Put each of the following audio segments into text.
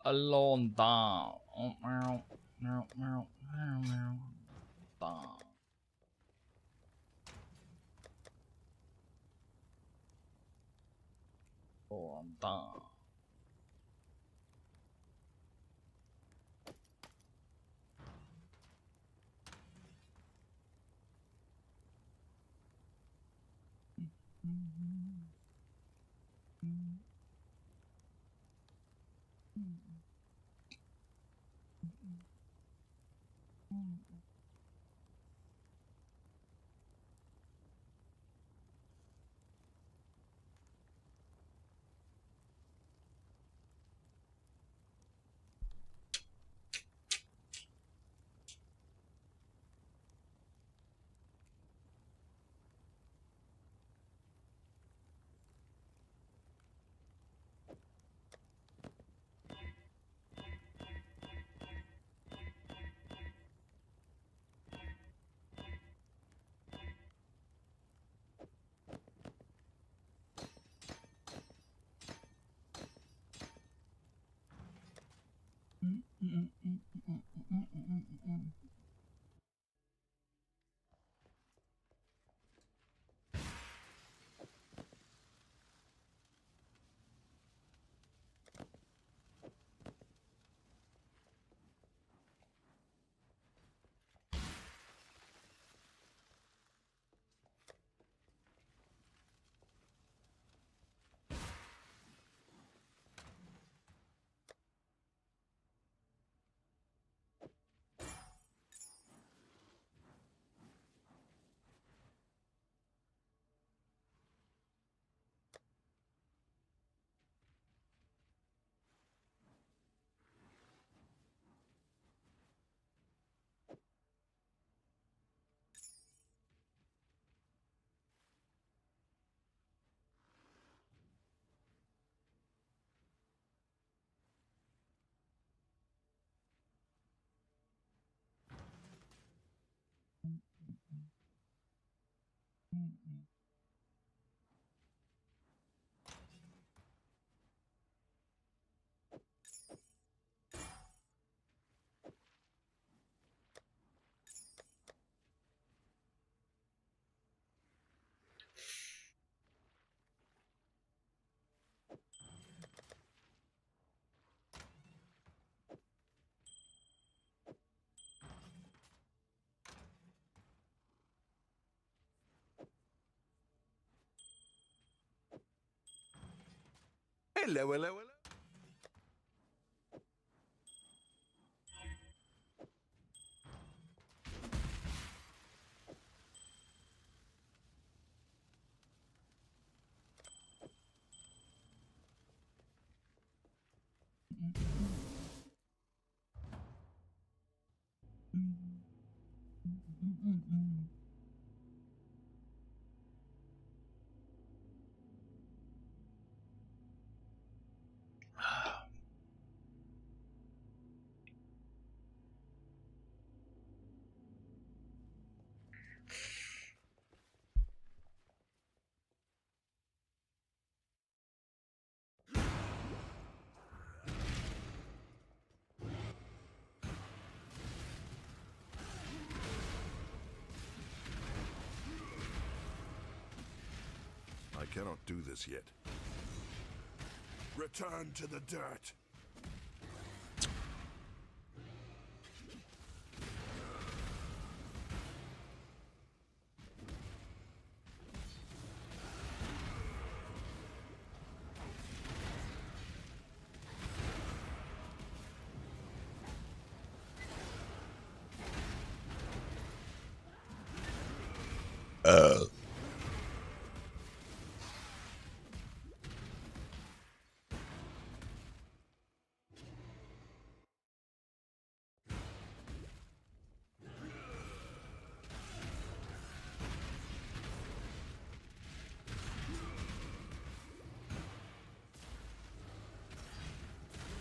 alone down. Oh, meow, meow, meow, meow, meow. Down. Oh, I'm down. Hello, hello, hello. I cannot do this yet. Return to the dirt.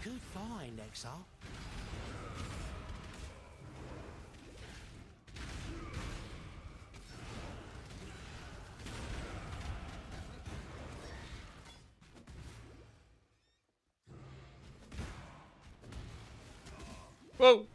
Good find, Exile. Whoa.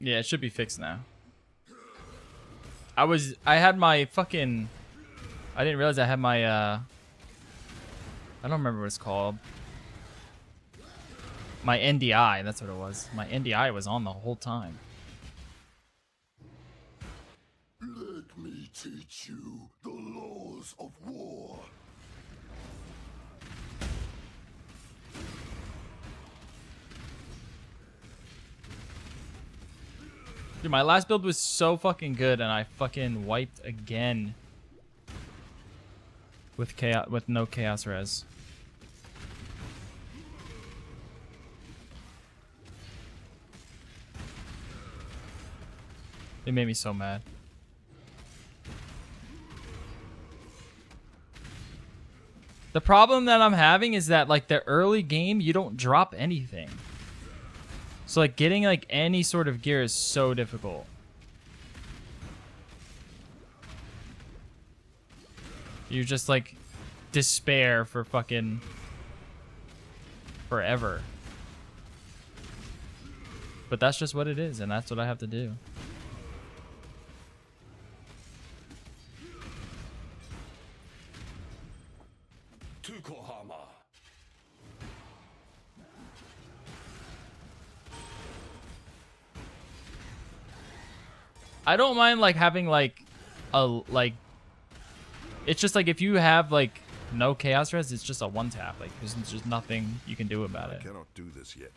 Yeah, it should be fixed now. I had my fucking, I didn't realize I had my, I don't remember what it's called. My NDI, that's what it was. My NDI was on the whole time. Let me teach you the laws of war. Dude, my last build was so fucking good, and I fucking wiped again with chaos, with no chaos res. It made me so mad. The problem that I'm having is that like the early game, you don't drop anything. So like getting like any sort of gear is so difficult. You just like despair for fucking forever. But that's just what it is, and that's what I have to do. Tukohama. I don't mind like having like a like it's just like if you have like no chaos res, it's just a one tap. Like there's just nothing you can do about I it. cannot do this yet.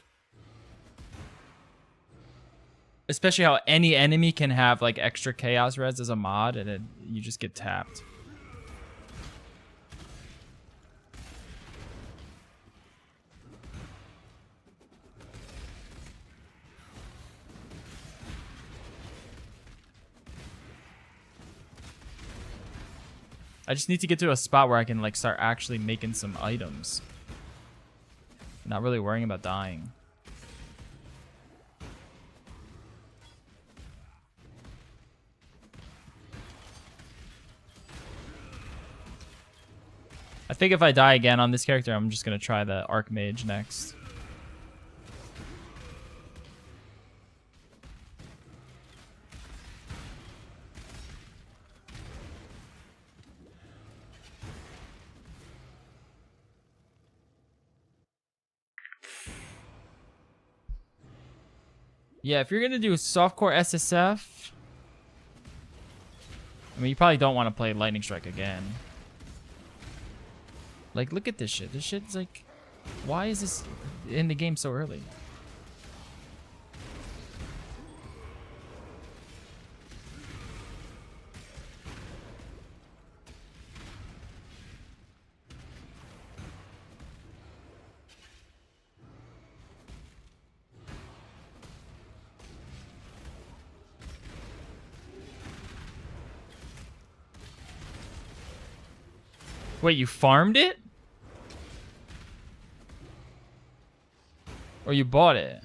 Especially how any enemy can have like extra chaos res as a mod, and you just get tapped. I just need to get to a spot where I can like start actually making some items. Not really worrying about dying. I think if I die again on this character, I'm just gonna try the Archmage next. Yeah, if you're gonna do softcore SSF, I mean, you probably don't want to play Lightning Strike again. Like, look at this shit. This shit's like, why is this in the game so early? Wait, you farmed it? Or you bought it?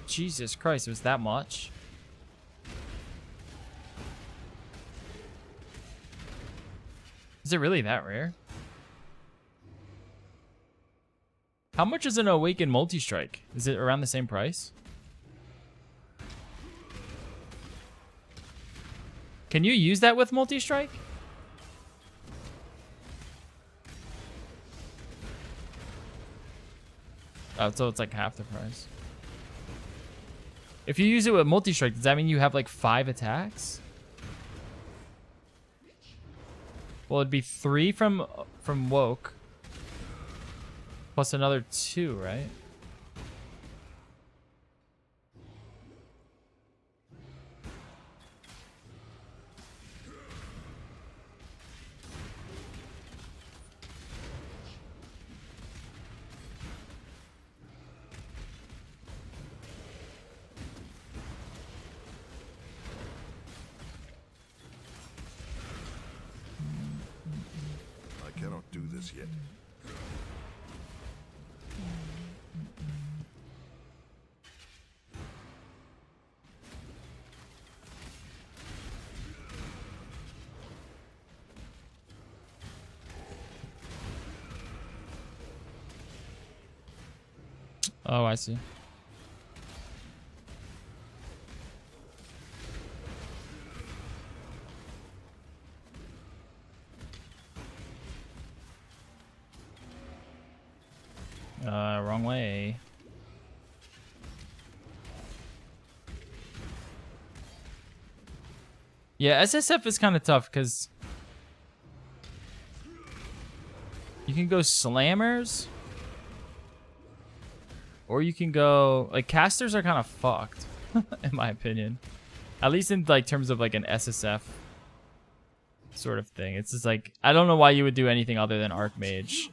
Jesus Christ, it was that much? Is it really that rare? How much is an Awakened Multi-Strike? Is it around the same price? Can you use that with Multi-Strike? Oh, so it's like half the price. If you use it with multi-strike, does that mean you have like 5 attacks? Well, it'd be 3 from Woke. Plus another 2, right? I cannot do this yet. Oh, I see. Wrong way. Yeah, SSF is kind of tough because you can go slammers, or you can go like casters are kind of fucked, in my opinion. At least in like terms of like an SSF sort of thing. It's just like I don't know why you would do anything other than Archmage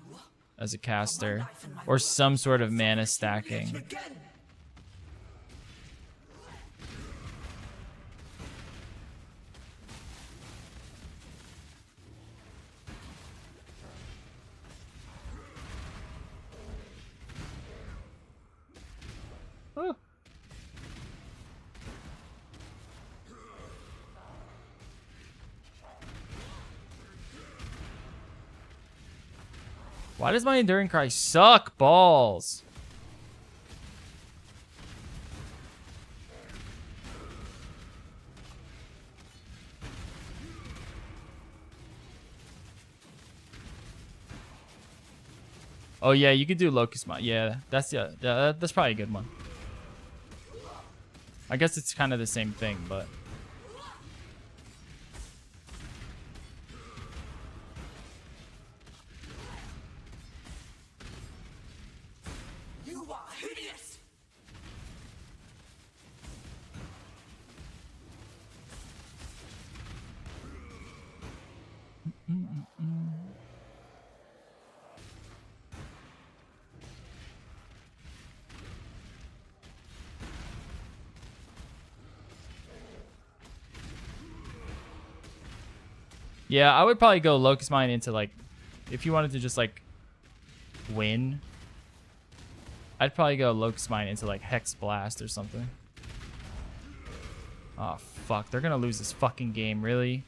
as a caster or some sort of mana stacking. Oh. Why does my Enduring Cry suck balls? Oh yeah, you could do Locust Mine. Yeah, that's that's probably a good one. I guess it's kind of the same thing, but You are hideous! yeah, I would probably go Locust Mine into like, if you wanted to just like win, I'd probably go Locust Mine into like Hex Blast or something. Oh fuck, they're gonna lose this fucking game, really?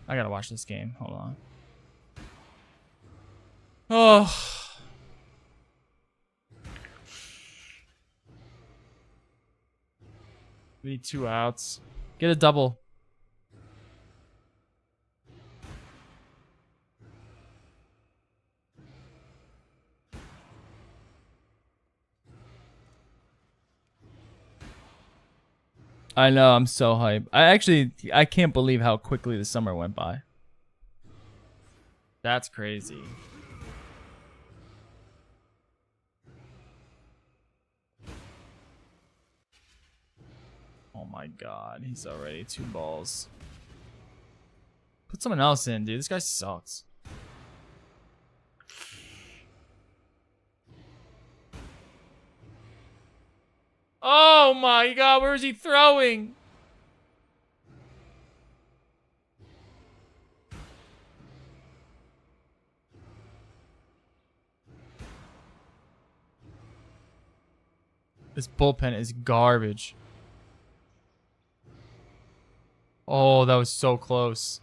I gotta watch this game. Hold on. Oh. We need 2 outs. Get a double. I know, I'm so hyped. I can't believe how quickly the summer went by. That's crazy. Oh my god, he's already 2 balls. Put someone else in, dude. This guy sucks. Oh my god, where is he throwing? This bullpen is garbage. Oh, that was so close.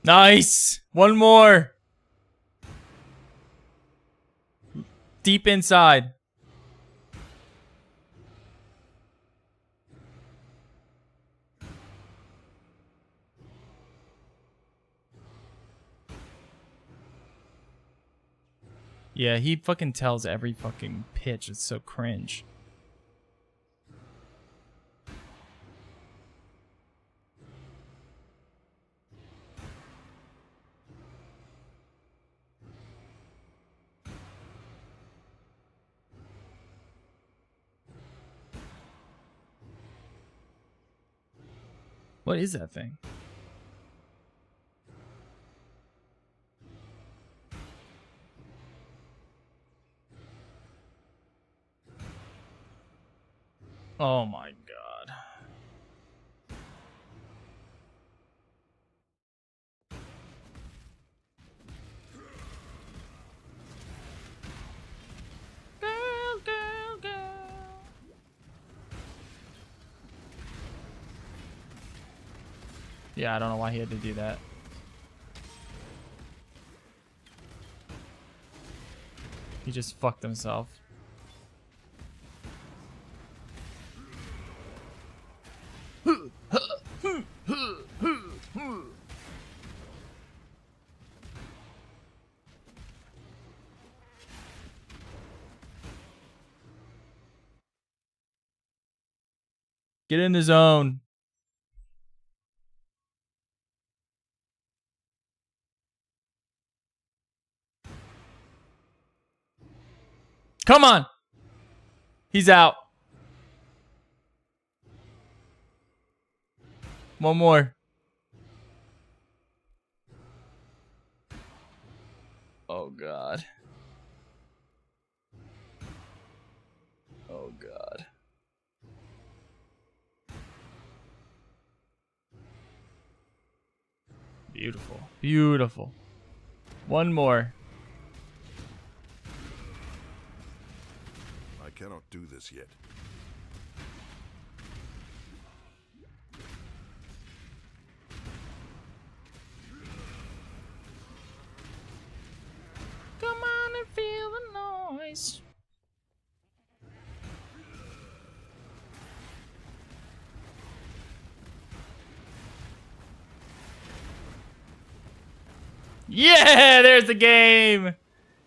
Nice. One more. Deep inside. Yeah, he fucking tells every fucking pitch. It's so cringe. What is that thing? Oh my god. Girl, girl, girl. Yeah, I don't know why he had to do that. He just fucked himself. Get in the zone. Come on. He's out. One more. Oh god. Oh god. Beautiful. Beautiful. One more. I cannot do this yet. Come on and feel the noise. Yeah, there's the game.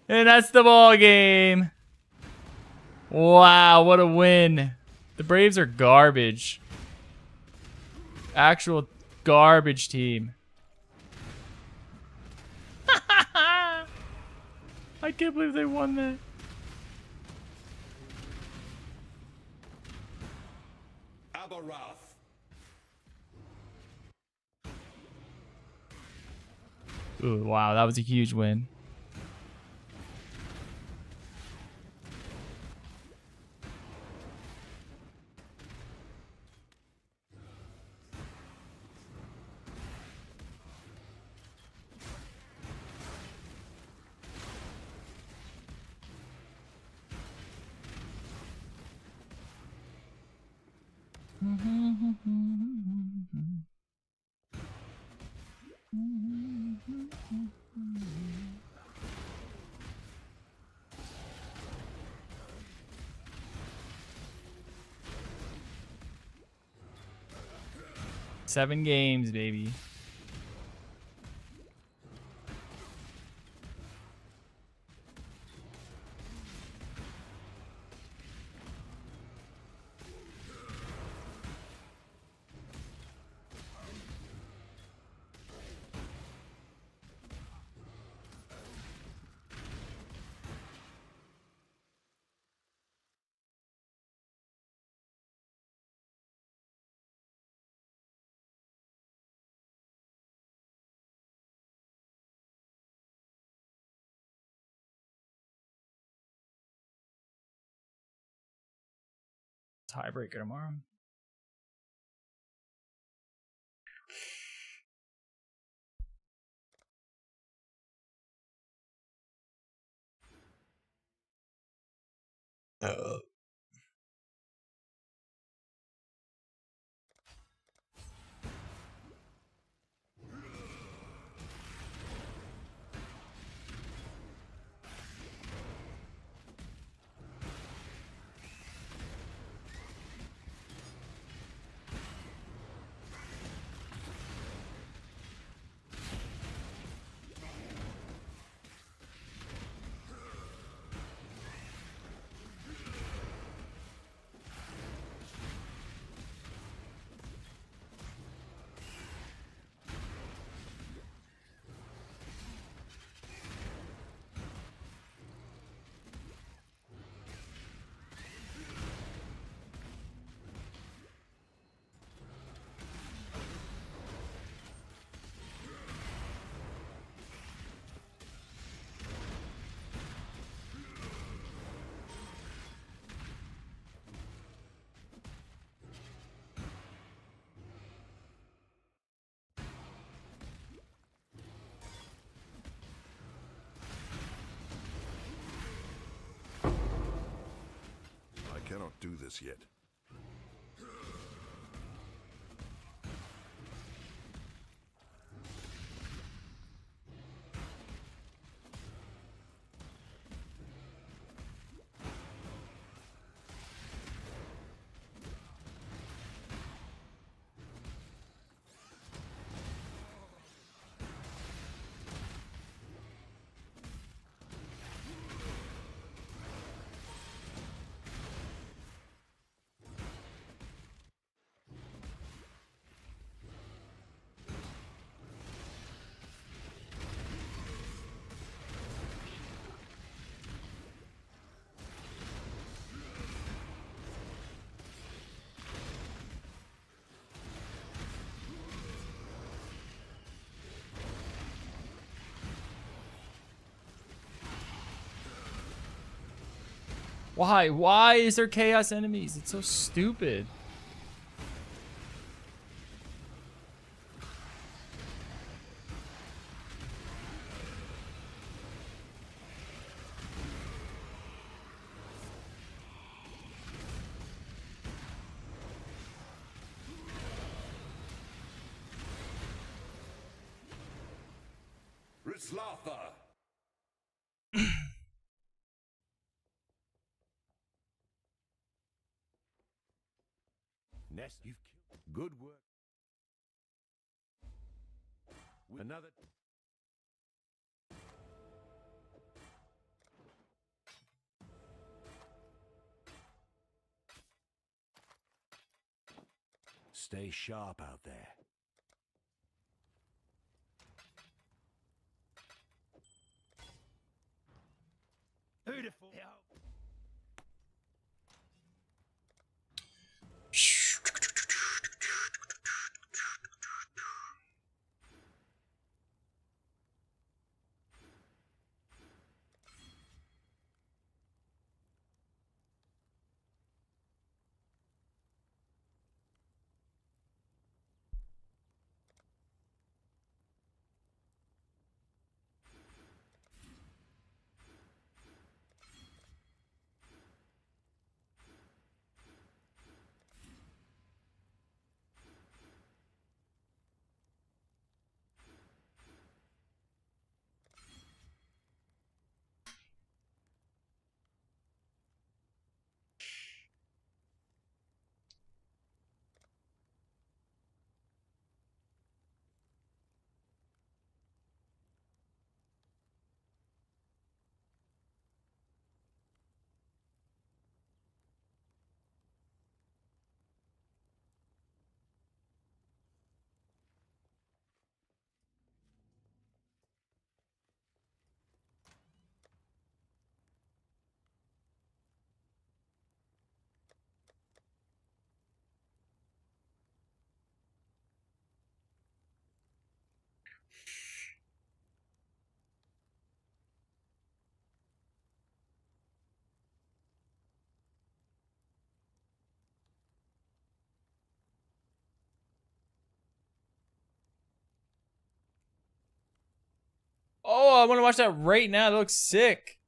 And that's the ball game. Wow, what a win. The Braves are garbage. Actual garbage team. I can't believe they won that. Abarath. Ooh, wow, that was a huge win. Seven games, baby. Tiebreaker tomorrow. cannot do this yet. Why? Why is there chaos enemies? It's so stupid. Ritslava! Nest, you've killed. Good work. Another. Stay sharp out there. Beautiful. Oh, I want to watch that right now. That looks sick.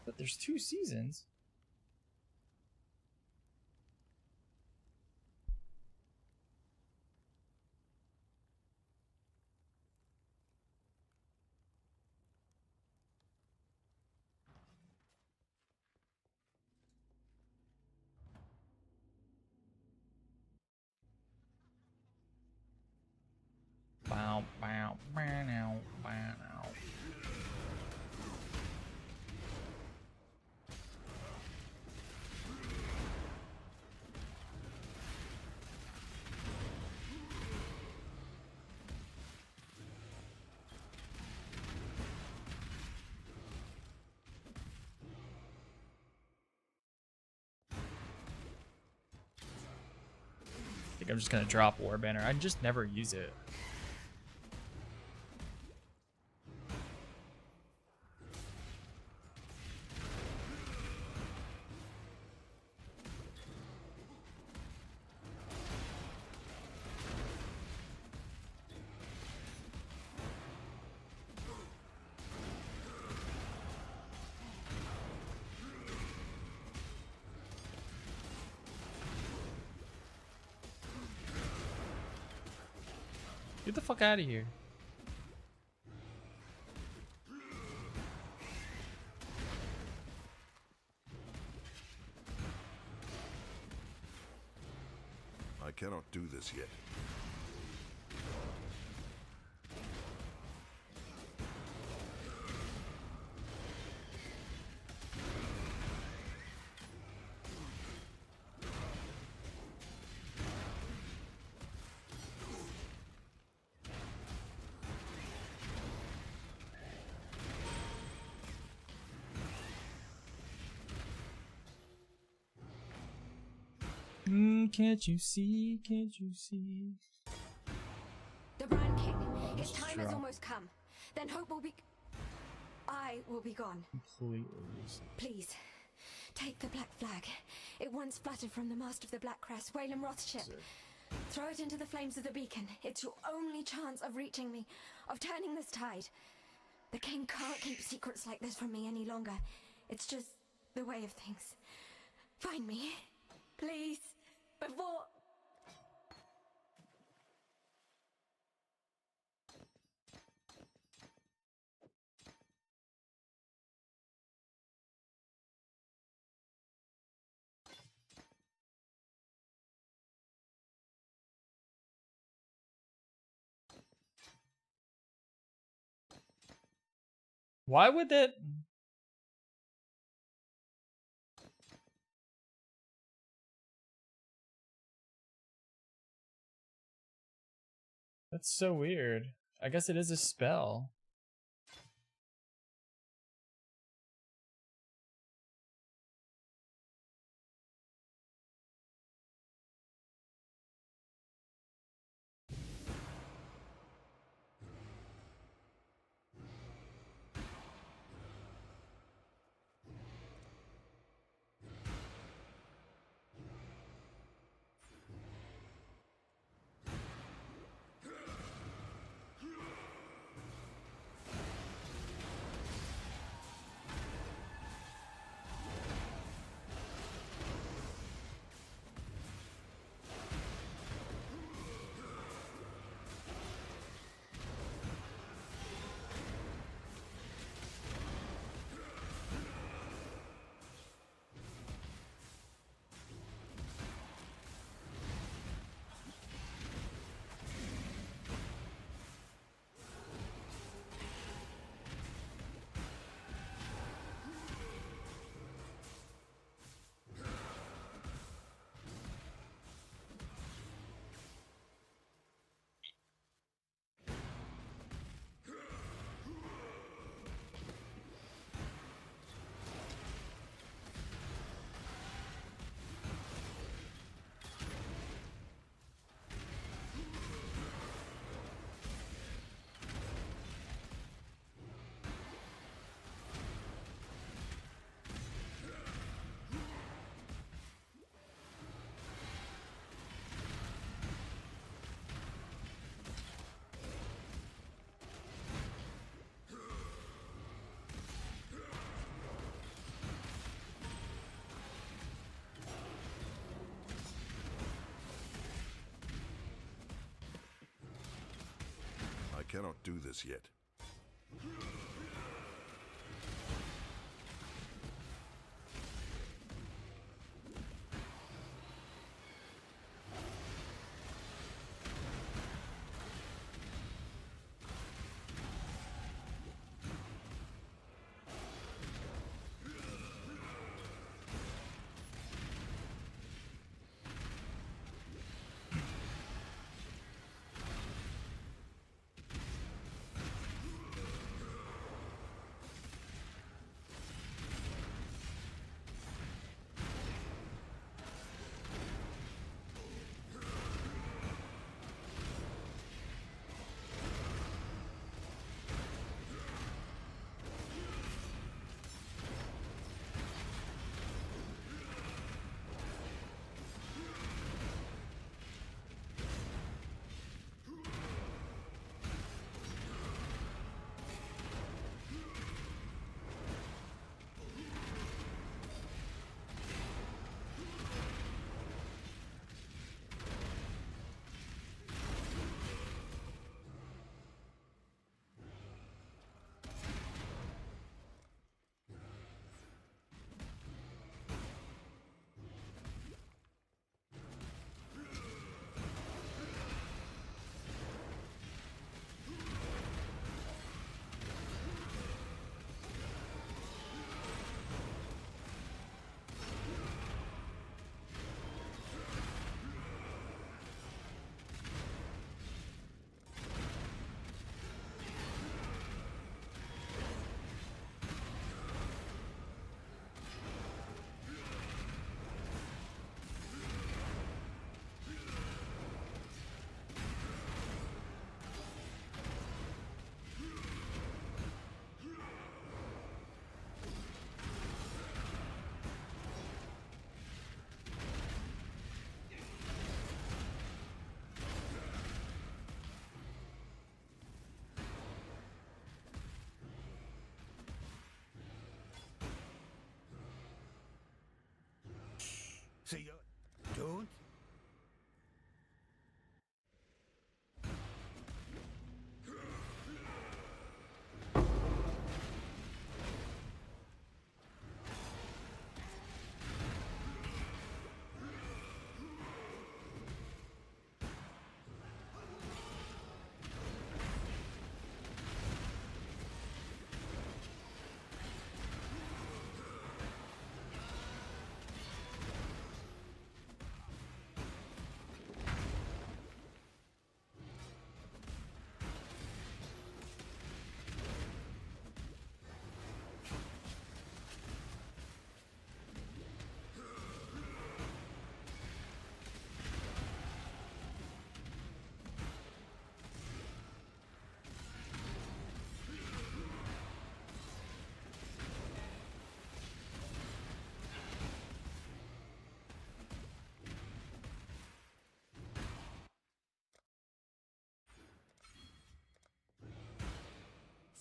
But there's 2 seasons. Bow, bow, bow, bow, bow. I think I'm just gonna drop War Banner. I just never use it. Get the fuck out of here. I cannot do this yet. Can't you see? Can't you see? The Brand King. His this is time has rough. almost come. Then hope will be. I will be gone. Completely useless. Please, take the black flag. It once fluttered from the mast of the Black Crest, Whalem Roth's ship. Throw it into the flames of the beacon. It's your only chance of reaching me, of turning this tide. The king can't keep secrets like this from me any longer. It's just the way of things. Find me, please, before... Why would that? That's so weird. I guess it is a spell. I cannot do this yet.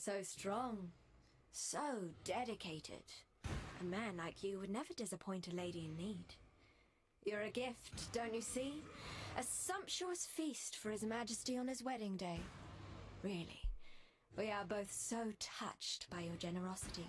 So strong. So dedicated. A man like you would never disappoint a lady in need. You're a gift, don't you see? A sumptuous feast for His Majesty on his wedding day. Really, we are both so touched by your generosity.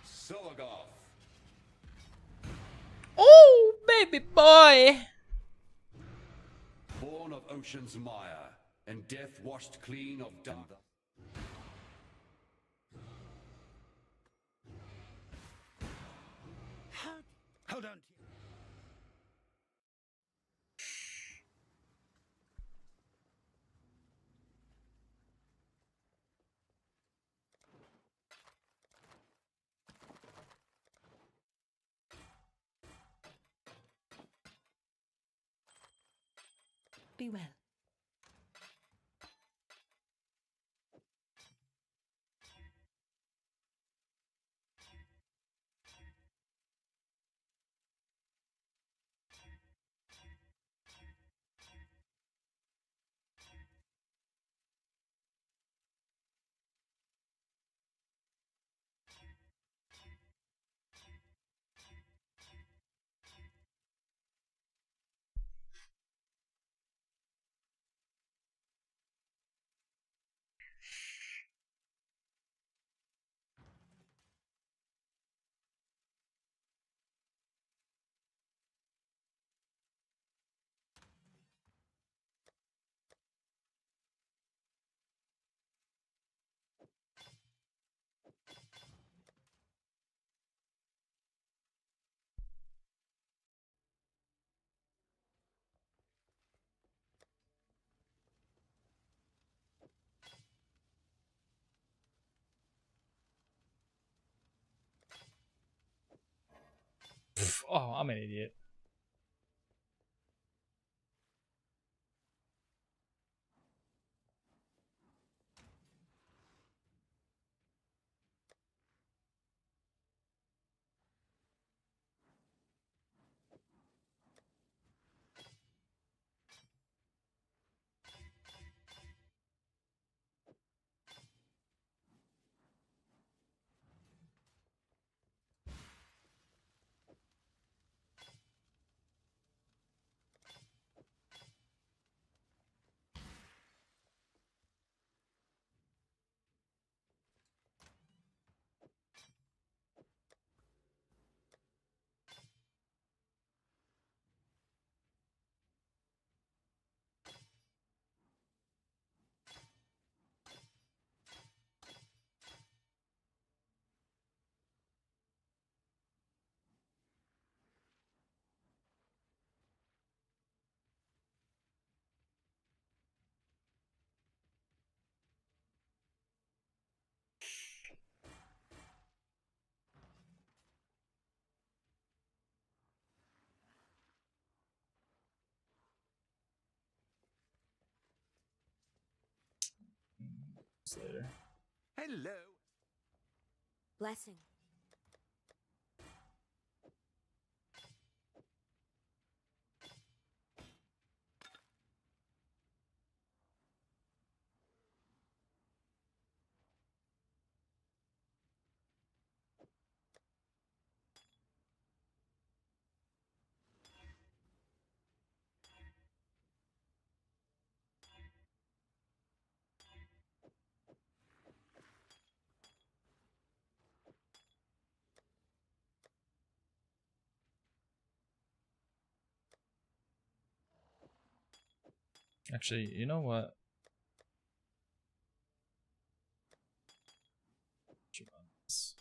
Sologoth. Oh, baby boy. Born of ocean's mire, and death washed clean of dung. Hold on. Be well. Oh, I'm an idiot. See you later. Hello. Blessing. Actually, you know what? Should run this.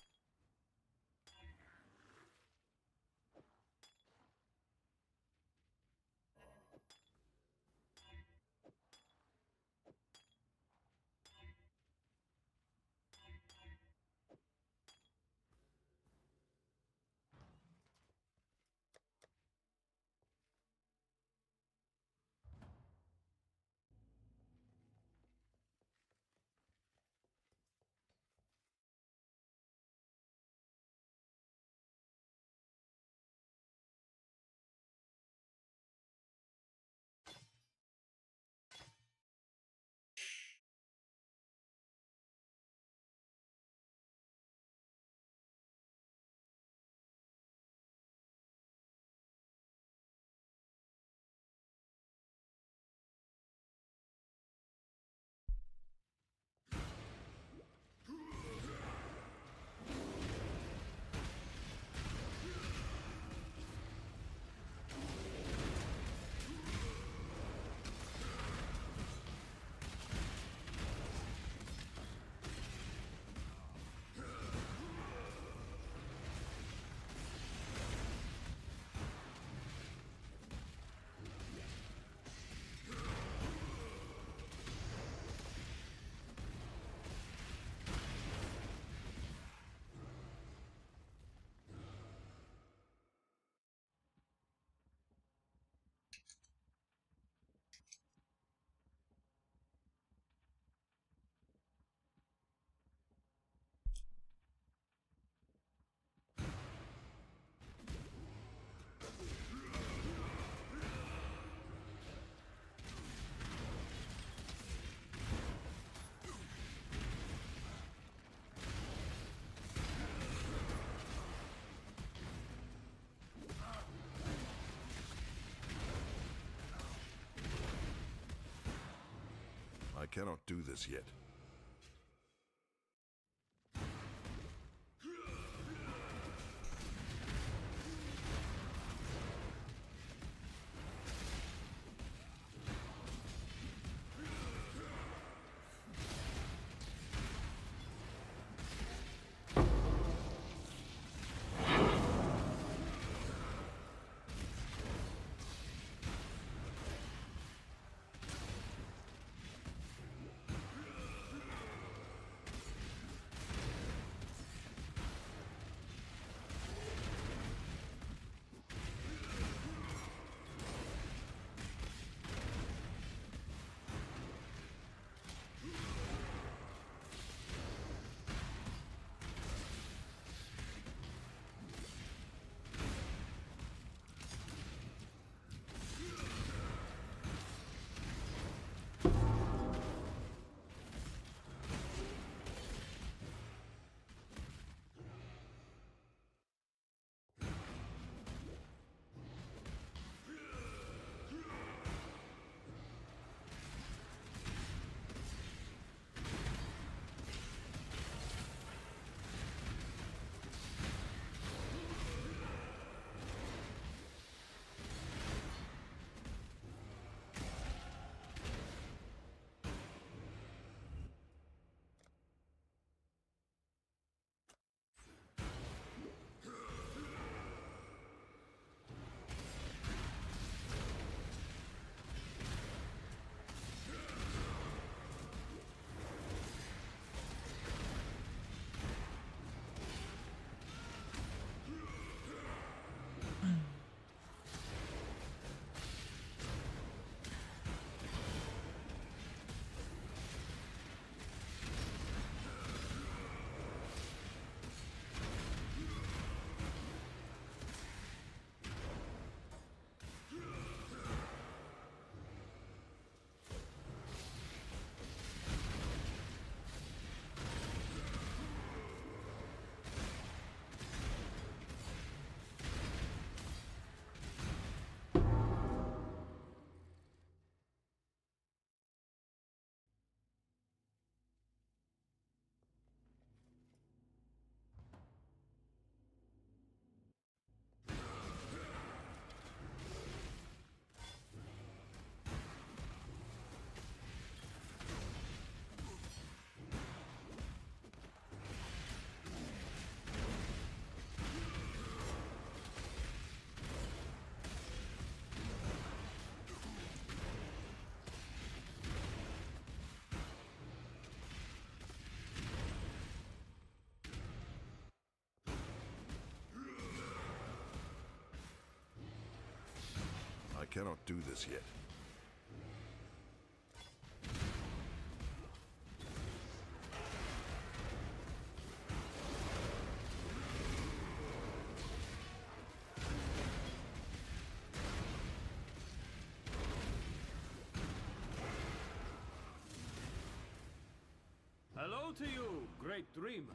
I cannot do this yet. cannot do this yet. Hello to you, great dreamer.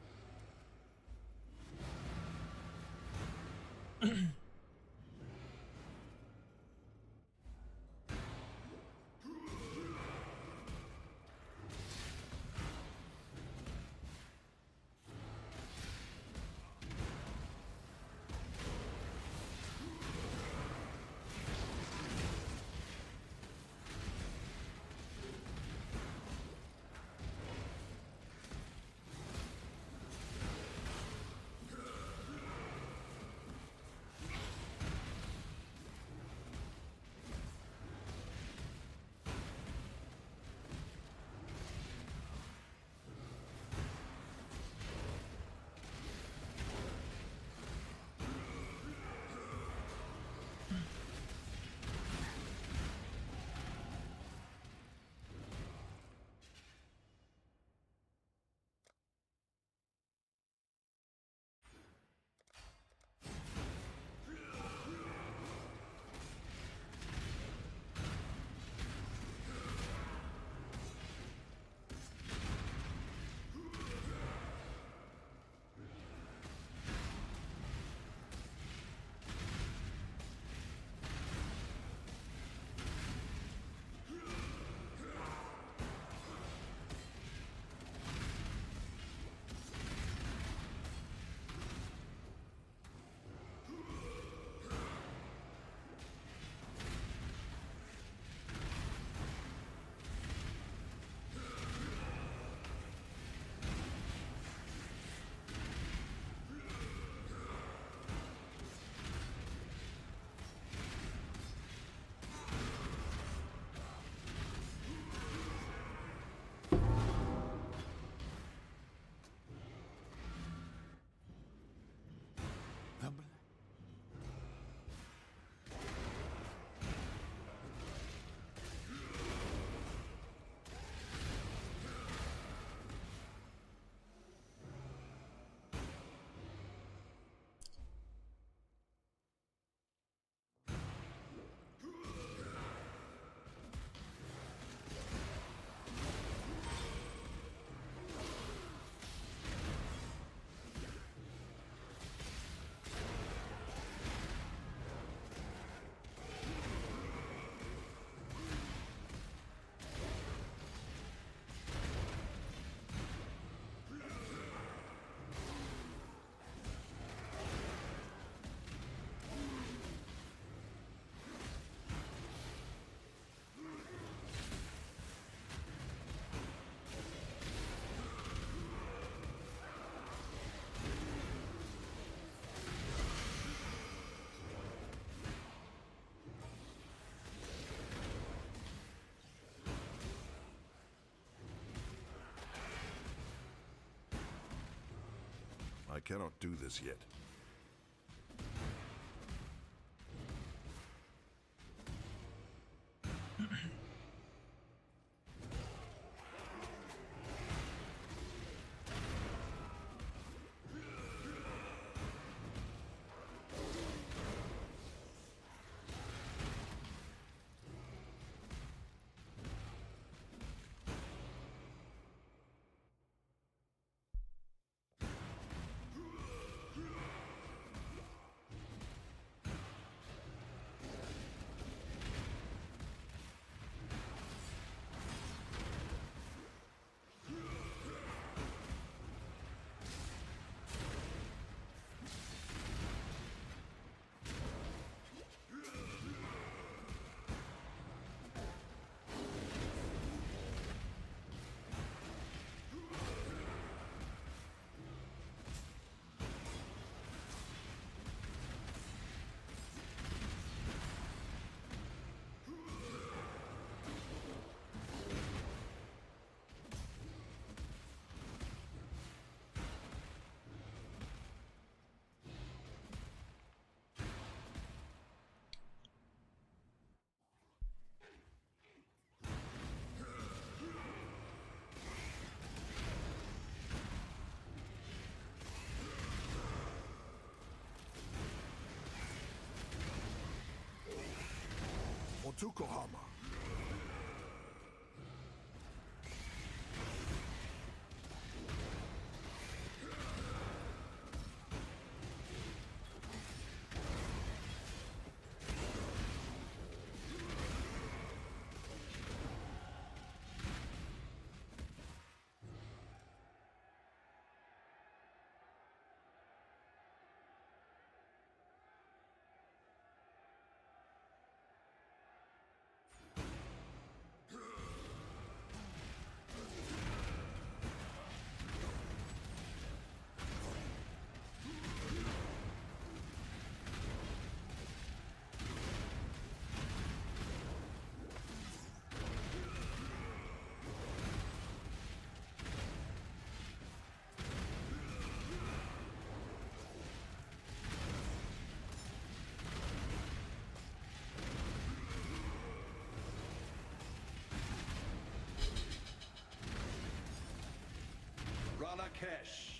I cannot do this yet. to Kohama. Ralakesh.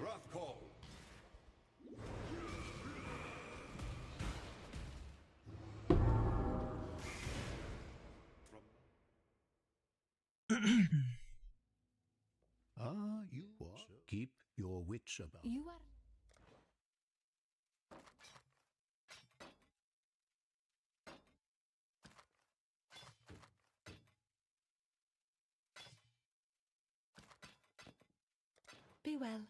Rothkol. You are. Keep your wits about. You are. Be well.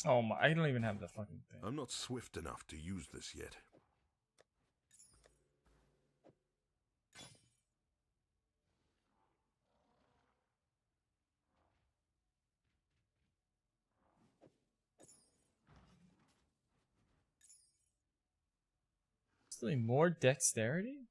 Oh my, I don't even have the fucking thing. I'm not swift enough to use this yet. Still need more dexterity?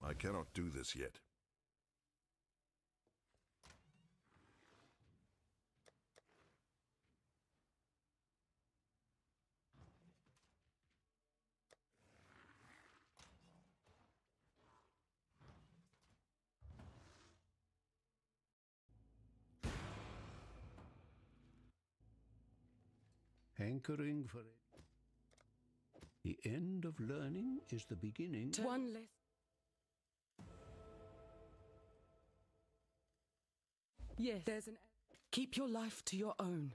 I cannot do this yet. Hankering for it. The end of learning is the beginning. One less. Yes. There's an. Keep your life to your own.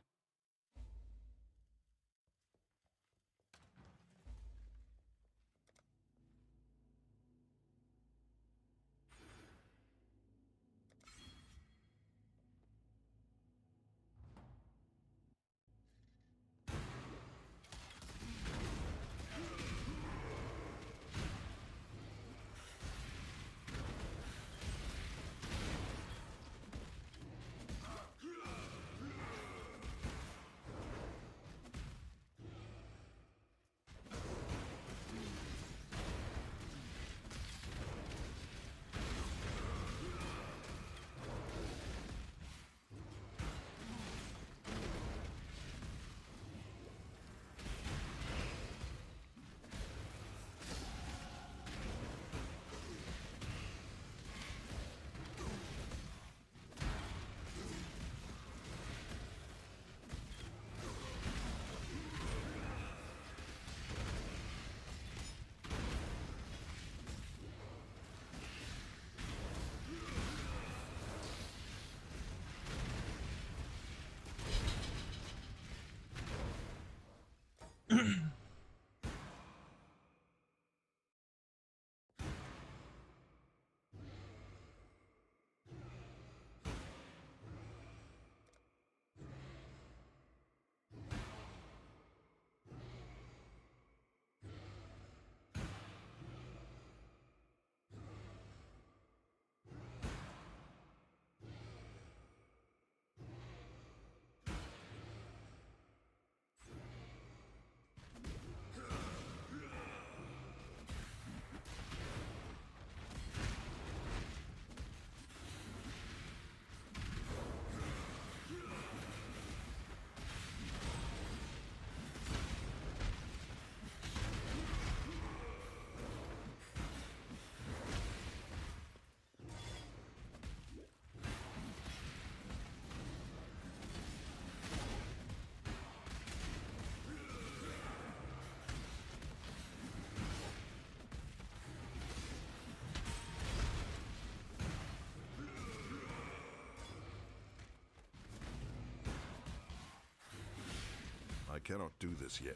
I cannot do this yet.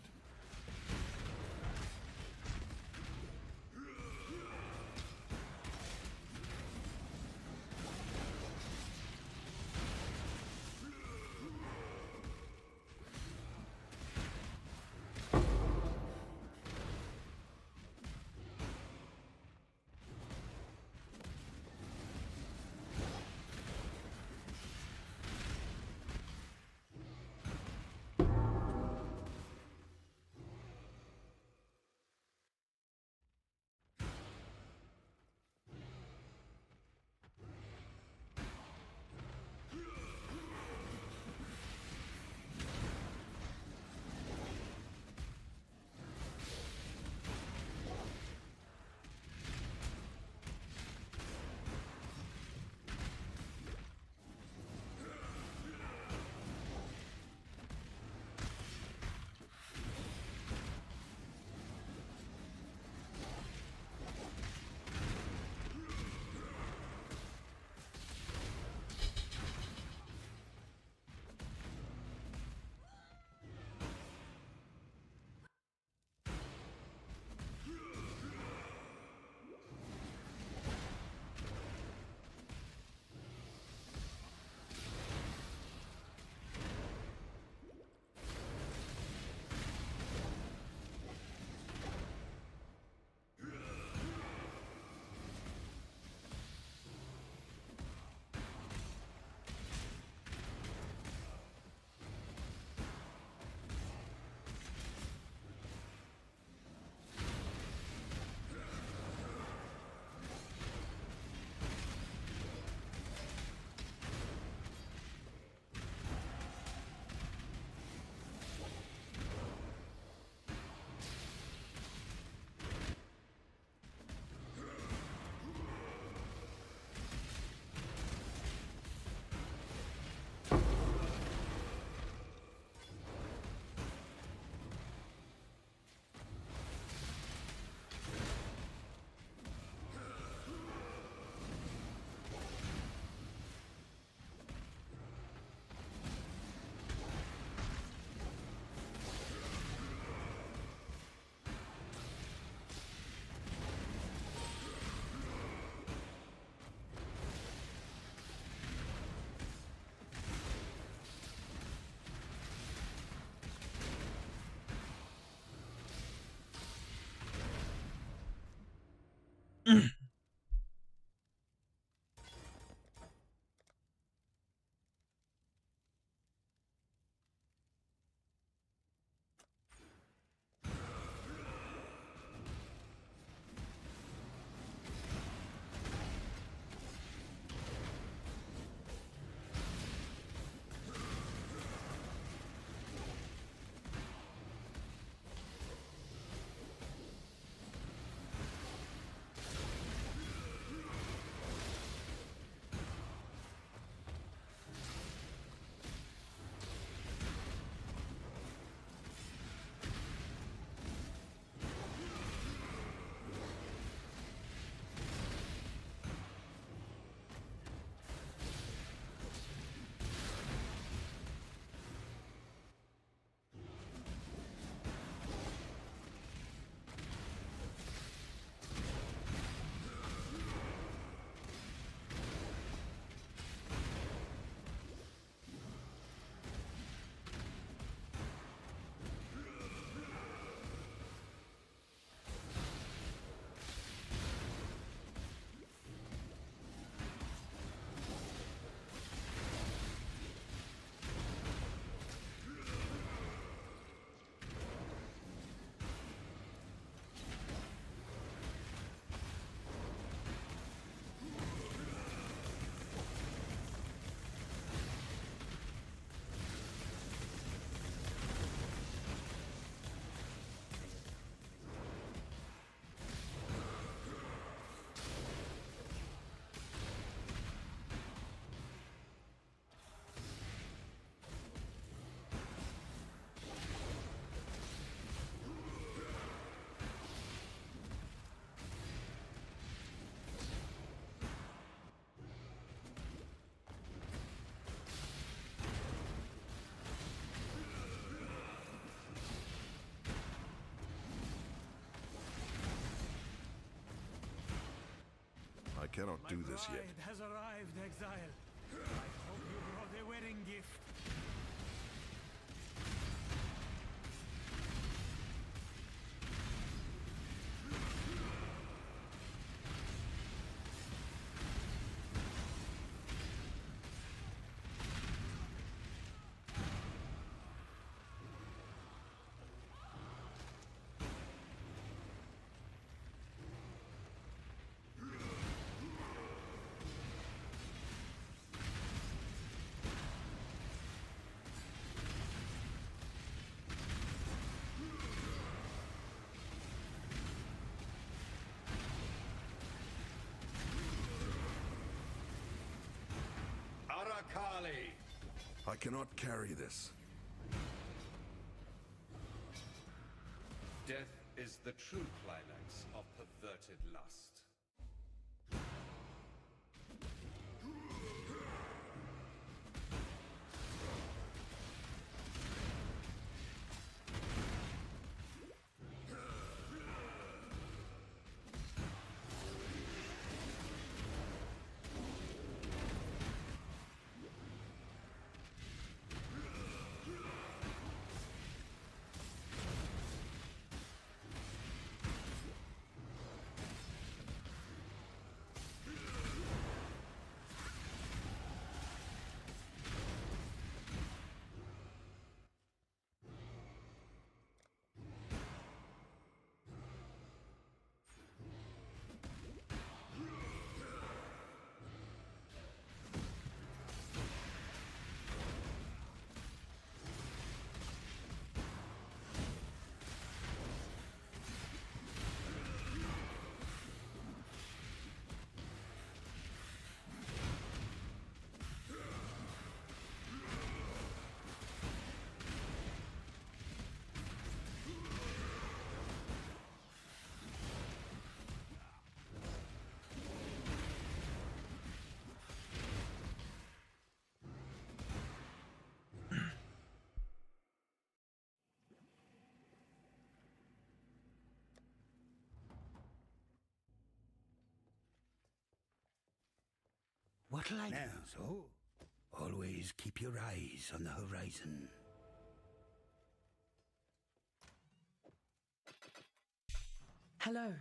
cannot do this yet. Bride has arrived, exile. I hope you brought a wedding gift. Arakali! I cannot carry this. Death is the true climax of perverted lust. What'll I do? So, always keep your eyes on the horizon. Hello.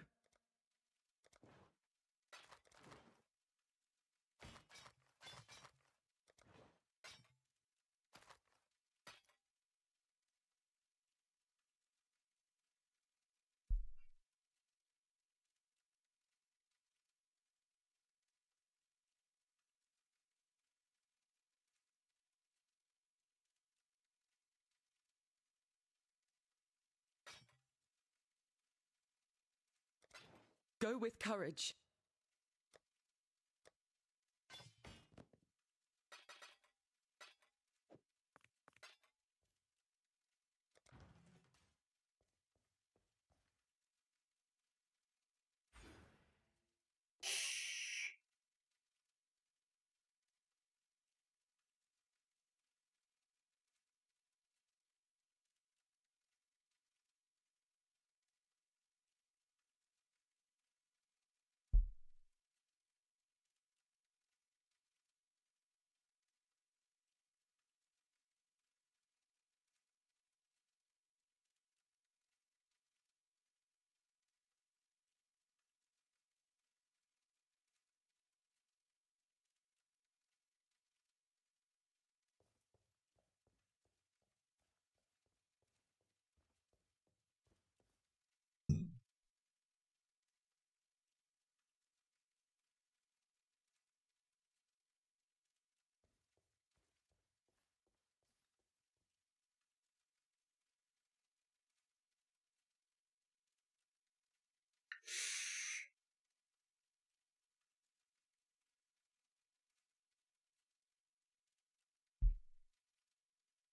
Go with courage.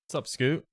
What's up, Scoot?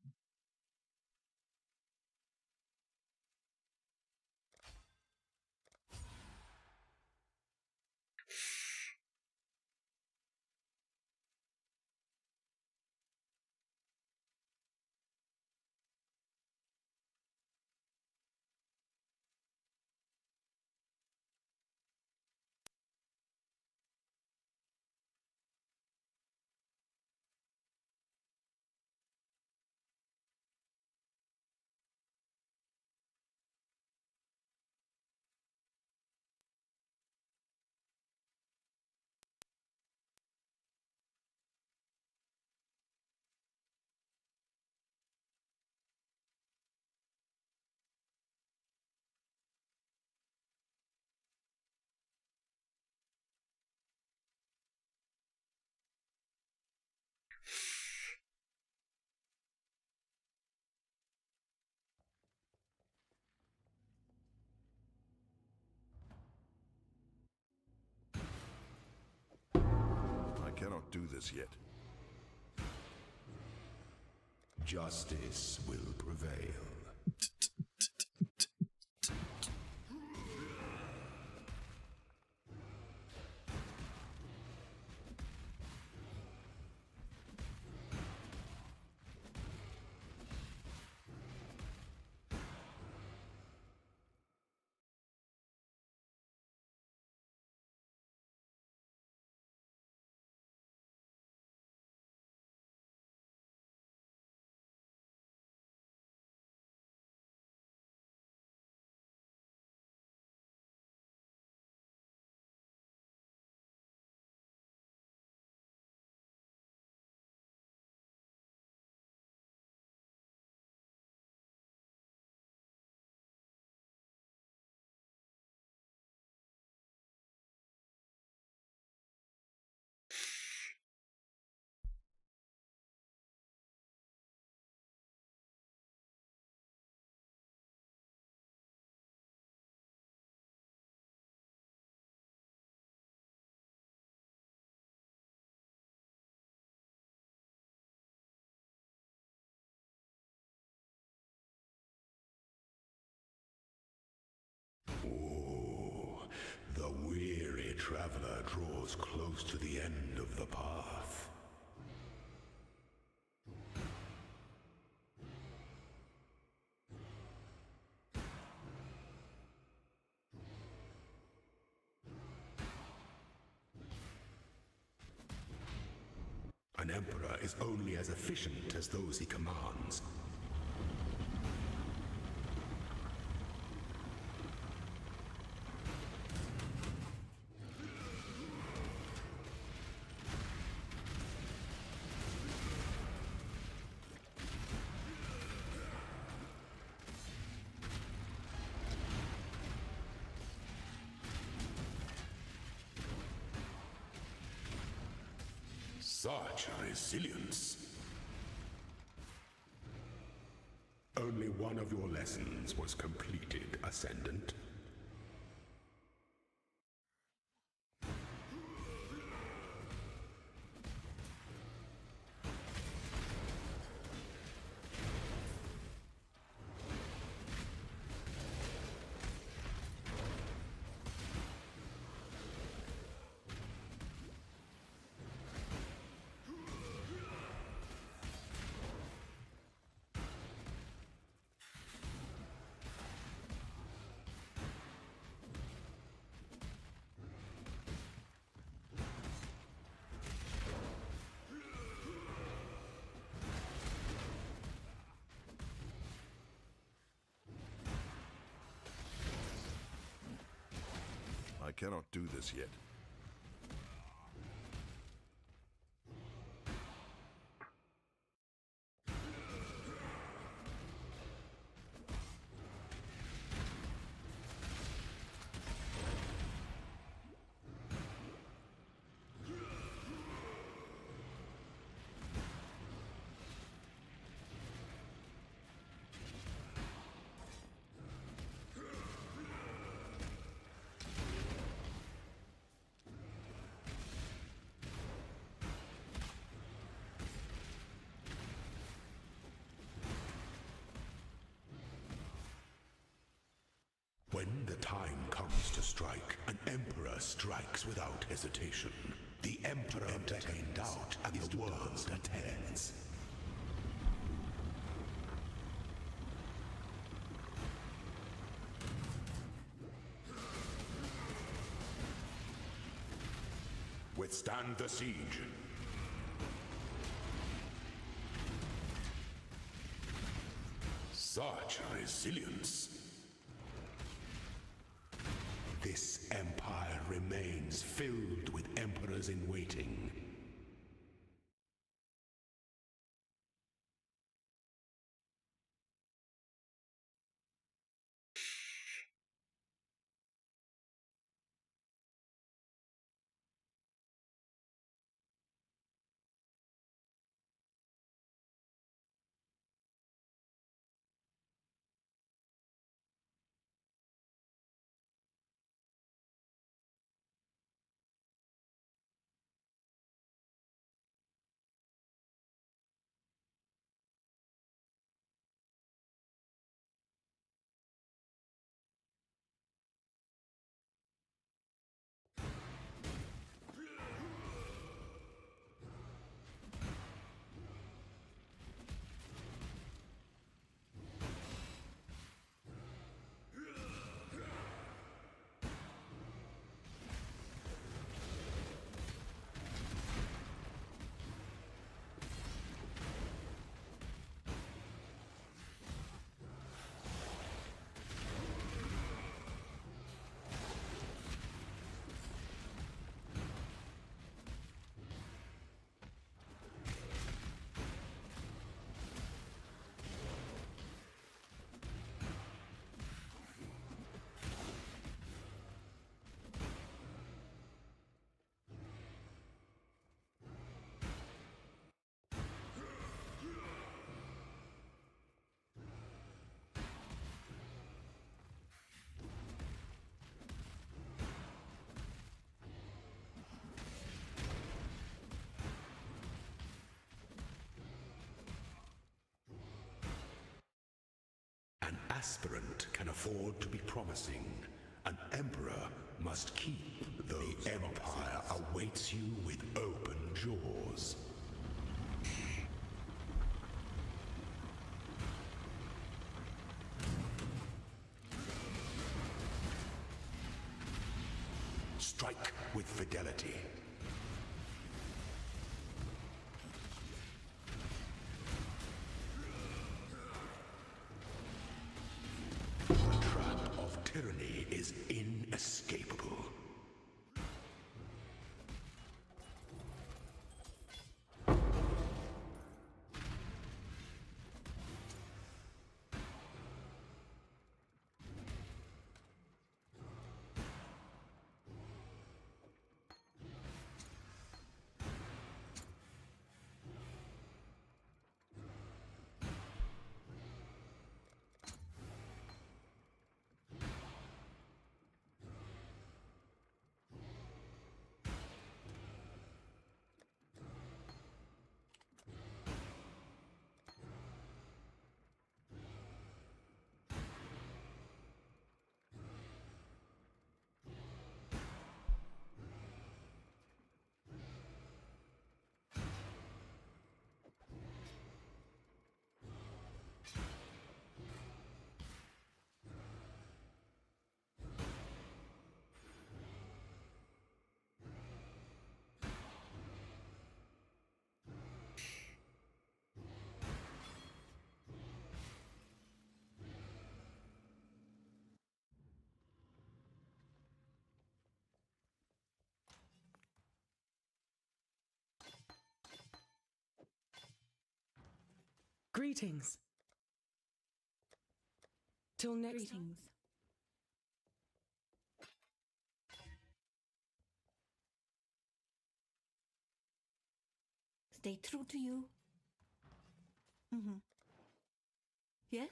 this yet. Justice will prevail. The weary traveler draws close to the end of the path. An emperor is only as efficient as those he commands. Such resilience. Only one of your lessons was completed, Ascendant. I cannot do this yet. When the time comes to strike, an emperor strikes without hesitation. The emperor in doubt, and the world attends. Withstand the siege. Such resilience. This empire remains filled with emperors in waiting. aspirant can afford to be promising. An emperor must keep those. The empire awaits you with open jaws. Strike with fidelity. The trap of tyranny is inescapable. Greetings. Till next time. Stay true to you. Mm-hmm. Yes?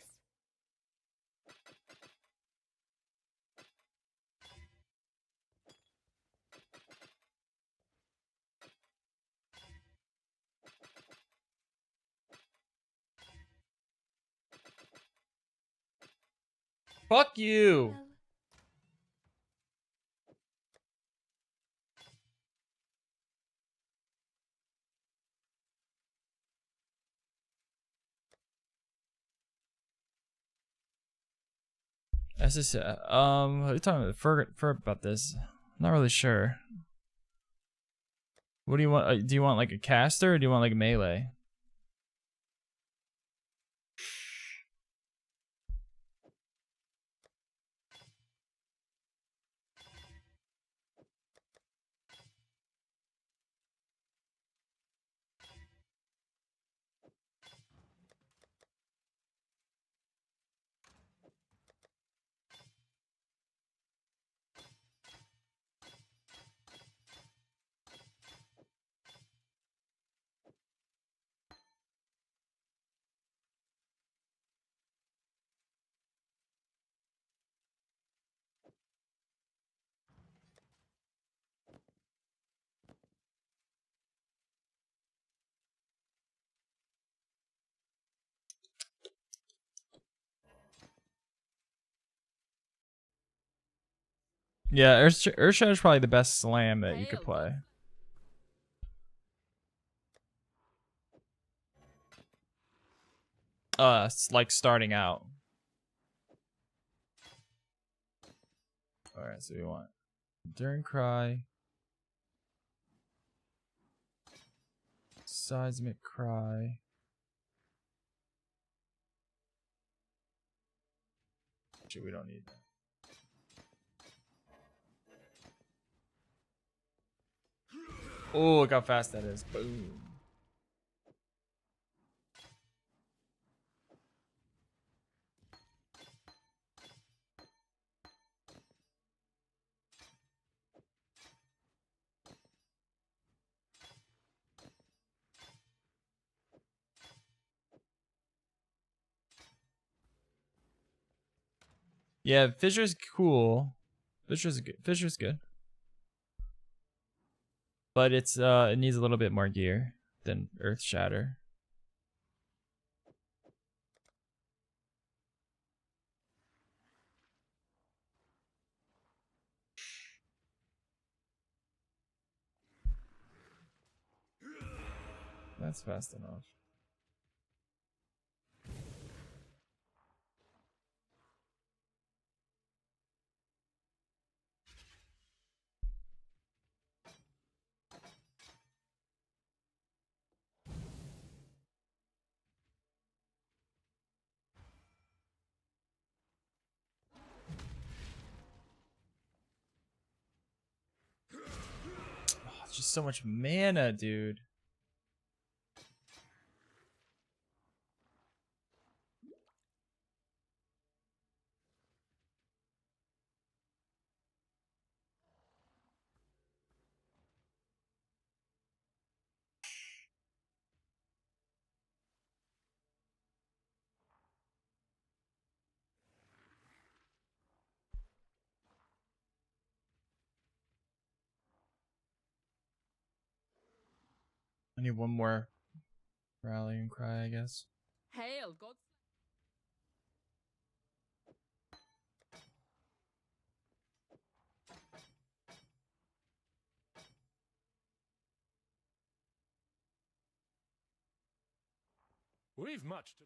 Fuck you. Well, That's just what are you talking about for about this? I'm not really sure. What do you want? Do you want like a caster or do you want like a melee? Yeah, Ursha is probably the best slam that you could play. It's like starting out. Alright, so we want Enduring Cry, Seismic Cry. Actually, we don't need that. Oh, look how fast that is. Boom. Yeah, Fissure's cool. Fissure's good. Fissure's good. But it's it needs a little bit more gear than Earth Shatter. That's fast enough. Oh, it's just so much mana, dude. I need one more rallying cry, I guess. Hail, God. We've much to.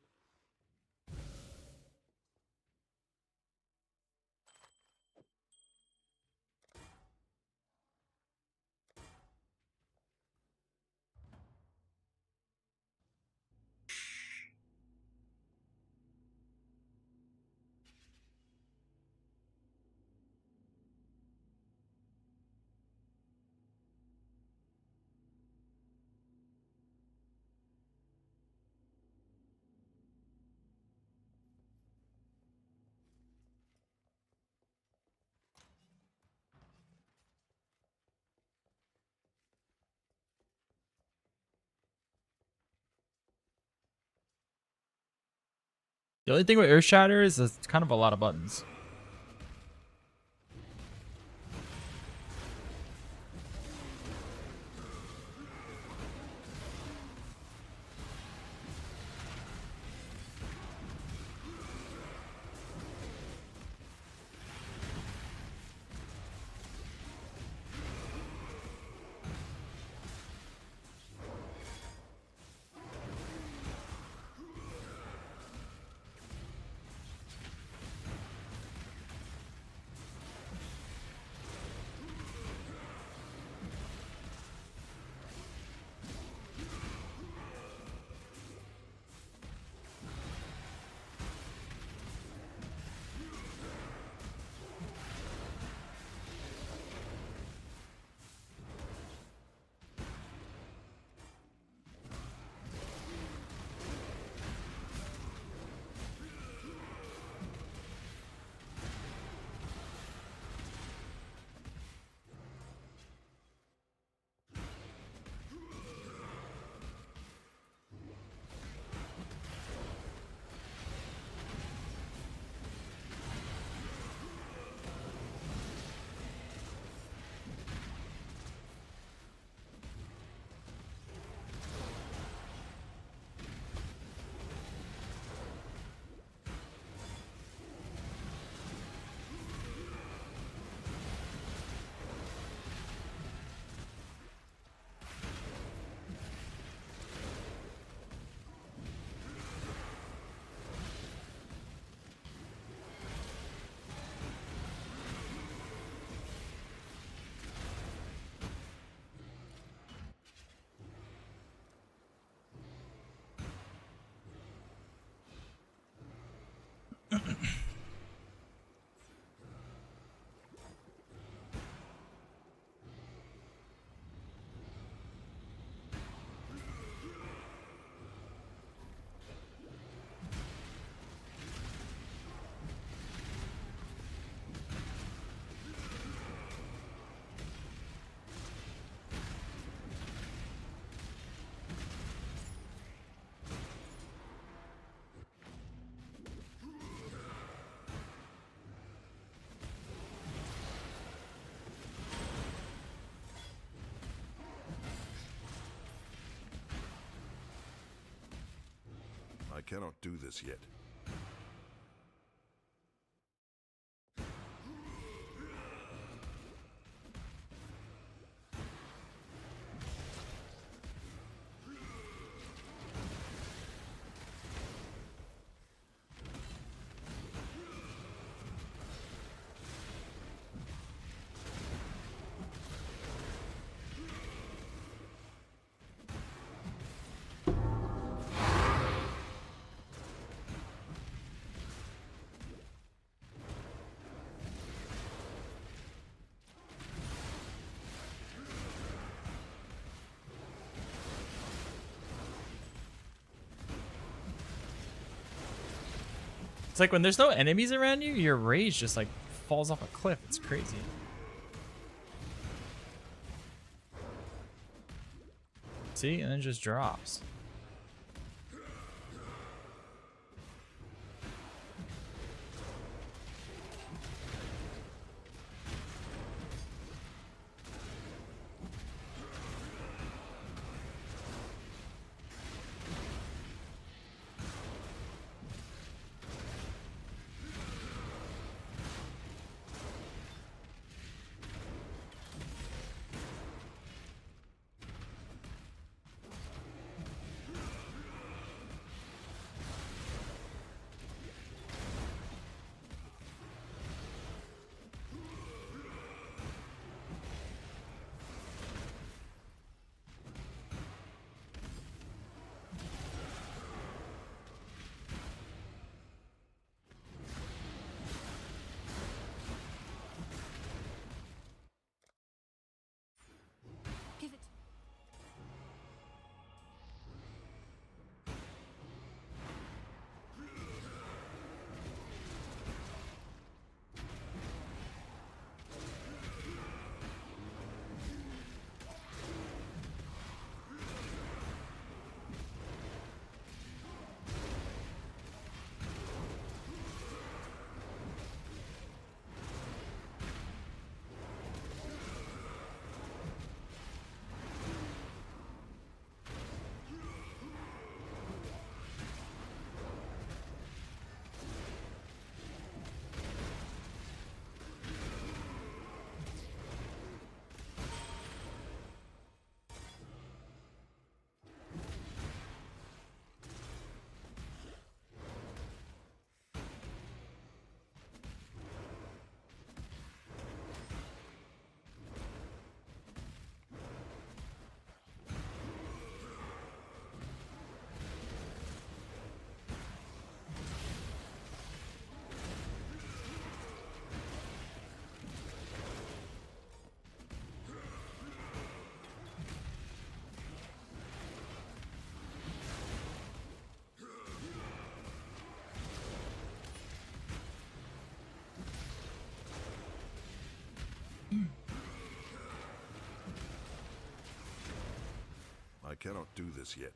The only thing with Earth Shatter is it's kind of a lot of buttons. I cannot do this yet. It's like when there's no enemies around you, your rage just like falls off a cliff. It's crazy. See, and then it just drops. Give it. I cannot do this yet.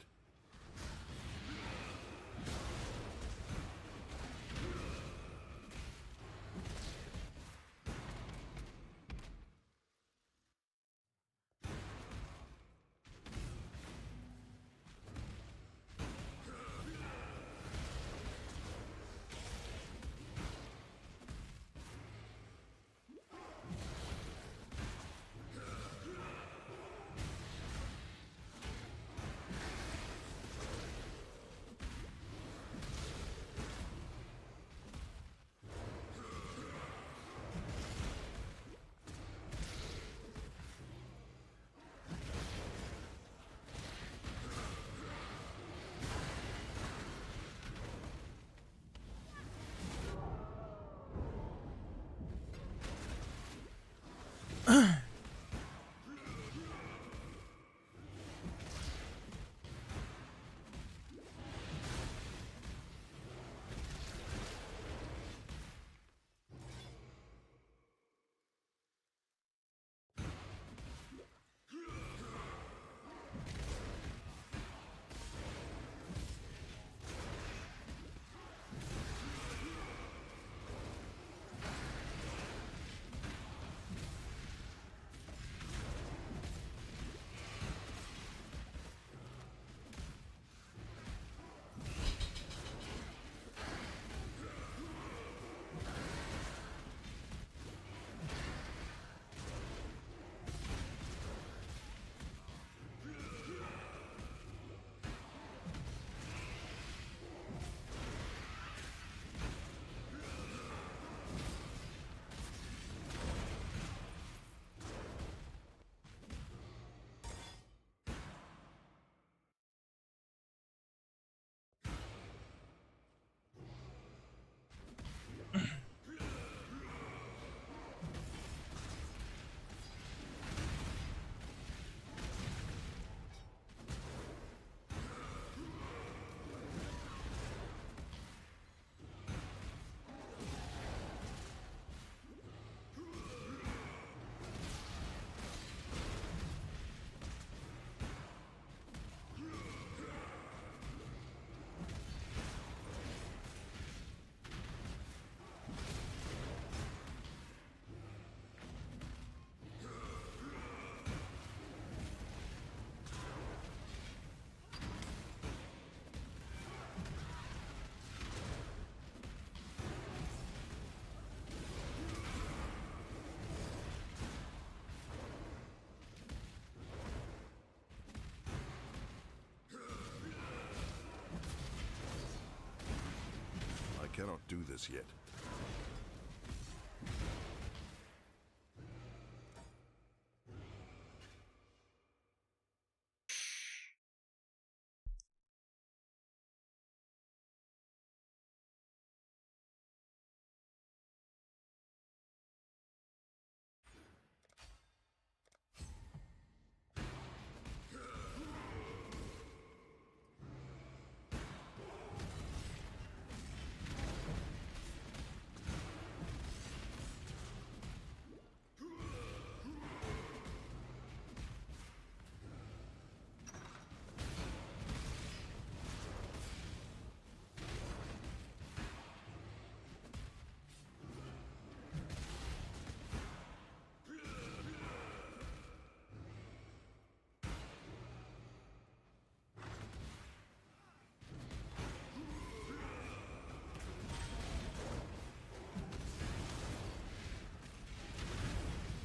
cannot do this yet.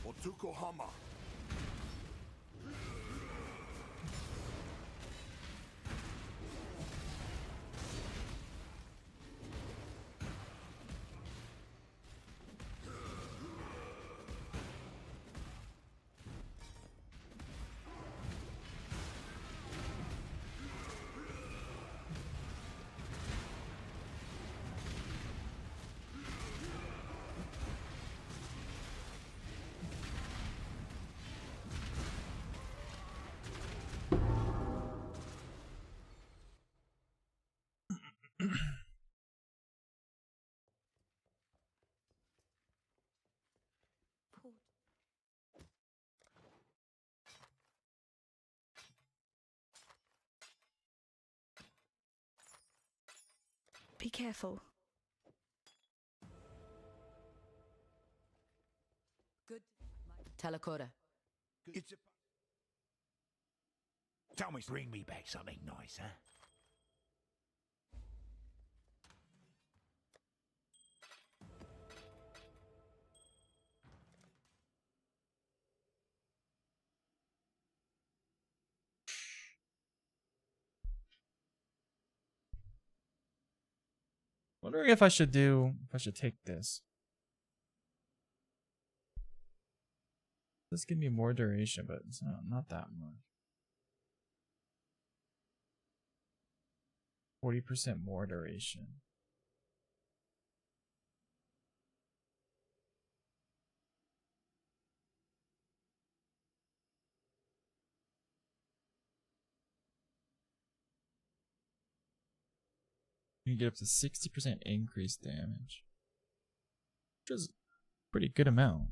Otsukohama. Be careful. Good. Talakora. It's a... Tell me, bring me back something nice, huh? Wondering if I should take this. This give me more duration, but it's not that much. 40% more duration. You can get up to 60% increased damage, which is a pretty good amount.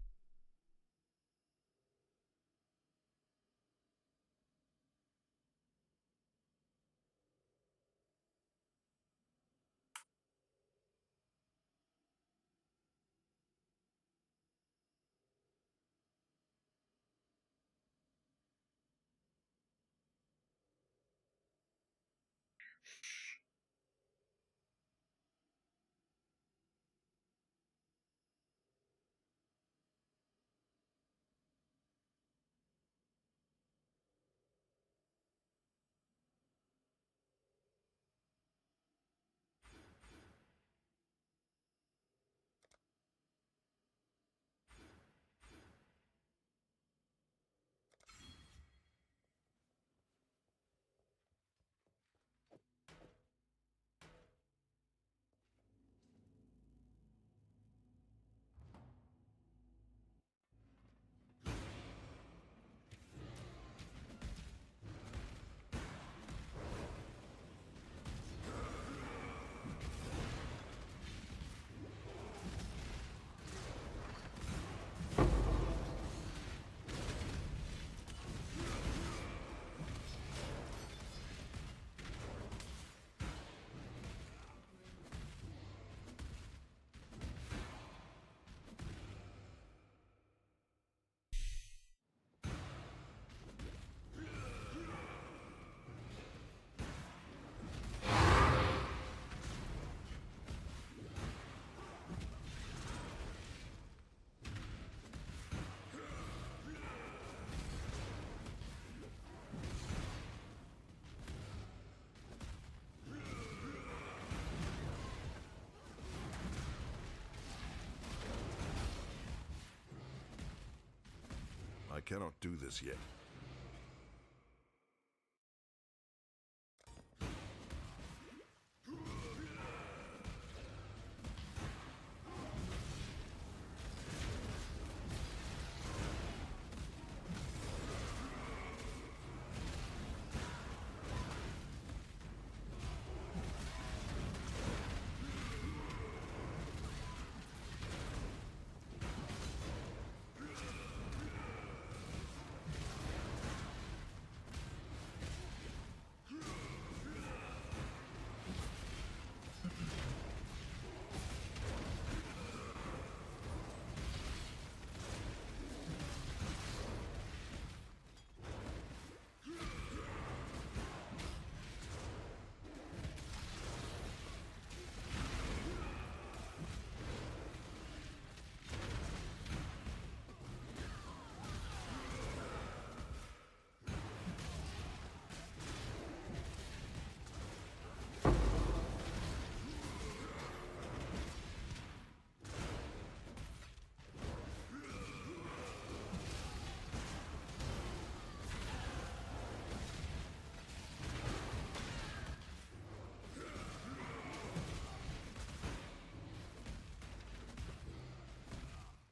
cannot do this yet.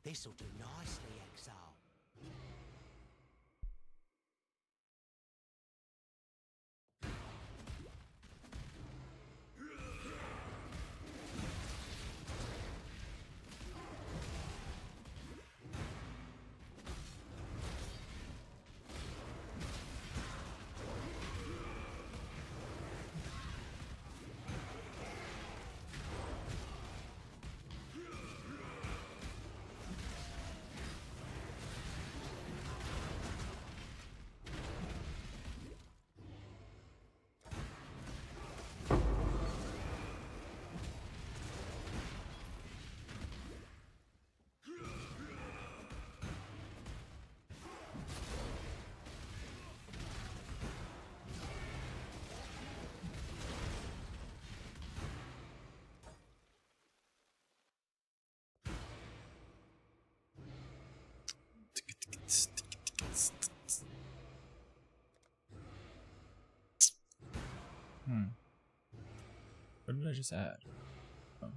This'll do nicely, Exile. What did I just add? Oh.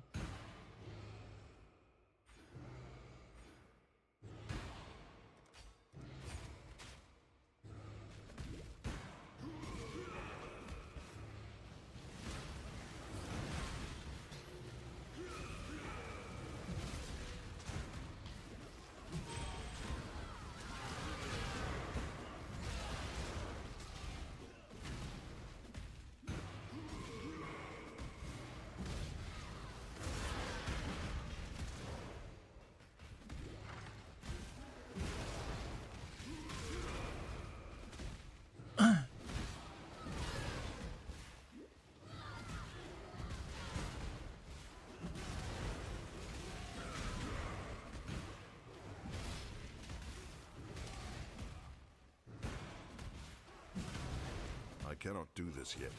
I cannot do this yet.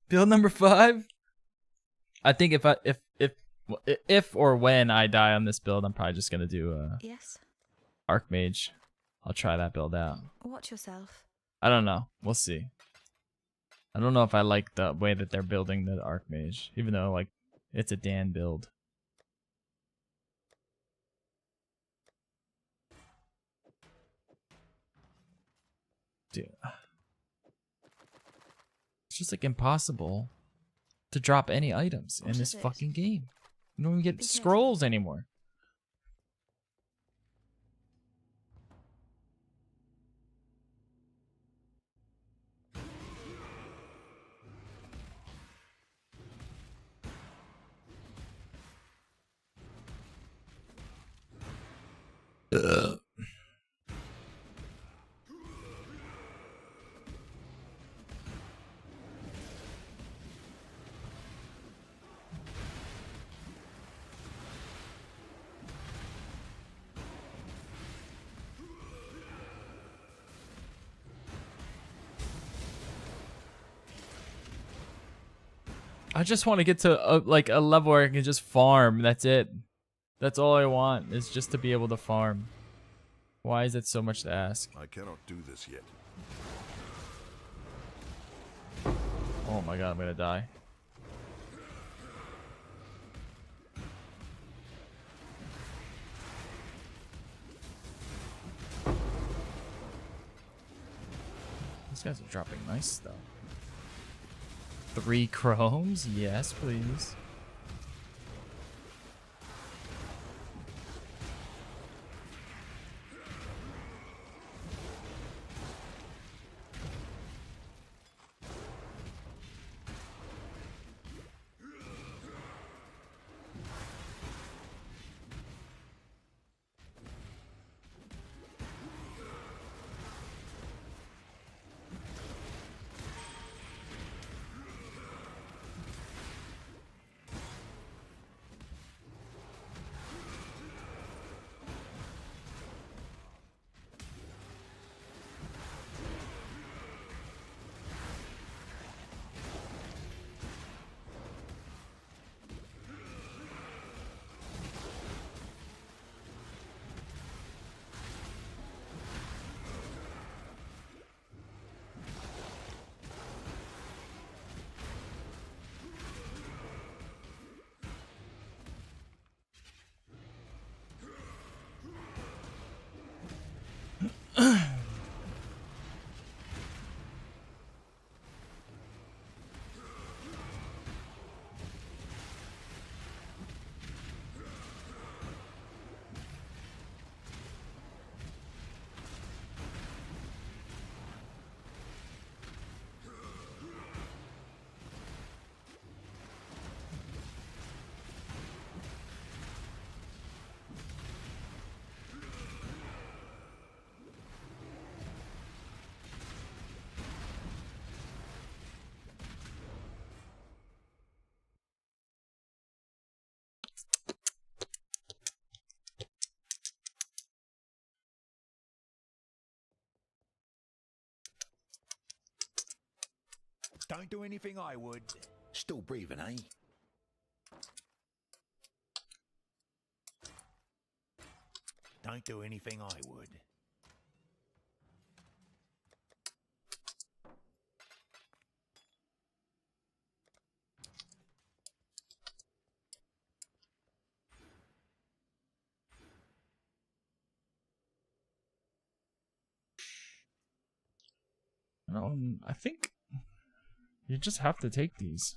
Build number 5. I think if or when I die on this build, I'm probably just gonna do Yes. Archmage. I'll try that build out. Watch yourself. I don't know. We'll see. I don't know if I like the way that they're building the Archmage, even though like it's a Dan build. Dude. It's just like impossible to drop any items in this fucking game. You don't even get scrolls anymore. I just want to get to like a level where I can just farm. That's it. That's all I want, is just to be able to farm. Why is it so much to ask? I cannot do this yet. Oh my god, I'm gonna die. These guys are dropping nice stuff. 3 chromes? Yes, please. Don't do anything I would. Still breathing, eh? Don't do anything I would. I think you just have to take these.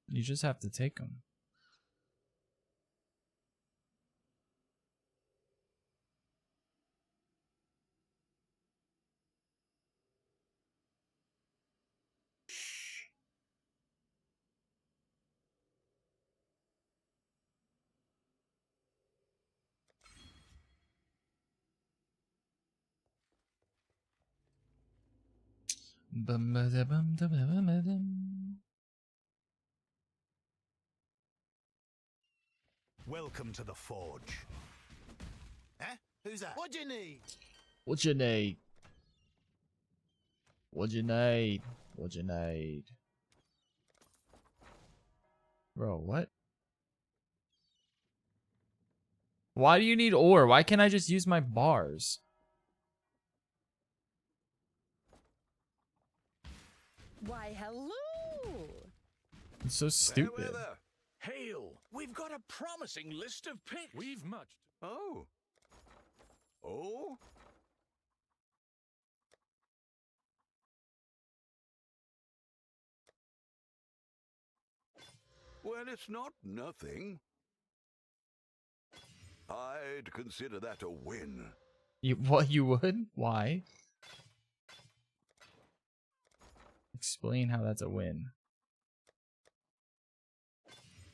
You just have to take them. Welcome to the forge. Huh? Who's that? What do you need? What's your name? What'd you need? What'd you need? Bro, what? Why do you need ore? Why can't I just use my bars? Why, hello! It's so stupid. Hail! We've got a promising list of picks. We've much. Oh. Oh? Well, it's not nothing. I'd consider that a win. What you would? Why? Explain how that's a win.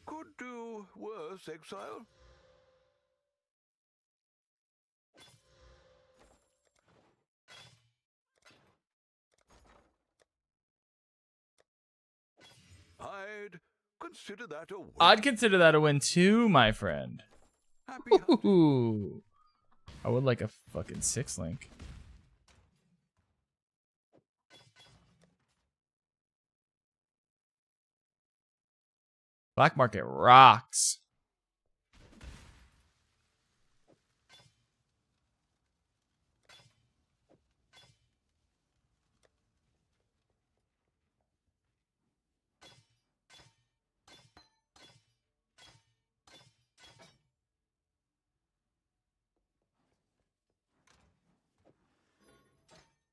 Could do worse, exile. I'd consider that a win. I'd consider that a win too, my friend. Happy Ooh. I would like a fucking 6-link. Black market rocks.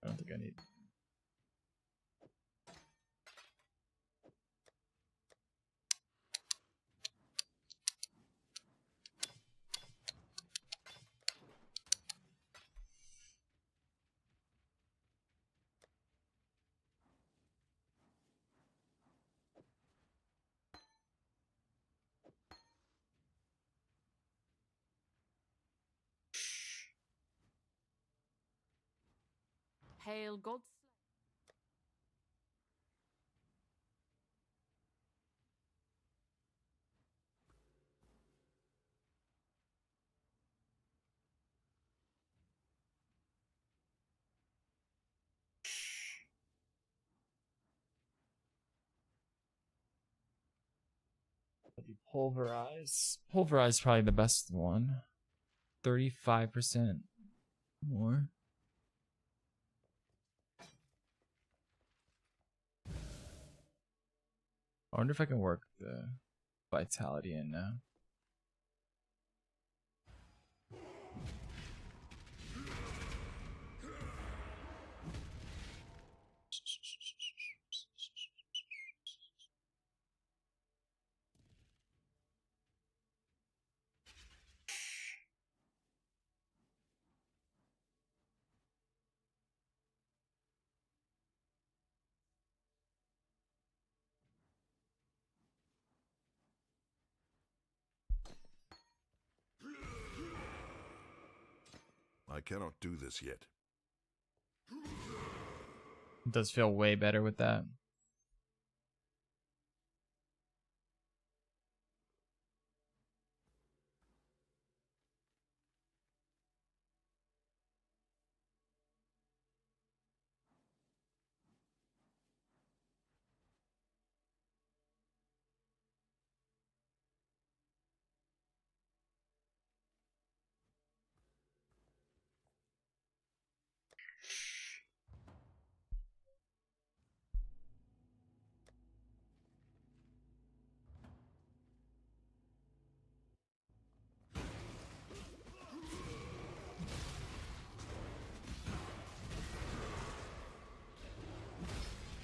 I don't think I need. Hail, God. Pulverize. Pulverize is probably the best one. 35% more. I wonder if I can work the vitality in now. I cannot do this yet. It does feel way better with that.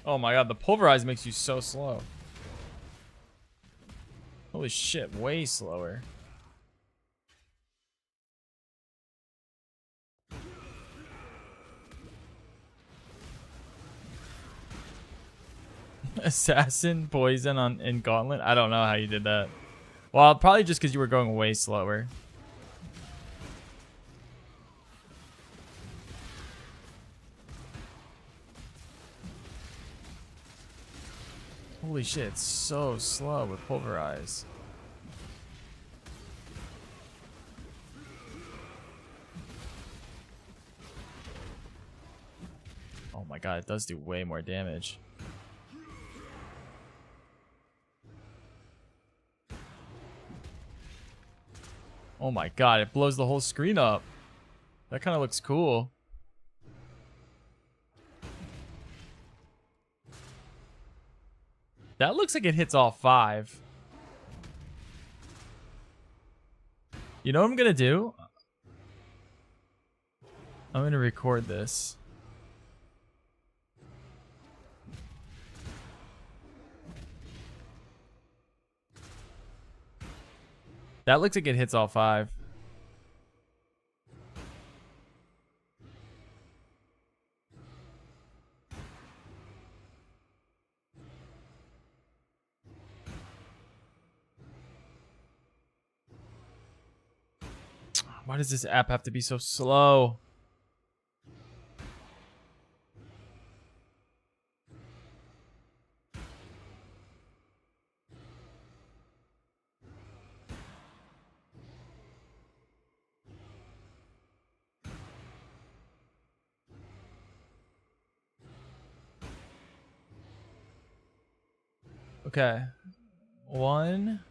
Oh my god, the pulverize makes you so slow. Holy shit, way slower. Assassin poison in Gauntlet? I don't know how you did that. Well, probably just because you were going way slower. Holy shit, it's so slow with pulverize. Oh my god, it does do way more damage. Oh my god, it blows the whole screen up. That kind of looks cool. That looks like it hits all 5. You know what I'm gonna do? I'm gonna record this. That looks like it hits all 5. Why does this app have to be so slow? Okay. 1.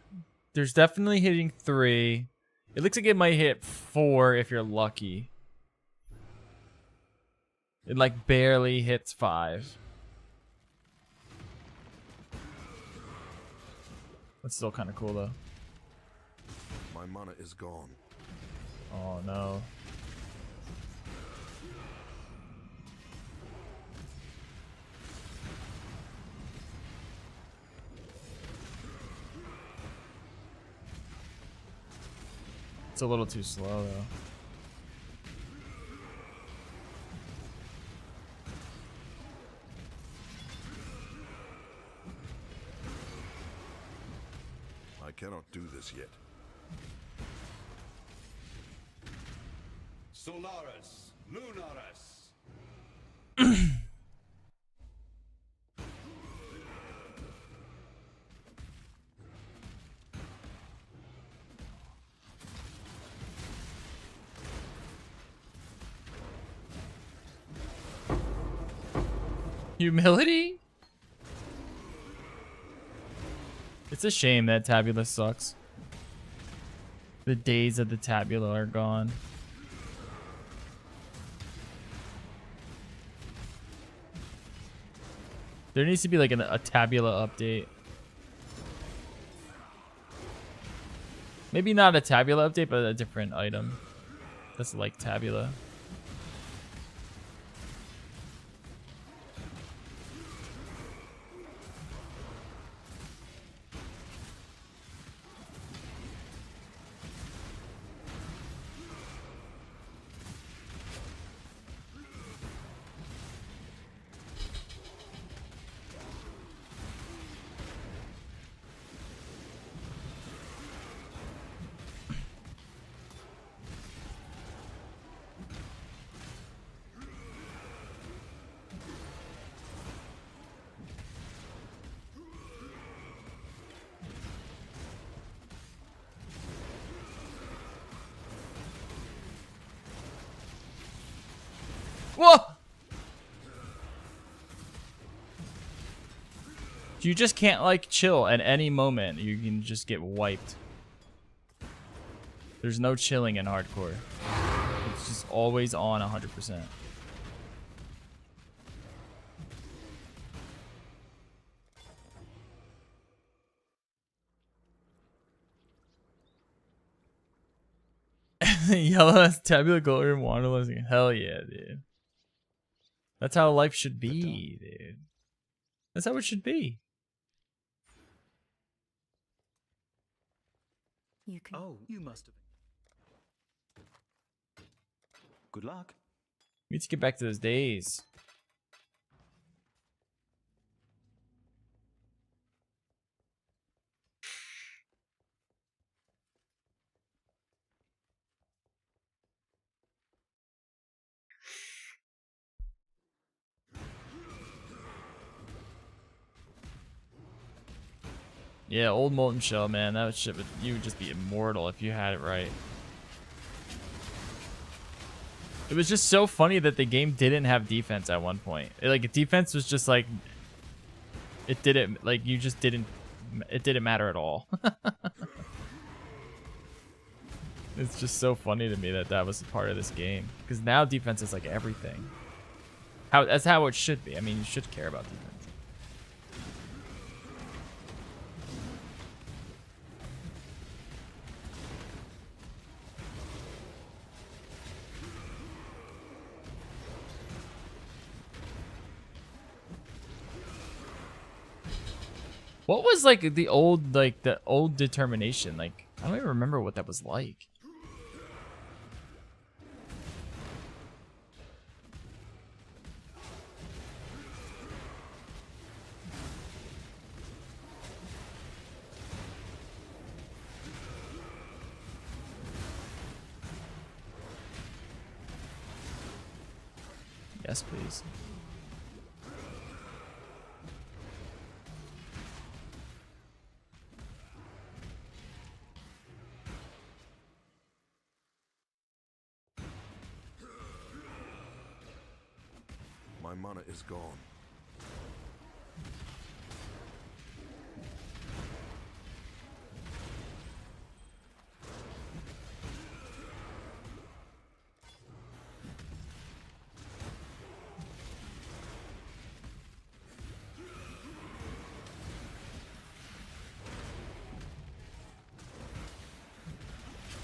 There's definitely hitting 3. It looks like it might hit 4 if you're lucky. It like barely hits 5. That's still kind of cool though. My mana is gone. Oh no. It's a little too slow though. I cannot do this yet. Solaris, Lunaris. Humility? It's a shame that Tabula sucks. The days of the Tabula are gone. There needs to be like a Tabula update. Maybe not a Tabula update, but a different item that's like Tabula. Whoa! You just can't like chill at any moment. You can just get wiped. There's no chilling in hardcore. It's just always on 100%. Yellow has Tabula Golden and Wanderlust. Hell yeah, dude. That's how life should be, dude. That's how it should be. You can. Oh, you must have. Good luck. We need to get back to those days. Yeah, old Molten Shell, man. That shit would, you would just be immortal if you had it right. It was just so funny that the game didn't have defense at one point. Like defense was just like, it didn't, like you just didn't, it didn't matter at all. It's just so funny to me that that was a part of this game, because now defense is like everything. That's how it should be. I mean, you should care about defense. What was like the old determination? Like, I don't even remember what that was like. Yes, please. My mana is gone.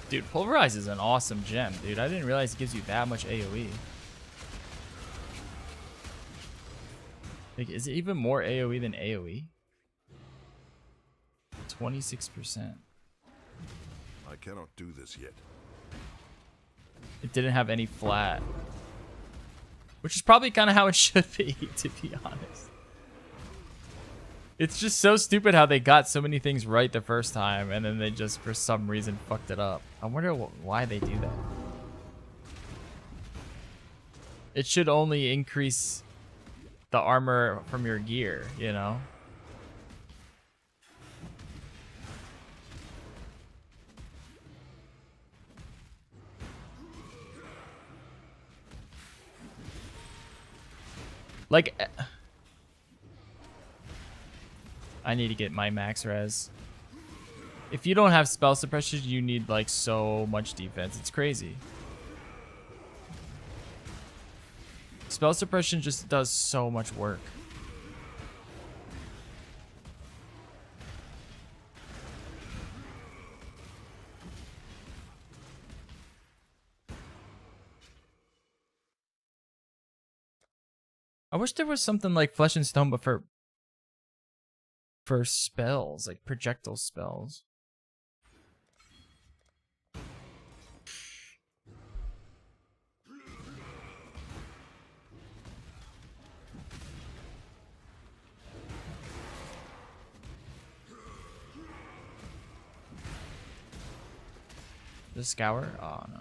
Dude, Pulverize is an awesome gem, dude. I didn't realize it gives you that much AoE. Like, is it even more AoE than AoE? 26%. I cannot do this yet. It didn't have any flat. Which is probably kind of how it should be, to be honest. It's just so stupid how they got so many things right the first time, and then they just, for some reason, fucked it up. I wonder why they do that. It should only increase the armor from your gear, you know? Like, I need to get my max res. If you don't have spell suppression, you need like so much defense. It's crazy. Spell suppression just does so much work. I wish there was something like Flesh and Stone, but for spells, like projectile spells. The Scour? Oh no.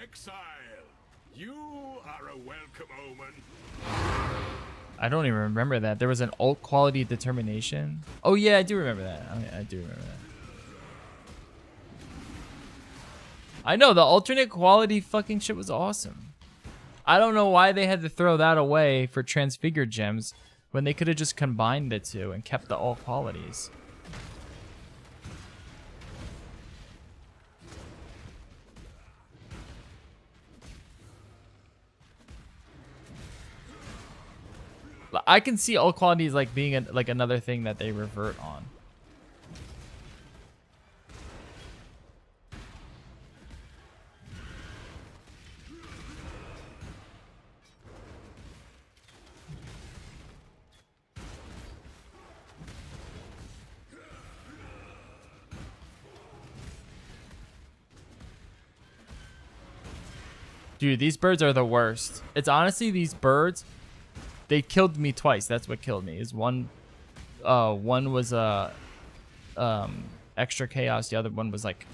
Exile, you are a welcome omen. I don't even remember that. There was an alt quality determination. Oh yeah, I do remember that. I do remember that. I know, the alternate quality fucking shit was awesome. I don't know why they had to throw that away for transfigured gems when they could have just combined the two and kept the alt qualities. I can see alt qualities like being like another thing that they revert on. Dude, these birds are the worst. It's honestly these birds. They killed me twice. That's what killed me. Is one was extra chaos. The other one was like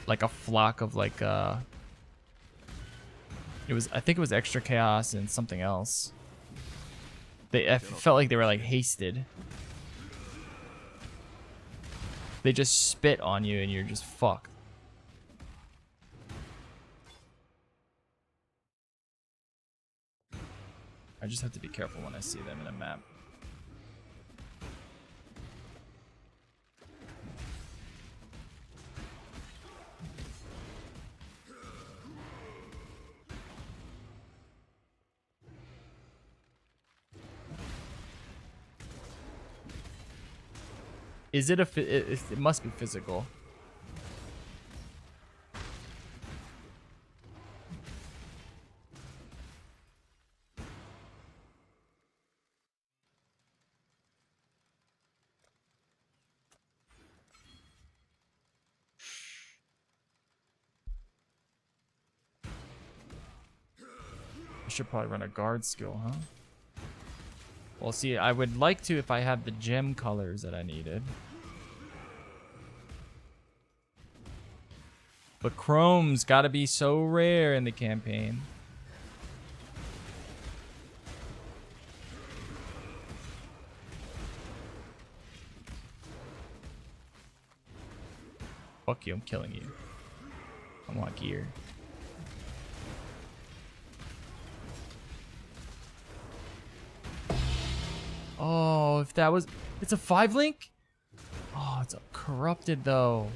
a flock of like it was, I think it was extra chaos and something else. I felt like they were like hasted. They just spit on you and you're just fucked. I just have to be careful when I see them in a map. Is it it must be physical. I should probably run a guard skill, huh? Well, see, I would like to if I had the gem colors that I needed. But chrome's gotta be so rare in the campaign. Fuck you, I'm killing you. I want gear. Oh, if that was... It's a 5-link? Oh, it's corrupted, though.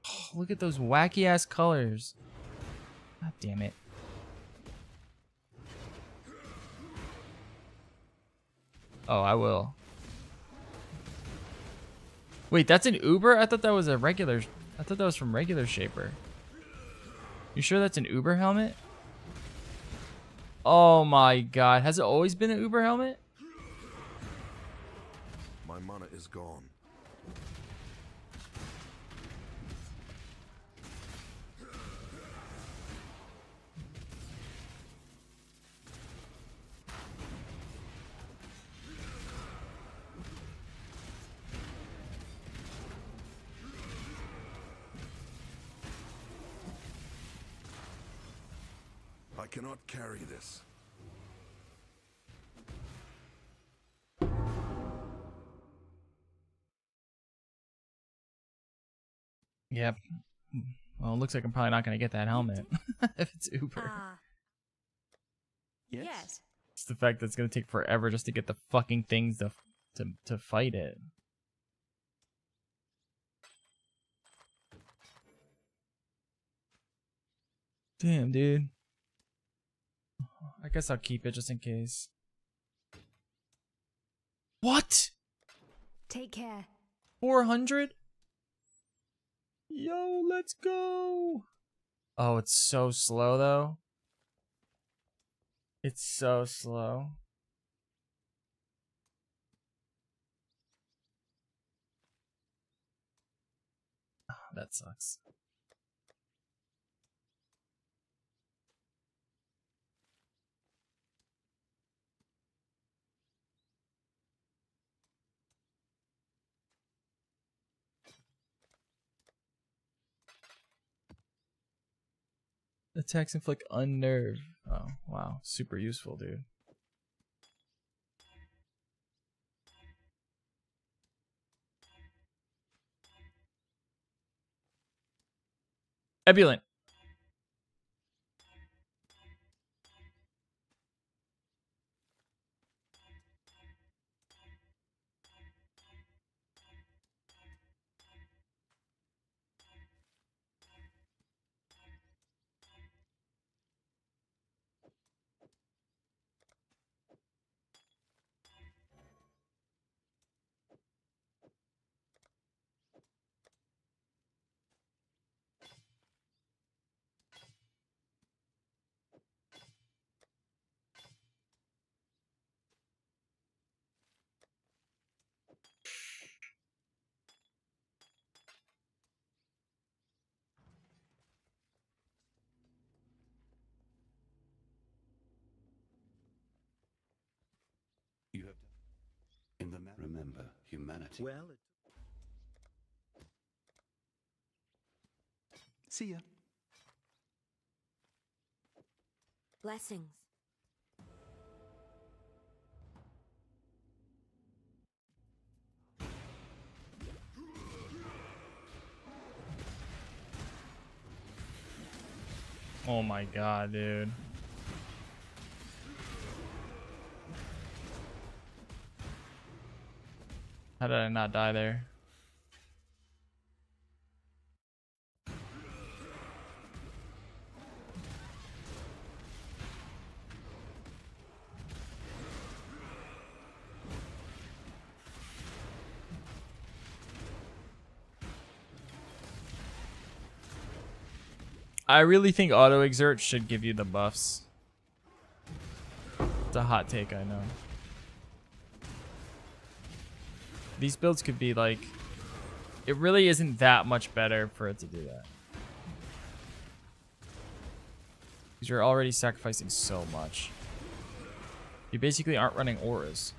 Oh, look at those wacky-ass colors. God damn it. Oh, I will. Wait, that's an Uber? I thought that was a regular... I thought that was from regular Shaper. You sure that's an Uber helmet? Oh my god. Has it always been an Uber helmet? My mana is gone. I cannot carry this. Yep. Well, it looks like I'm probably not going to get that helmet if it's Uber. Yes. It's the fact that it's going to take forever just to get the fucking things to fight it. Damn, dude. I guess I'll keep it just in case. What? Take care. 400? Yo, let's go. Oh, it's so slow though. It's so slow. Oh, that sucks. Attacks inflict unnerve. Oh, wow. Super useful, dude. Ebullient. remember humanity. Well, see ya. Blessings. Oh my god, dude. How did I not die there? I really think auto exert should give you the buffs. It's a hot take, I know. These builds could be like, it really isn't that much better for it to do that. Because you're already sacrificing so much. You basically aren't running auras.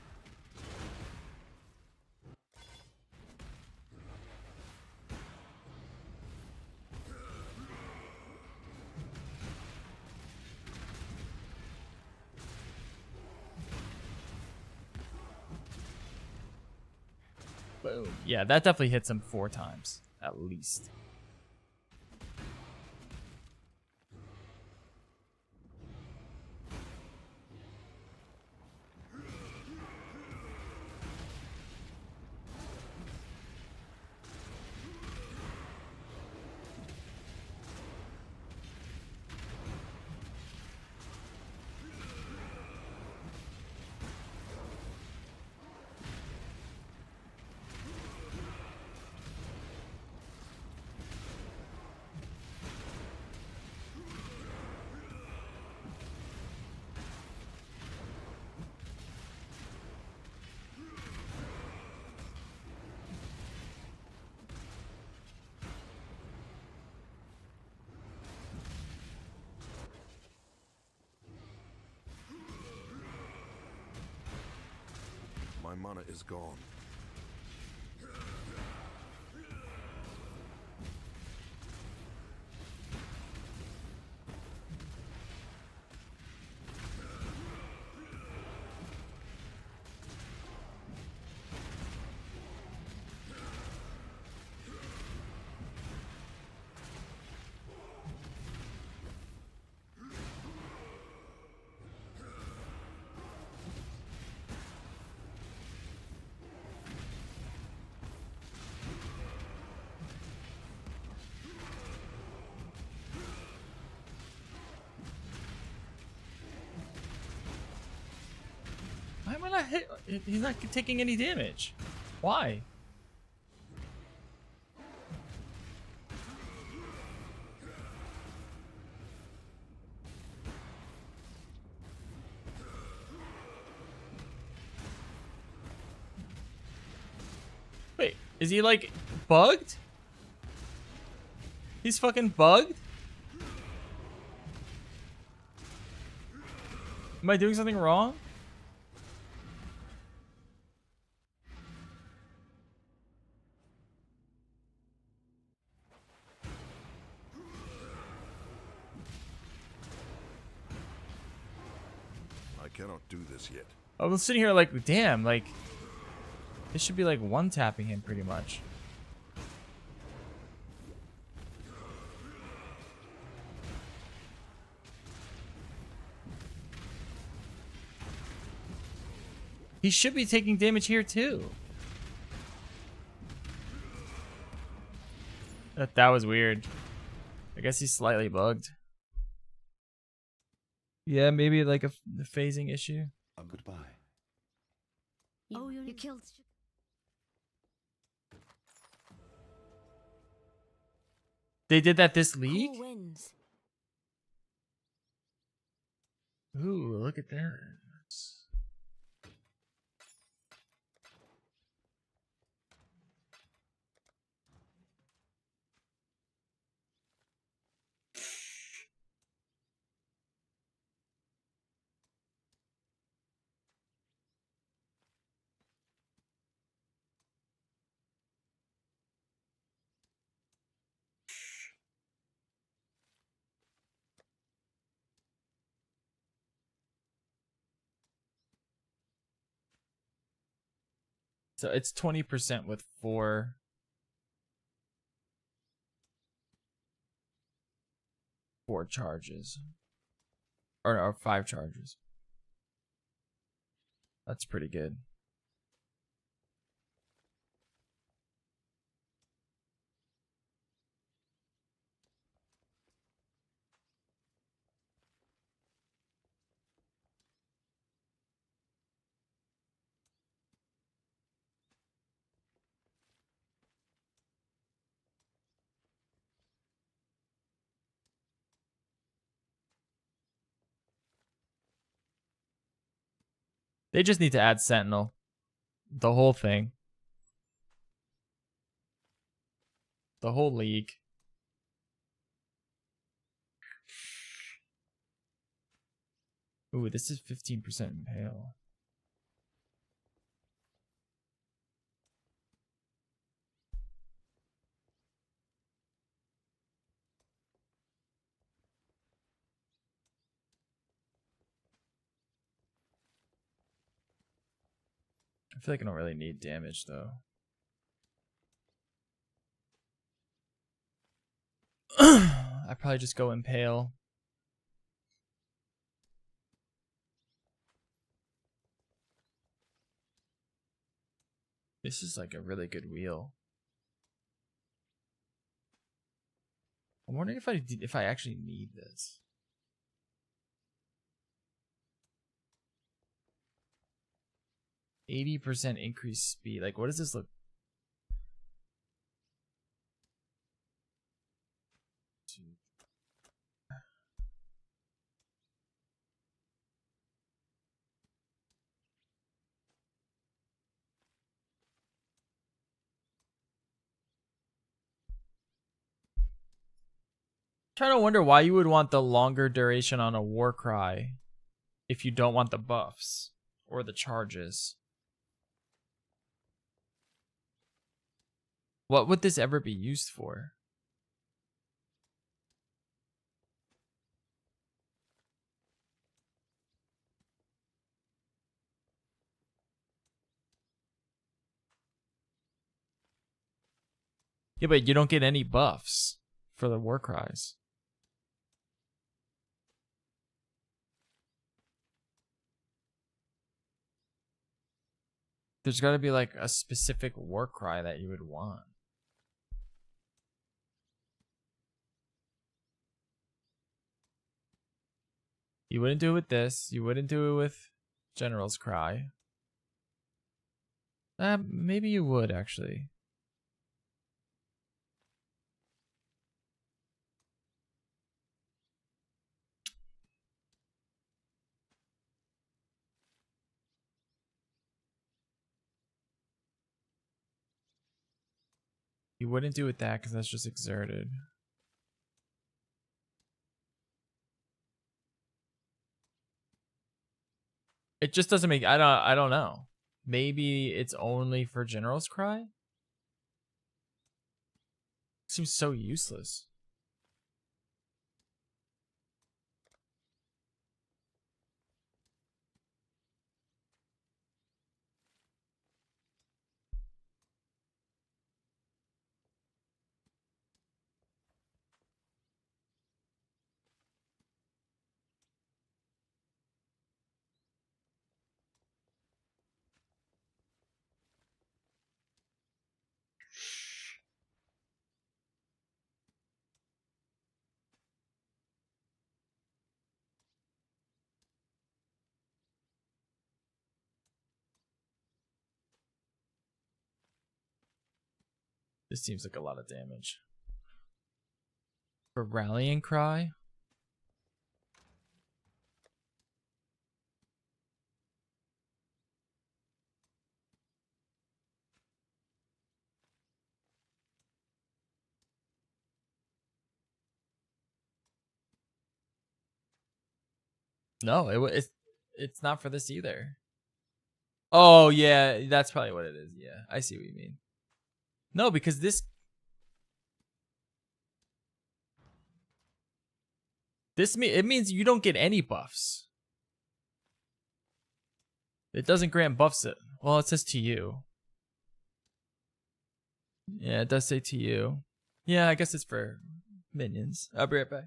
Boom. Yeah, that definitely hits him 4 times, at least. My mana is gone. Why am I not hit? He's not taking any damage. Why? Wait, is he like bugged? He's fucking bugged? Am I doing something wrong? I cannot do this yet. I was sitting here like, damn, like, this should be like one-tapping him pretty much. He should be taking damage here too. That was weird. I guess he's slightly bugged. Yeah, maybe like a phasing issue. Goodbye. You killed. They did that this league? Who wins? Ooh, look at that. So it's 20% with 4 charges. Or 5 charges. That's pretty good. They just need to add Sentinel. The whole thing. The whole league. Ooh, this is 15% impale. I feel like I don't really need damage though. I probably just go impale. This is like a really good wheel. I'm wondering if I actually need this. %80 increased speed. Like, what does this look? Trying to wonder why you would want the longer duration on a Warcry if you don't want the buffs or the charges. What would this ever be used for? Yeah, but you don't get any buffs for the Warcries. There's got to be like a specific Warcry that you would want. You wouldn't do it with this. You wouldn't do it with General's Cry. Maybe you would actually. You wouldn't do it with that because that's just exerted. It just doesn't make. I don't know. Maybe it's only for General's Cry? Seems so useless. This seems like a lot of damage. For Rallying Cry? No, it's not for this either. Oh yeah, that's probably what it is. Yeah, I see what you mean. No, because it means you don't get any buffs. It doesn't grant buffs. Well, it says to you. Yeah, it does say to you. Yeah, I guess it's for minions. I'll be right back.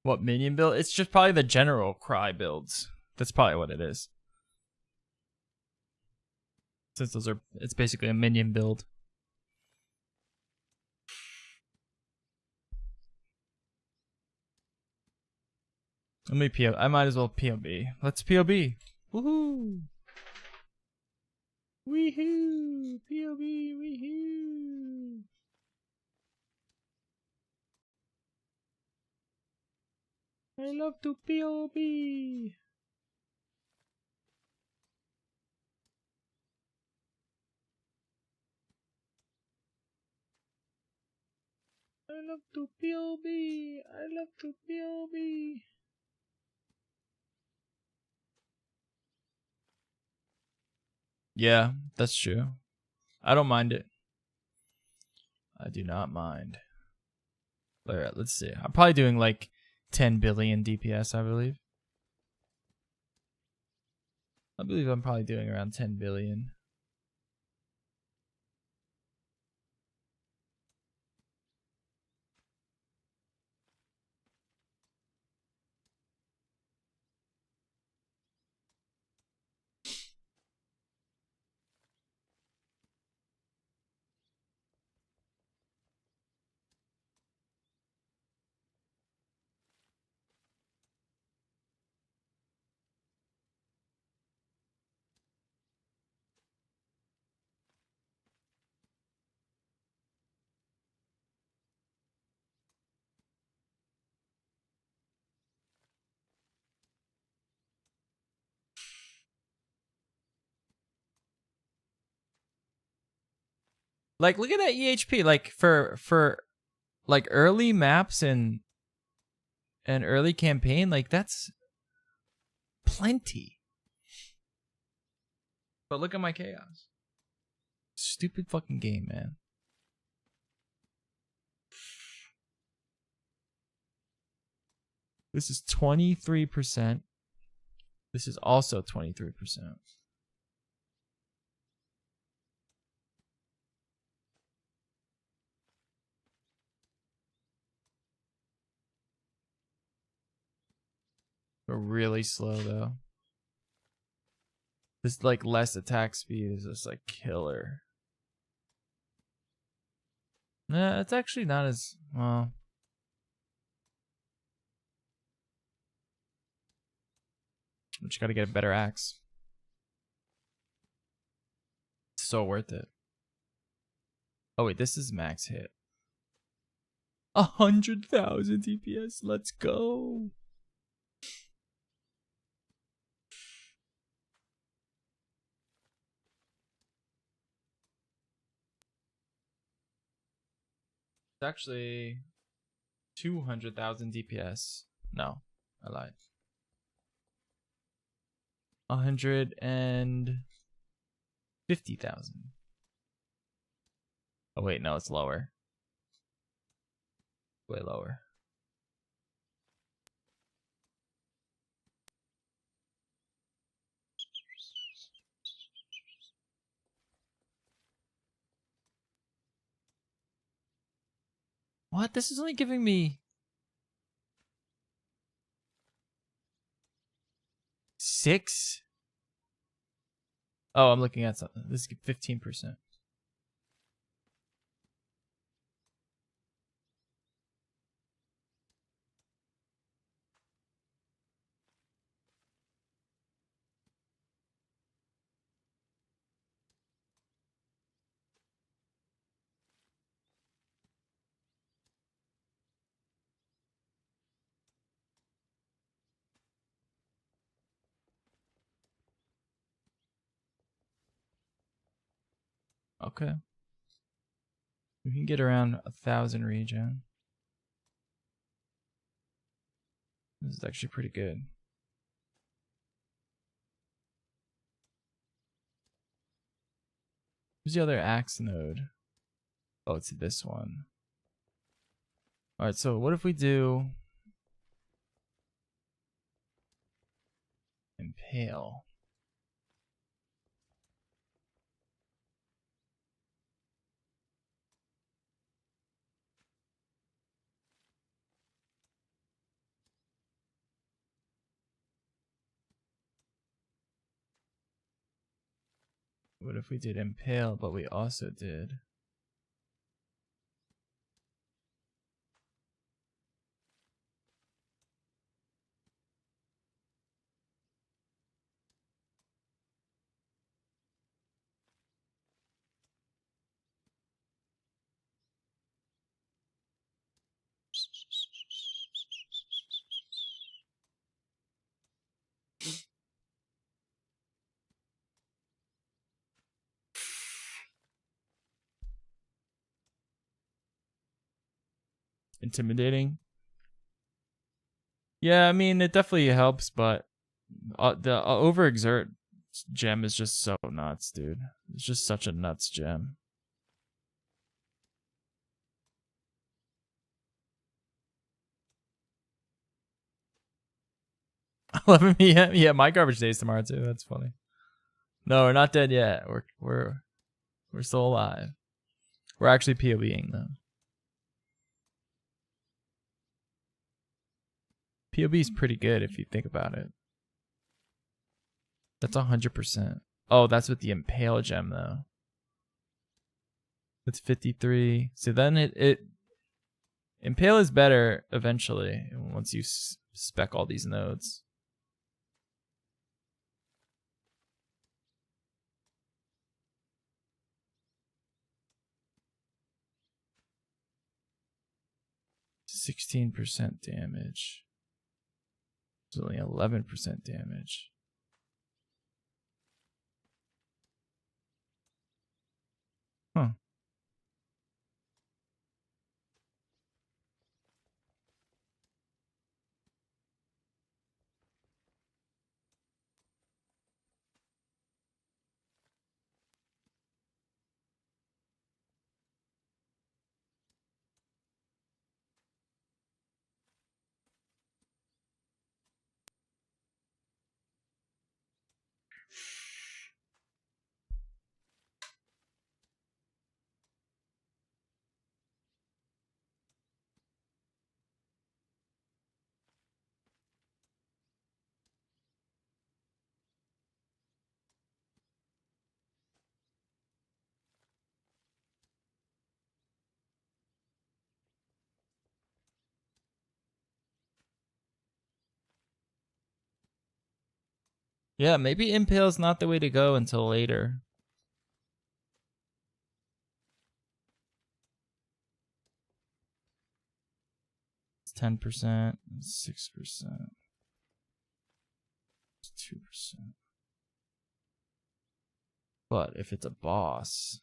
What minion build? It's just probably the general cry builds. That's probably what it is. Since those are, it's basically a minion build. Let me PO. I might as well POB. Let's POB. Woohoo! Weehoo! POB! Weehoo! I love to POB. I love to POB. I love to POB. Yeah, that's true. I don't mind it. I do not mind. Alright, let's see. I'm probably doing like 10 billion DPS, I believe. I believe I'm probably doing around 10 billion. Like, look at that EHP. Like for like early maps and early campaign, like that's plenty. But look at my chaos. Stupid fucking game, man. This is 23%. This is also 23%. But really slow though. This like less attack speed is just like killer. Nah, it's actually not as well. But you gotta get a better axe. It's so worth it. Oh wait, this is max hit. 100,000 DPS. Let's go. It's actually 200,000 DPS. No, I lied. 150,000. Oh wait, no, it's lower. Way lower. What? This is only giving me 6? Oh, I'm looking at something. This is 15%. Okay. We can get around 1,000 regen. This is actually pretty good. Who's the other axe node? Oh, it's this one. Alright, so what if we do Impale? What if we did Impale, but we also did Intimidating? Yeah, I mean, it definitely helps, but the overexert gem is just so nuts, dude. It's just such a nuts gem. 11 p.m. Yeah, my garbage day is tomorrow too. That's funny. No, we're not dead yet. We're still alive. We're actually POBing though. POB is pretty good if you think about it. That's 100%. Oh, that's with the Impale gem though. That's 53. So then it Impale is better eventually once you spec all these nodes. %16 damage. It's only 11% damage. Huh. Yeah, maybe Impale's not the way to go until later. It's 10%, 6%, 2%. But if it's a boss,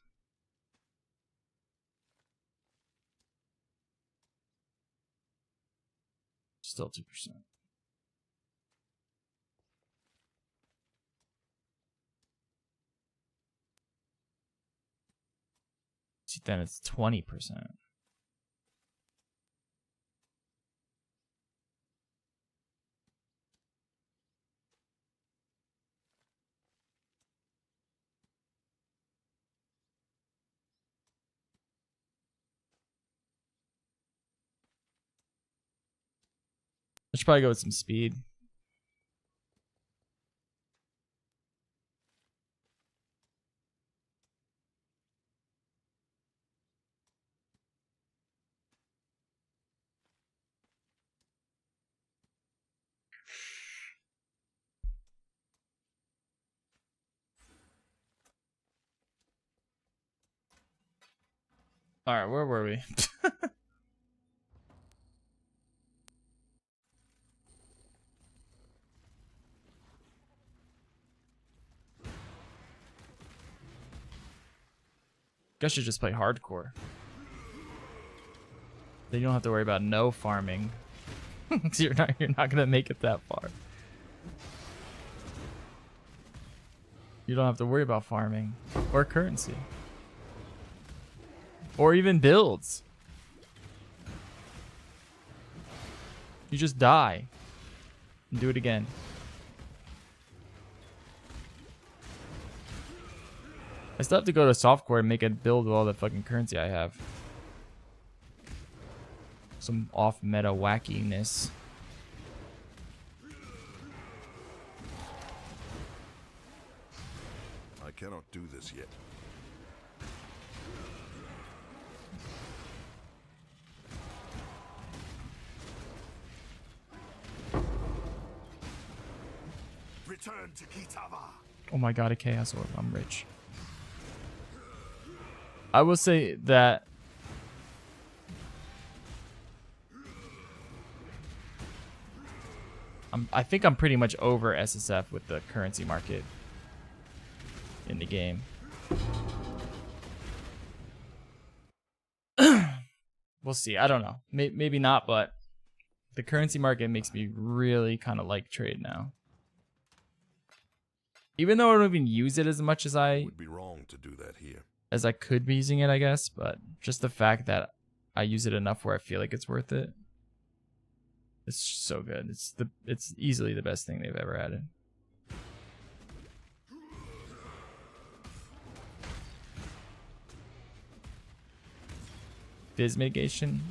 still 2%. See, then it's 20%. I should probably go with some speed. All right, where were we? Guess you just play hardcore. Then you don't have to worry about no farming. you're not gonna make it that far. You don't have to worry about farming or currency or even builds. You just die and do it again. I still have to go to softcore and make a build with all the fucking currency I have. Some off-meta wackiness. I cannot do this yet. Return to Kitava. Oh my god, a Chaos Orb. I'm rich. I will say that I think I'm pretty much over SSF with the currency market in the game. We'll see. I don't know. Maybe not, but the currency market makes me really kind of like trade now. Even though I don't even use it as much as I Would be wrong to do that here. as I could be using it, I guess, but just the fact that I use it enough where I feel like it's worth it. It's so good. It's easily the best thing they've ever added. Fizz mitigation.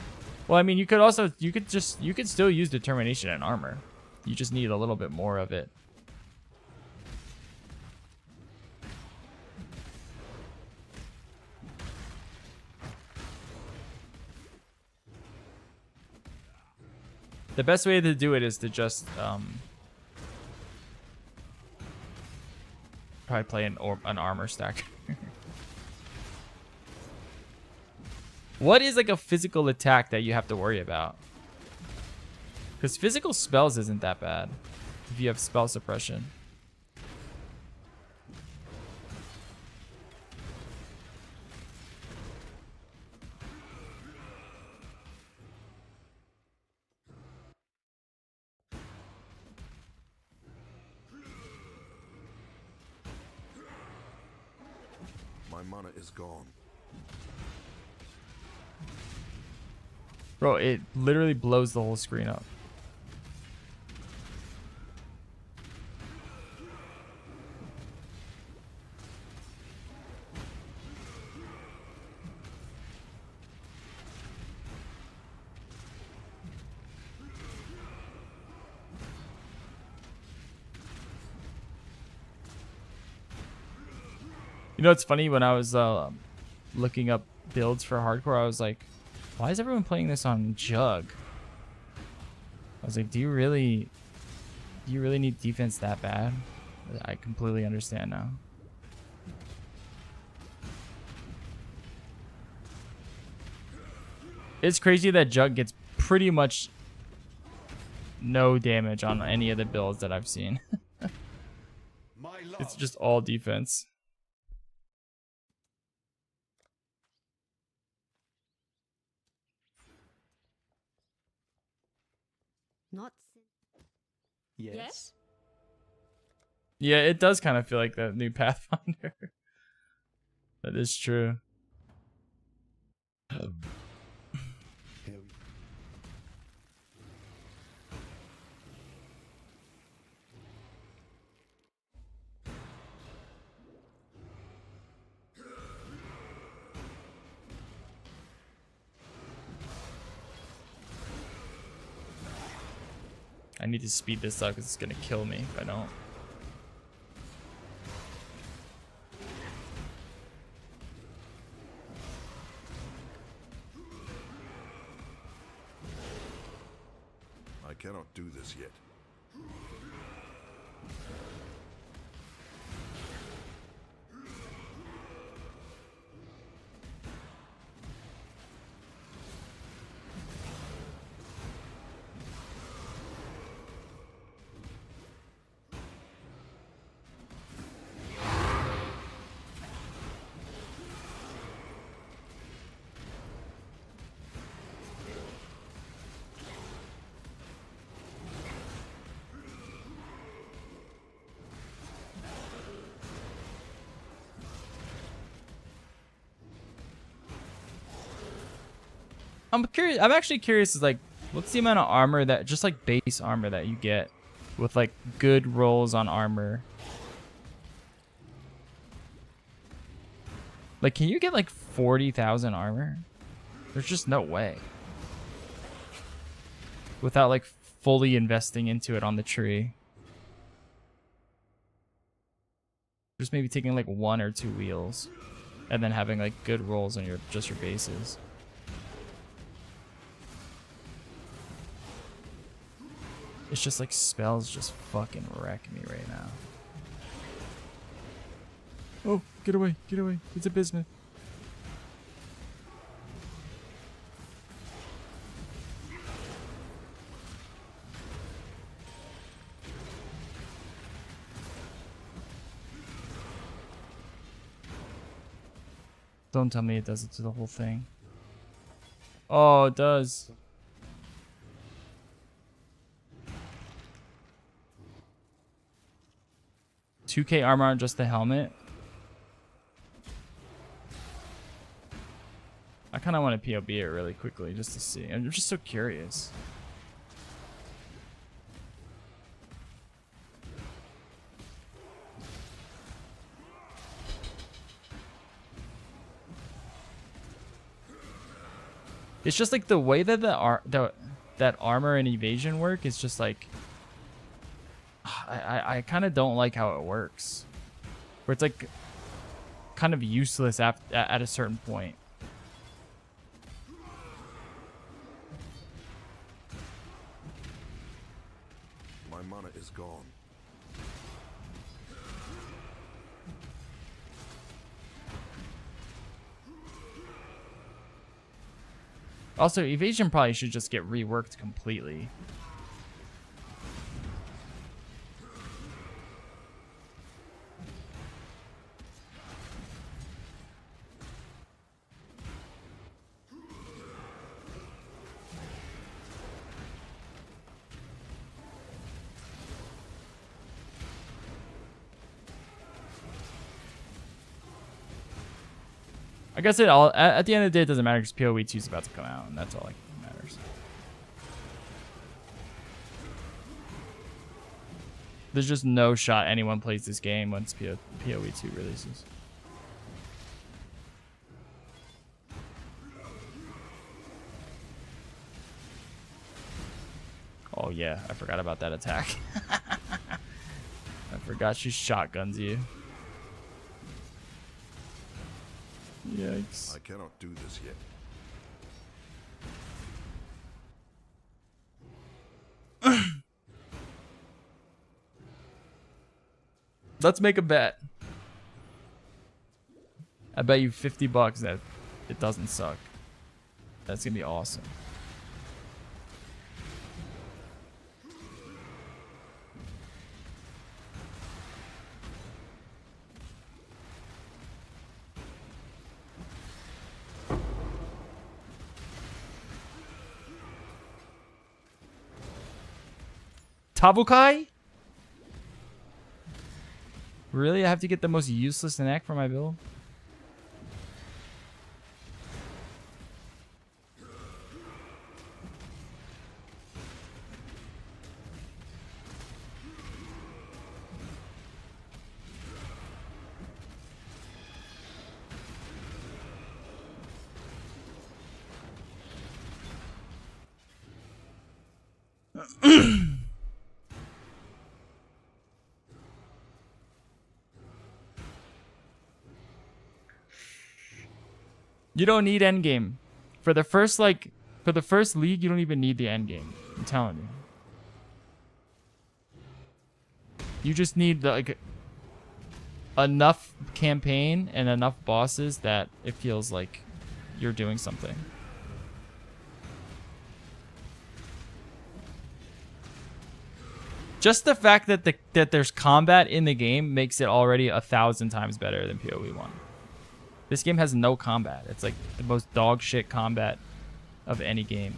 Well, I mean, you could still use determination and armor. You just need a little bit more of it. The best way to do it is to just probably play an armor stack. What is like a physical attack that you have to worry about? Because physical spells isn't that bad if you have spell suppression. My mana is gone. Bro, it literally blows the whole screen up. You know, it's funny, when I was looking up builds for hardcore, I was like, why is everyone playing this on Jug? I was like, do you really need defense that bad? I completely understand now. It's crazy that Jug gets pretty much no damage on any of the builds that I've seen. My love. It's just all defense. Not. Yes? Yeah, it does kind of feel like that new Pathfinder. That is true. I need to speed this up because it's gonna kill me if I don't. I cannot do this yet. I'm curious. I'm actually curious. Is like, what's the amount of armor that just like base armor that you get with like good rolls on armor? Like, can you get like 40,000 armor? There's just no way. Without like fully investing into it on the tree. Just maybe taking like 1 or 2 wheels, and then having like good rolls on your just your bases. It's just like spells just fucking wreck me right now. Oh, get away, get away. It's a bismuth. Don't tell me it does it to the whole thing. Oh, it does. $2K armor on just the helmet. I kind of want to POB it really quickly just to see. I'm just so curious. It's just like the way that that armor and evasion work is just like I kind of don't like how it works. Where it's like kind of useless at a certain point. My mana is gone. Also, evasion probably should just get reworked completely. I guess it all at the end of the day it doesn't matter because PoE 2 is about to come out, and that's all like matters. There's just no shot anyone plays this game once PoE 2 releases. Oh yeah, I forgot about that attack. I forgot she shotguns you. Yikes. I cannot do this yet. Let's make a bet. I bet you $50 that it doesn't suck. That's gonna be awesome. Tabukai? Really? I have to get the most useless neck for my build? You don't need endgame. For the first league, you don't even need the endgame. I'm telling you. You just need enough campaign and enough bosses that it feels like you're doing something. Just the fact that there's combat in the game makes it already 1,000 times better than PoE 1. This game has no combat. It's like the most dog shit combat of any game.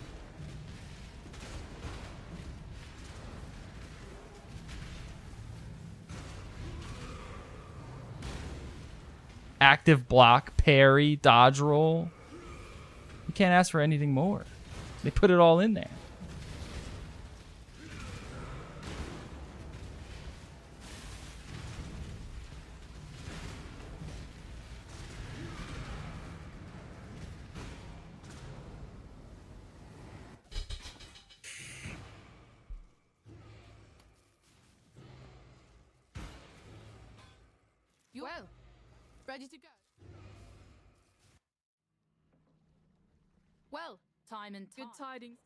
Active block, parry, dodge roll. You can't ask for anything more. They put it all in there. Well, ready to go. Well, time and time. Good tidings.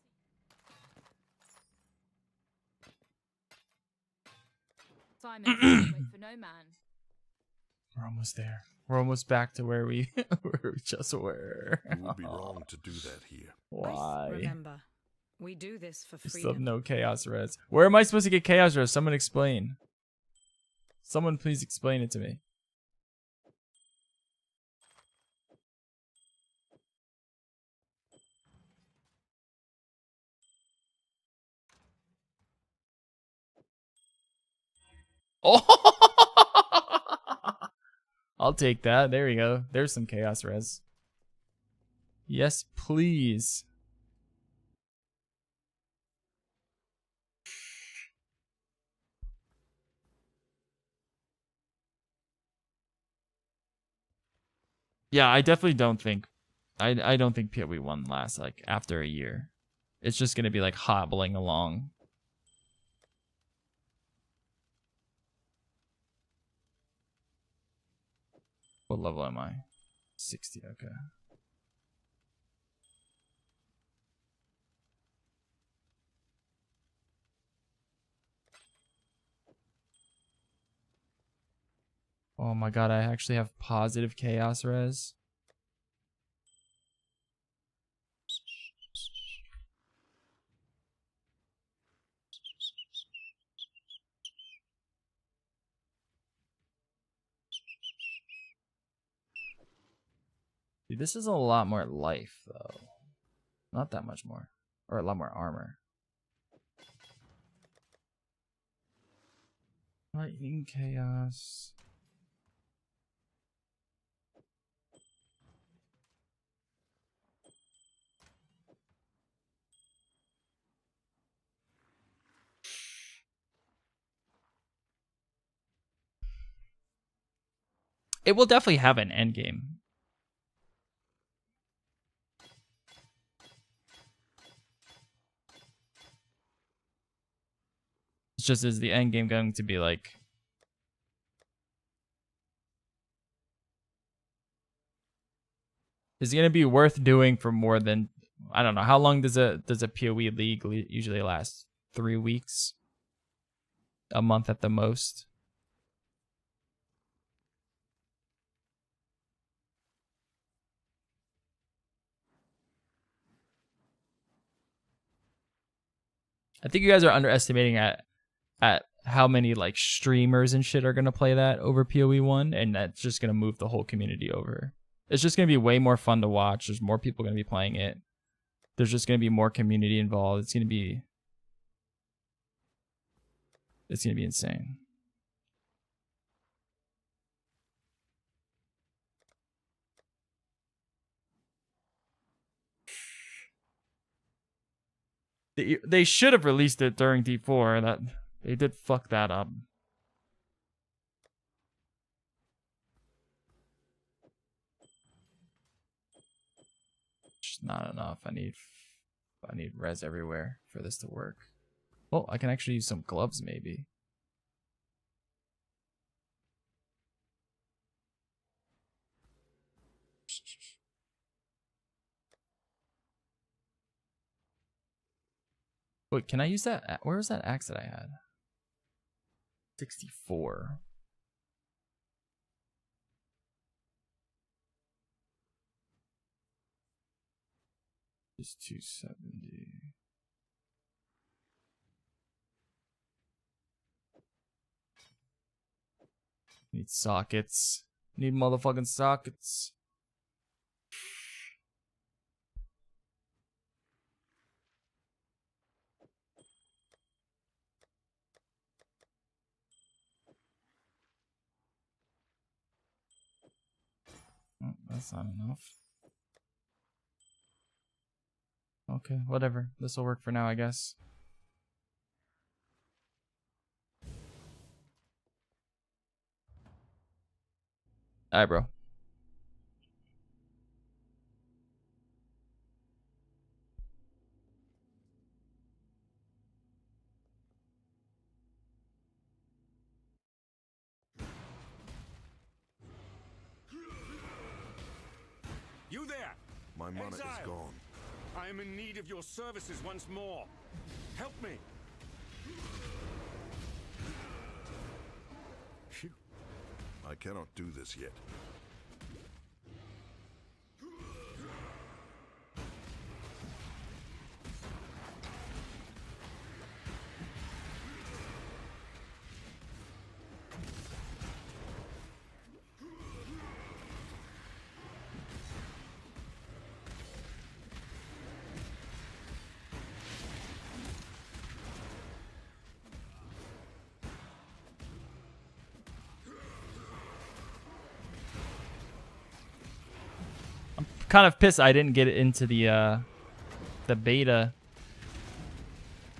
Time and time wait for no man. We're almost there. We're almost back to where we just were. You would be wrong to do that here. Why? Remember, we do this for Still have freedom. no chaos res. Where am I supposed to get chaos res? Someone explain. Someone please explain it to me. Oh, I'll take that. There we go. There's some chaos res. Yes, please. Yeah, I definitely don't think I don't think PoE 1 lasts like after a year. It's just gonna be like hobbling along. What level am I? 60, okay. Oh my god, I actually have positive chaos res. Dude, this is a lot more life, though. Not that much more. Or a lot more armor. Lightning chaos. It will definitely have an end game. It's just, is the end game going to be like... Is it going to be worth doing for more than... I don't know. How long does a PoE league usually last? 3 weeks? A month at the most? I think you guys are underestimating at how many like streamers and shit are gonna play that over PoE1, and that's just gonna move the whole community over. It's just gonna be way more fun to watch. There's more people gonna be playing it. There's just gonna be more community involved. It's gonna be insane. They should have released it during D4. That they did fuck that up. Just not enough. I need res everywhere for this to work. Oh, I can actually use some gloves maybe. Wait, can I use that? Where was that axe that I had? 64. Just 270. Need sockets. Need motherfucking sockets. Oh, that's not enough. Okay, whatever. This will work for now, I guess. Alright, bro. You there! My mana is Exile. gone. I am in need of your services once more. Help me! Phew. I cannot do this yet. Kind of pissed I didn't get it into the beta,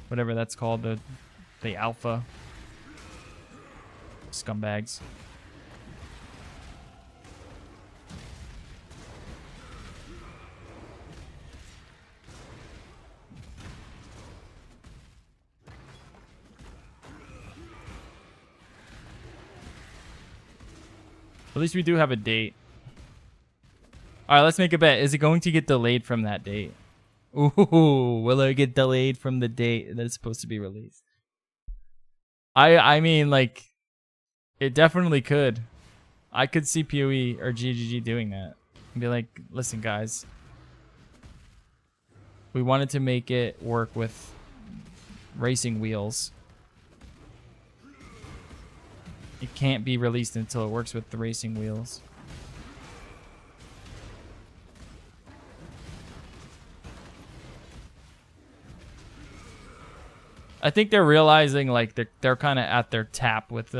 whatever that's called, the alpha. Scumbags. At least we do have a date. All right, let's make a bet. Is it going to get delayed from that date? Ooh, will it get delayed from the date that it's supposed to be released? I mean, like, it definitely could. I could see PoE or GGG doing that. And be like, listen, guys. We wanted to make it work with racing wheels. It can't be released until it works with the racing wheels. I think they're realizing like they're kind of at their tap with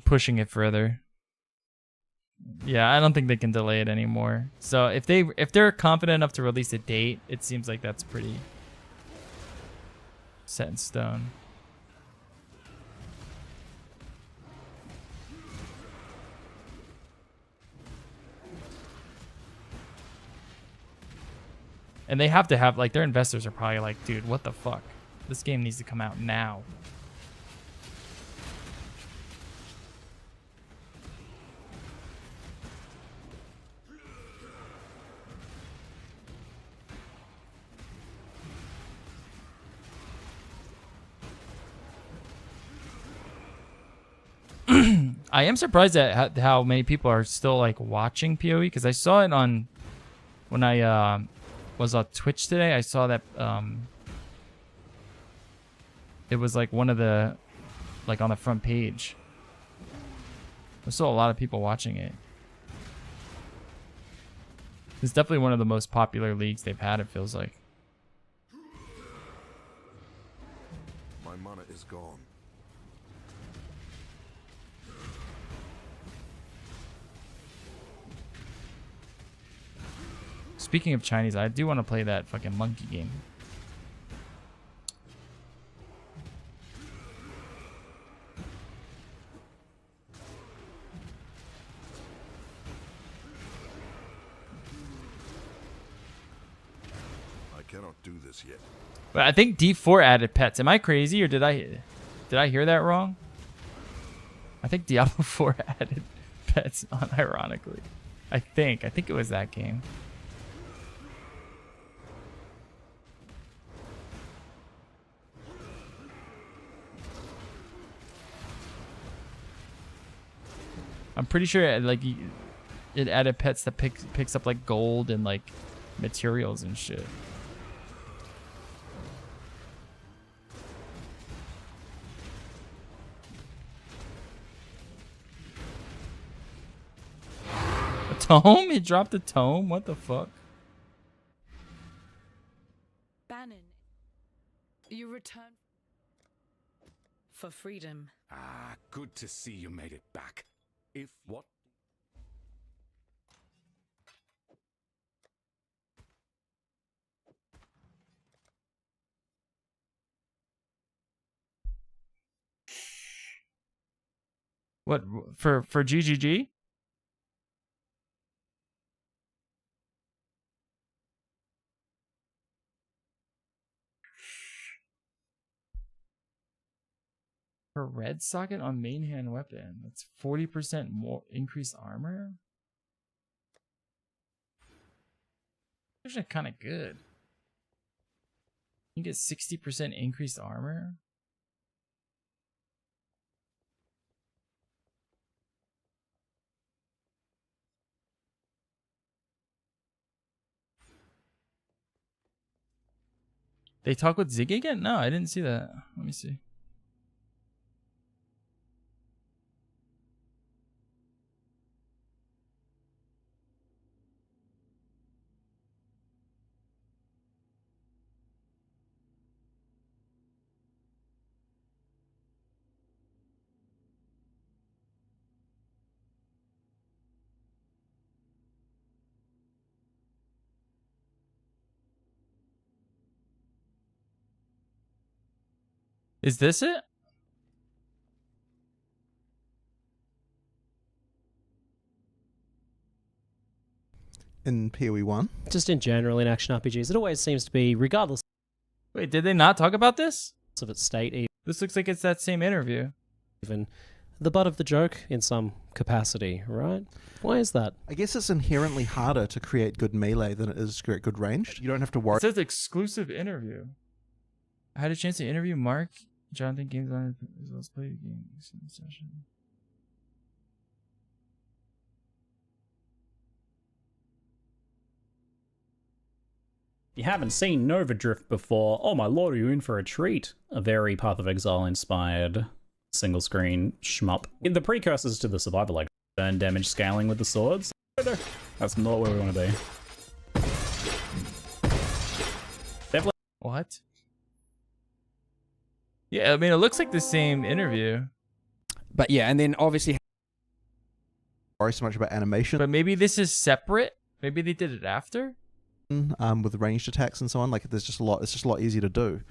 pushing it further. Yeah, I don't think they can delay it anymore. So if they're confident enough to release a date, it seems like that's pretty set in stone. And they have to have, like, their investors are probably like, dude, what the fuck? This game needs to come out now. I am surprised at how many people are still, like, watching PoE, because I saw it on when I was on Twitch today, I saw that it was like one of the like on the front page. There's still a lot of people watching it. It's definitely one of the most popular leagues they've had, it feels like. My mana is gone. Speaking of Chinese, I do want to play that fucking monkey game. I cannot do this yet. But I think D4 added pets. Am I crazy or did I hear that wrong? I think Diablo 4 added pets unironically. I think it was that game. I'm pretty sure it added pets that picks up like gold and like materials and shit. A tome? It dropped a tome? What the fuck? Bannon, you return for freedom. Ah, good to see you made it back. If what? What for GGG? For red socket on main hand weapon, that's 40% more increased armor. Those are kind of good. You get 60% increased armor. They talk with Ziggy again? No, I didn't see that. Let me see. Is this it? In PoE 1? Just in general in action RPGs, it always seems to be, regardless Wait, did they not talk about this? of its state, This looks like it's that same interview. even the butt of the joke in some capacity, right? Why is that? I guess it's inherently harder to create good melee than it is to create good ranged. You don't have to worry. It says exclusive interview. I had a chance to interview Mark, Jonathan Games on as well as play the game session. You haven't seen Nova Drift before. Oh my lord, are you in for a treat? A very Path of Exile inspired single screen shmup. In the precursors to the survival, like burn damage scaling with the swords. That's not where we want to be. Definitely. What? Yeah, I mean, it looks like the same interview. But yeah, and then obviously Worry so much about animation. But maybe this is separate. Maybe they did it after. With ranged attacks and so on, like there's just a lot. It's just a lot easier to do.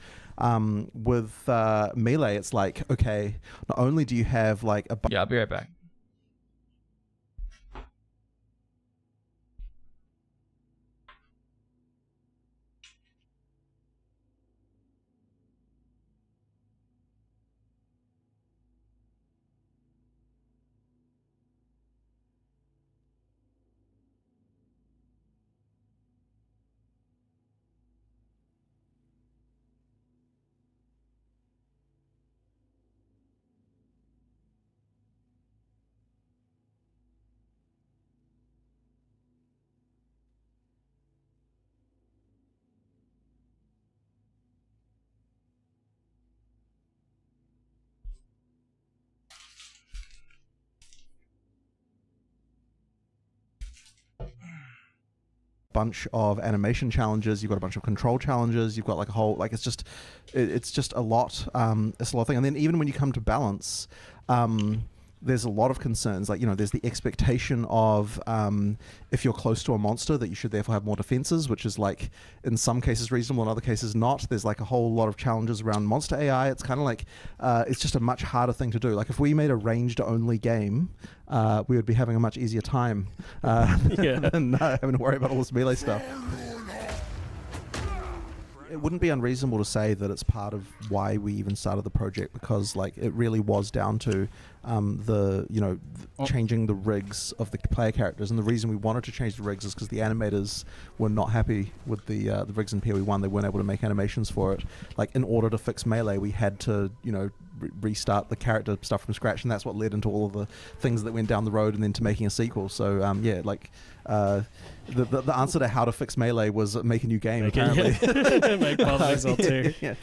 With melee, it's like okay, not only do you have like a yeah, I'll be right back. bunch of animation challenges, you've got a bunch of control challenges, you've got like a whole it's just a lot. It's a lot of thing. And then even when you come to balance, there's a lot of concerns. Like, there's the expectation of if you're close to a monster that you should therefore have more defenses, which is like in some cases reasonable, in other cases not. There's like a whole lot of challenges around monster AI. It's kind of like it's just a much harder thing to do. Like if we made a ranged only game, we would be having a much easier time than having to worry about all this melee stuff. It wouldn't be unreasonable to say that it's part of why we even started the project, because like it really was down to changing the rigs of the player characters, and the reason we wanted to change the rigs is because the animators were not happy with the rigs in PoE 1. They weren't able to make animations for it. Like in order to fix melee, we had to restart the character stuff from scratch, and that's what led into all of the things that went down the road and then to making a sequel. So the answer to how to fix melee was make a new game. Apparently, make Path of Exile 2. Yeah.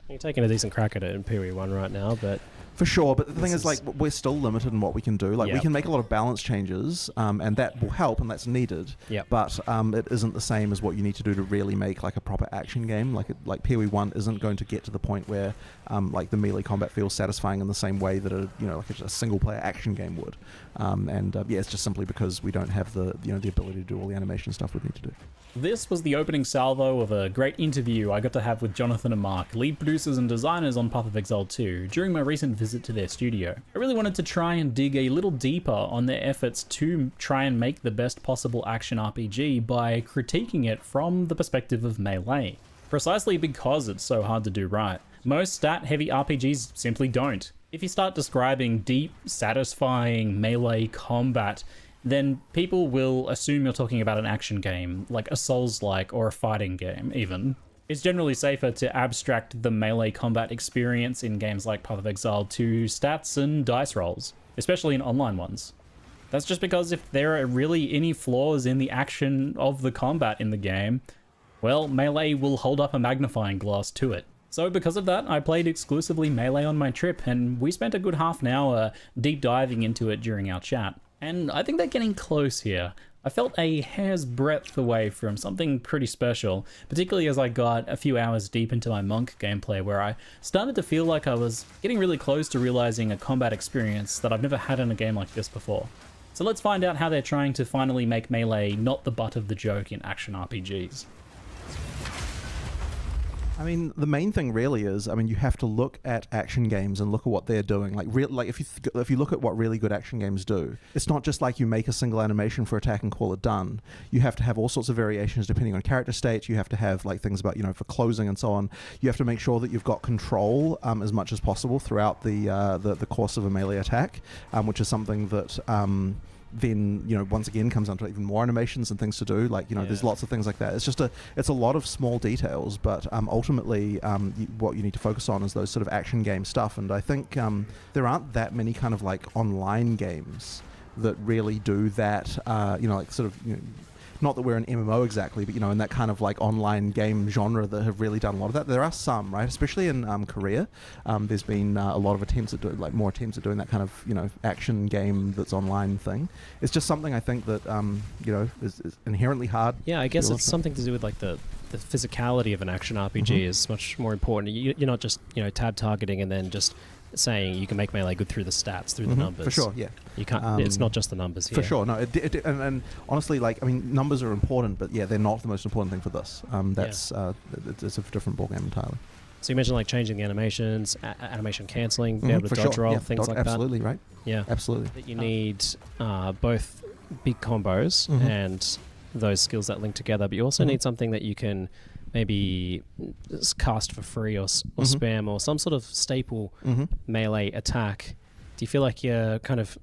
You're taking a decent crack at it in PoE 1 right now, but for sure. But the thing is, like, we're still limited in what we can do. Like, we can make a lot of balance changes, and that will help, and that's needed. Yep. But it isn't the same as what you need to do to really make like a proper action game. Like PoE 1 isn't going to get to the point where like the melee combat feels satisfying in the same way that a single player action game would. It's just simply because we don't have the the ability to do all the animation stuff we need to do. This was the opening salvo of a great interview I got to have with Jonathan and Mark, lead producers and designers on Path of Exile 2, during my recent visit to their studio. I really wanted to try and dig a little deeper on their efforts to try and make the best possible action RPG by critiquing it from the perspective of melee. Precisely because it's so hard to do right. Most stat-heavy RPGs simply don't. If you start describing deep, satisfying melee combat, then people will assume you're talking about an action game, like a Souls-like or a fighting game, even. It's generally safer to abstract the melee combat experience in games like Path of Exile to stats and dice rolls, especially in online ones. That's just because if there are really any flaws in the action of the combat in the game, well, melee will hold up a magnifying glass to it. So because of that, I played exclusively melee on my trip, and we spent a good half an hour deep diving into it during our chat. And I think they're getting close here. I felt a hair's breadth away from something pretty special, particularly as I got a few hours deep into my Monk gameplay, where I started to feel like I was getting really close to realizing a combat experience that I've never had in a game like this before. So let's find out how they're trying to finally make melee not the butt of the joke in action RPGs. I mean, the main thing really is, you have to look at action games and look at what they're doing. If you look at what really good action games do, it's not just like you make a single animation for attack and call it done. You have to have all sorts of variations depending on character states. You have to have like things about for closing and so on. You have to make sure that you've got control as much as possible throughout the course of a melee attack, which is something that then once again comes down to even more animations and things to do. There's lots of things like that. It's a lot of small details, but ultimately what you need to focus on is those sort of action game stuff. And I think there aren't that many kind of like online games that really do that. Not that we're an MMO exactly, but in that kind of like online game genre that have really done a lot of that. There are some, right? Especially in Korea, there's been a lot of attempts at more attempts at doing that kind of action game that's online thing. It's just something I think that is inherently hard. Yeah, I guess it's something to do with like the physicality of an action RPG is much more important. You're not just tab targeting and then just saying you can make melee good through the stats, through the numbers. For sure, yeah. You can't. It's not just the numbers here. For sure, no. And honestly, numbers are important, but yeah, they're not the most important thing for this. It's a different ballgame entirely. So you mentioned like changing the animations, animation cancelling, be able to dodge roll, things like that. Absolutely, right? Yeah, absolutely. That you need both big combos and those skills that link together, but you also need something that you can maybe cast for free or spam or some sort of staple melee attack. Do you feel like you're kind of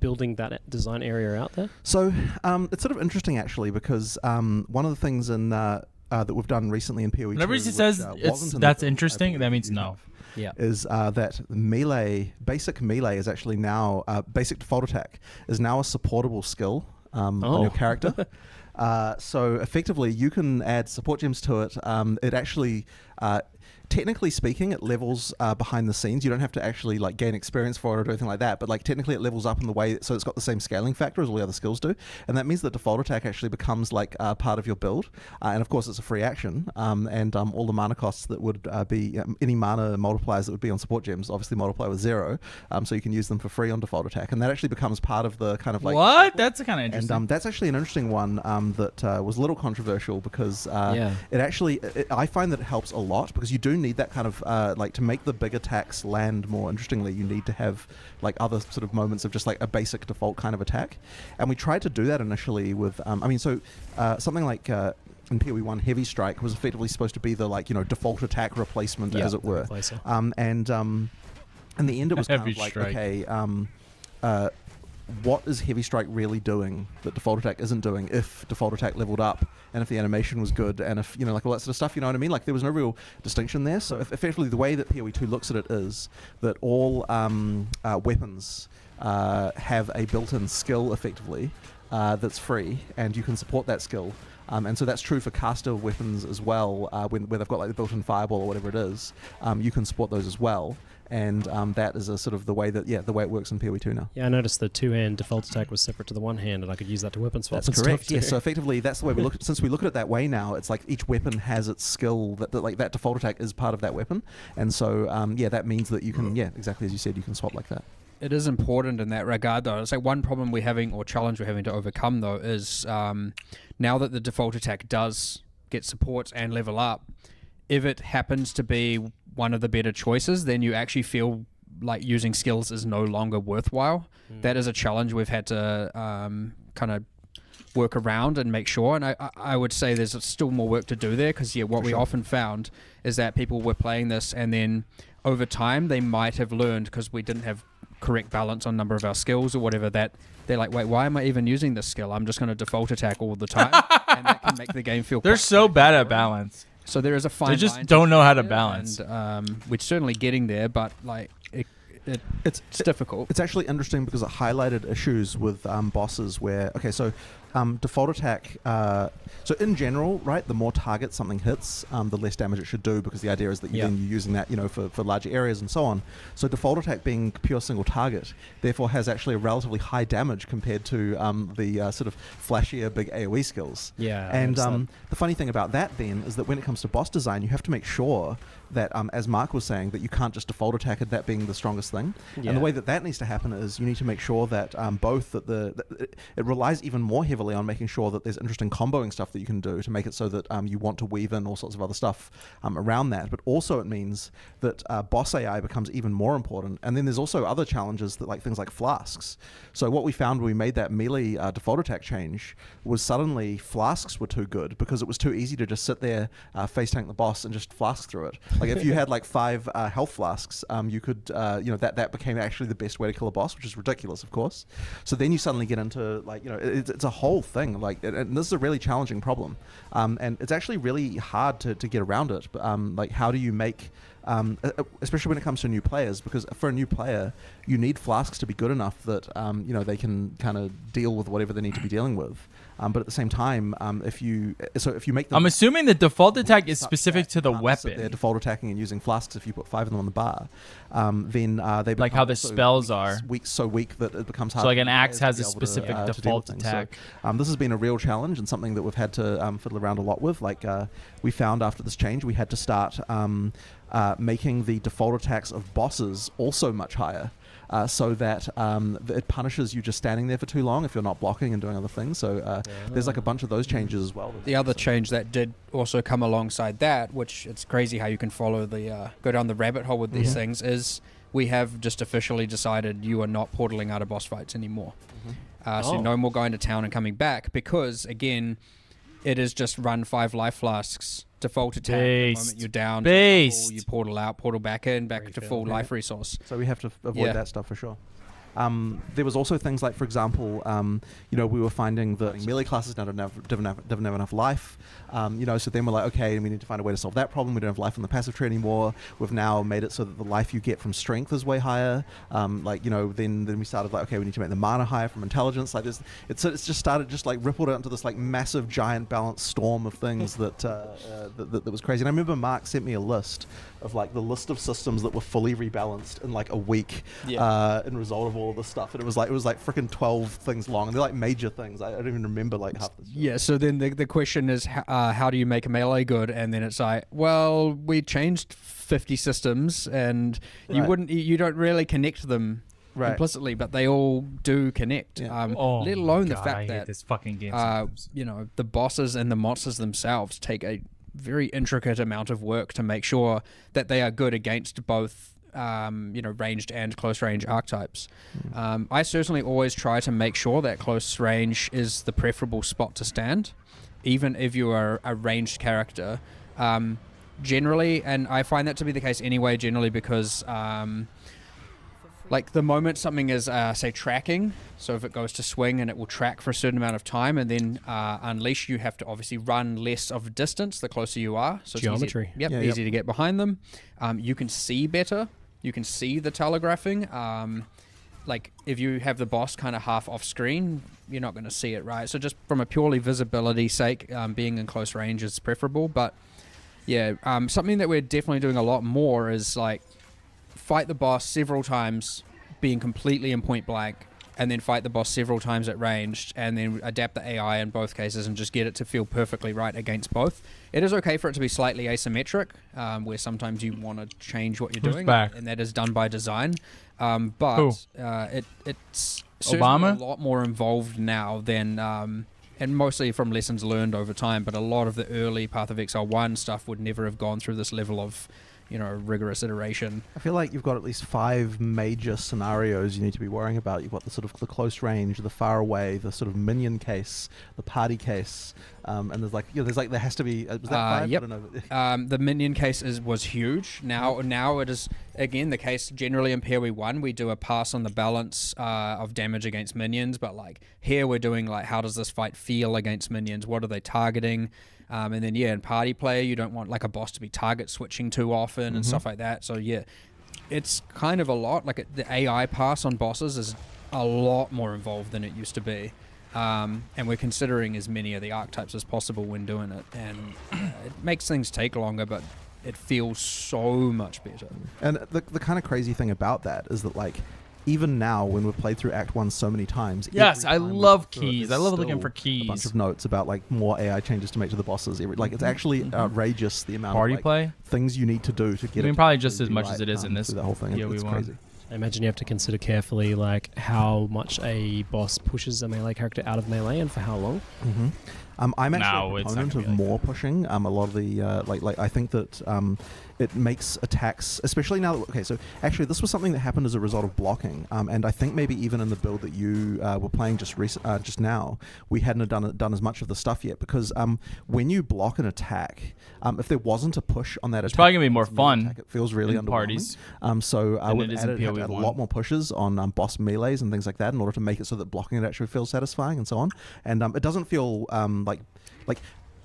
building that design area out there? So it's sort of interesting actually, because one of the things in that we've done recently in PoE2, whenever he says that's interesting, that means no. Yeah, is that basic melee is actually now basic default attack is now a supportable skill on your character. So effectively, you can add support gems to it. It actually technically speaking, it levels behind the scenes. You don't have to actually like gain experience for it or anything like that, but like technically it levels up in the way, so it's got the same scaling factor as all the other skills do, and that means that default attack actually becomes like part of your build, and of course it's a free action, and all the mana costs that would be any mana multipliers that would be on support gems obviously multiply with 0, so you can use them for free on default attack, and that actually becomes part of the kind of like what? That's kind of interesting. And that's actually an interesting one that was a little controversial because it actually I find that it helps a lot because you do need that kind of like to make the big attacks land more interestingly. You need to have like other sort of moments of just like a basic default kind of attack, and we tried to do that initially with something like in PoE1 Heavy Strike was effectively supposed to be the like default attack replacement as it were, and in the end it was kind of like okay, what is Heavy Strike really doing that default attack isn't doing if default attack leveled up and if the animation was good and if like all that sort of stuff, you know what I mean? Like there was no real distinction there. So effectively the way that PoE2 looks at it is that all weapons have a built-in skill effectively that's free, and you can support that skill. And so that's true for caster weapons as well, where they've got like the built-in fireball or whatever it is. You can support those as well. And that is a sort of the way that the way it works in PoE2 now. Yeah, I noticed the 2-hand default attack was separate to the 1-hand, and I could use that to weapon swap. That's correct. Yeah, so effectively that's the way we look. Since we look at it that way now, it's like each weapon has its skill that like that default attack is part of that weapon, and so that means that you can exactly as you said, you can swap like that. It is important in that regard, though. It's like one problem we're having or challenge we're having to overcome, though, is now that the default attack does get support and level up, if it happens to be one of the better choices, then you actually feel like using skills is no longer worthwhile. That is a challenge we've had to kind of work around and make sure, and I would say there's still more work to do there, because what we often found is that people were playing this and then over time they might have learned, because we didn't have correct balance on number of our skills or whatever, that they're like, wait, why am I even using this skill? I'm just going to default attack all the time, and that can make the game feel they're so bad at balance. So there is a fine line. They just don't know how to balance. And, we're certainly getting there, but like it's difficult. It's actually interesting because it highlighted issues with bosses where default attack. So in general, right, the more targets something hits, the less damage it should do, because the idea is that you're using that for larger areas and so on. So default attack being pure single target, therefore has actually a relatively high damage compared to the sort of flashier big AoE skills. Yeah, and the funny thing about that then is that when it comes to boss design, you have to make sure that, as Mark was saying, that you can't just default attack it, that being the strongest thing. Yeah. And the way that needs to happen is you need to make sure that it relies even more heavily on making sure that there's interesting comboing stuff that you can do to make it so that you want to weave in all sorts of other stuff around that. But also it means that boss AI becomes even more important. And then there's also other challenges that things like flasks. So what we found when we made that melee default attack change was suddenly flasks were too good, because it was too easy to just sit there, face tank the boss and just flask through it. Like if you had 5 health flasks, you could, that became actually the best way to kill a boss, which is ridiculous, of course. So then you suddenly get into it's a whole thing. And this is a really challenging problem, and it's actually really hard to get around it. But how do you make, especially when it comes to new players, because for a new player, you need flasks to be good enough that they can kind of deal with whatever they need to be dealing with. But at the same time, if you make them, I'm assuming the default attack is specific to the weapon. They're default attacking and using flasks. If you put 5 of them on the bar, then they become like how the spells are so weak that it becomes hard. So like an axe has a specific default attack. So, this has been a real challenge and something that we've had to fiddle around a lot with. We found after this change, we had to start making the default attacks of bosses also much higher. So that it punishes you just standing there for too long if you're not blocking and doing other things. So there's a bunch of those changes as well. The other change that did also come alongside that, which it's crazy how you can follow go down the rabbit hole with these things, is we have just officially decided you are not portaling out of boss fights anymore. So no more going to town and coming back, because again, it is just run 5 life flasks, default attack. The moment you're down, you portal out, portal back in, back to full life resource. So we have to avoid that stuff for sure. There was also things like, for example, we were finding that melee classes didn't have enough life. So then we're like, okay, we need to find a way to solve that problem. We don't have life on the passive tree anymore. We've now made it so that the life you get from strength is way higher. Then we started like, okay, we need to make the mana higher from intelligence. Like it's just started rippled out into this like massive giant balanced storm of things that was crazy. And I remember Mark sent me a list of like the list of systems that were fully rebalanced in like a week in result of all of this stuff. And it was like freaking 12 things long, and they're like major things. I don't even remember like half this. Yeah. So then the question is, how do you make a melee good? And then it's like, well, we changed 50 systems, and you don't really connect them implicitly, but they all do connect. Let alone the fact that this fucking game the bosses and the monsters themselves take a very intricate amount of work to make sure that they are good against both ranged and close range archetypes. I certainly always try to make sure that close range is the preferable spot to stand, even if you are a ranged character. Generally, and I find that to be the case anyway, generally because like the moment something is say tracking, so if it goes to swing and it will track for a certain amount of time, and then unleash, you have to obviously run less of a distance the closer you are. So geometry. It's easy to get behind them. You can see better. You can see the telegraphing. Like if you have the boss kind of half off screen, you're not going to see it, right? So just from a purely visibility sake, being in close range is preferable. But yeah, something that we're definitely doing a lot more is like fight the boss several times, being completely in point blank, and then fight the boss several times at ranged, and then adapt the AI in both cases and just get it to feel perfectly right against both. It is okay for it to be slightly asymmetric, where sometimes you want to change what you're doing, and that is done by design. But it's certainly a lot more involved now than, and mostly from lessons learned over time, but a lot of the early Path of Exile 1 stuff would never have gone through this level of rigorous iteration. I feel like you've got at least 5 major scenarios you need to be worrying about. You've got the sort of the close range, the far away, the sort of minion case, the party case, and there has to be. Was that 5? Yep. I don't know. The minion case was huge. Now it is again the case. Generally in PoE 1, we do a pass on the balance of damage against minions, but like here we're doing like how does this fight feel against minions? What are they targeting? And then in party play, you don't want like a boss to be target switching too often and stuff like that. So it's kind of a lot. Like the AI pass on bosses is a lot more involved than it used to be. And we're considering as many of the archetypes as possible when doing it. And it makes things take longer, but it feels so much better. And the kind of crazy thing about that is that like, even now, when we've played through Act 1 so many times... Yes, I love keys. I love looking for keys. A bunch of notes about like more AI changes to make to the bosses. It's actually outrageous the amount of like, things you need to do to get it. Probably just as much as it is in this. The whole thing. It's crazy. I imagine you have to consider carefully like how much a boss pushes a melee character out of melee and for how long. I'm actually a proponent of more pushing. A lot of the I think that it makes attacks, especially now. Okay, so actually this was something that happened as a result of blocking, and I think maybe even in the build that you were playing just now, we hadn't done as much of the stuff yet, because when you block an attack, if there wasn't a push on that attack, it's probably gonna be more fun. Attack, it feels really underwhelming. Parties. So I would add a lot more pushes on boss melees and things like that in order to make it so that blocking it actually feels satisfying and so on. And it doesn't feel like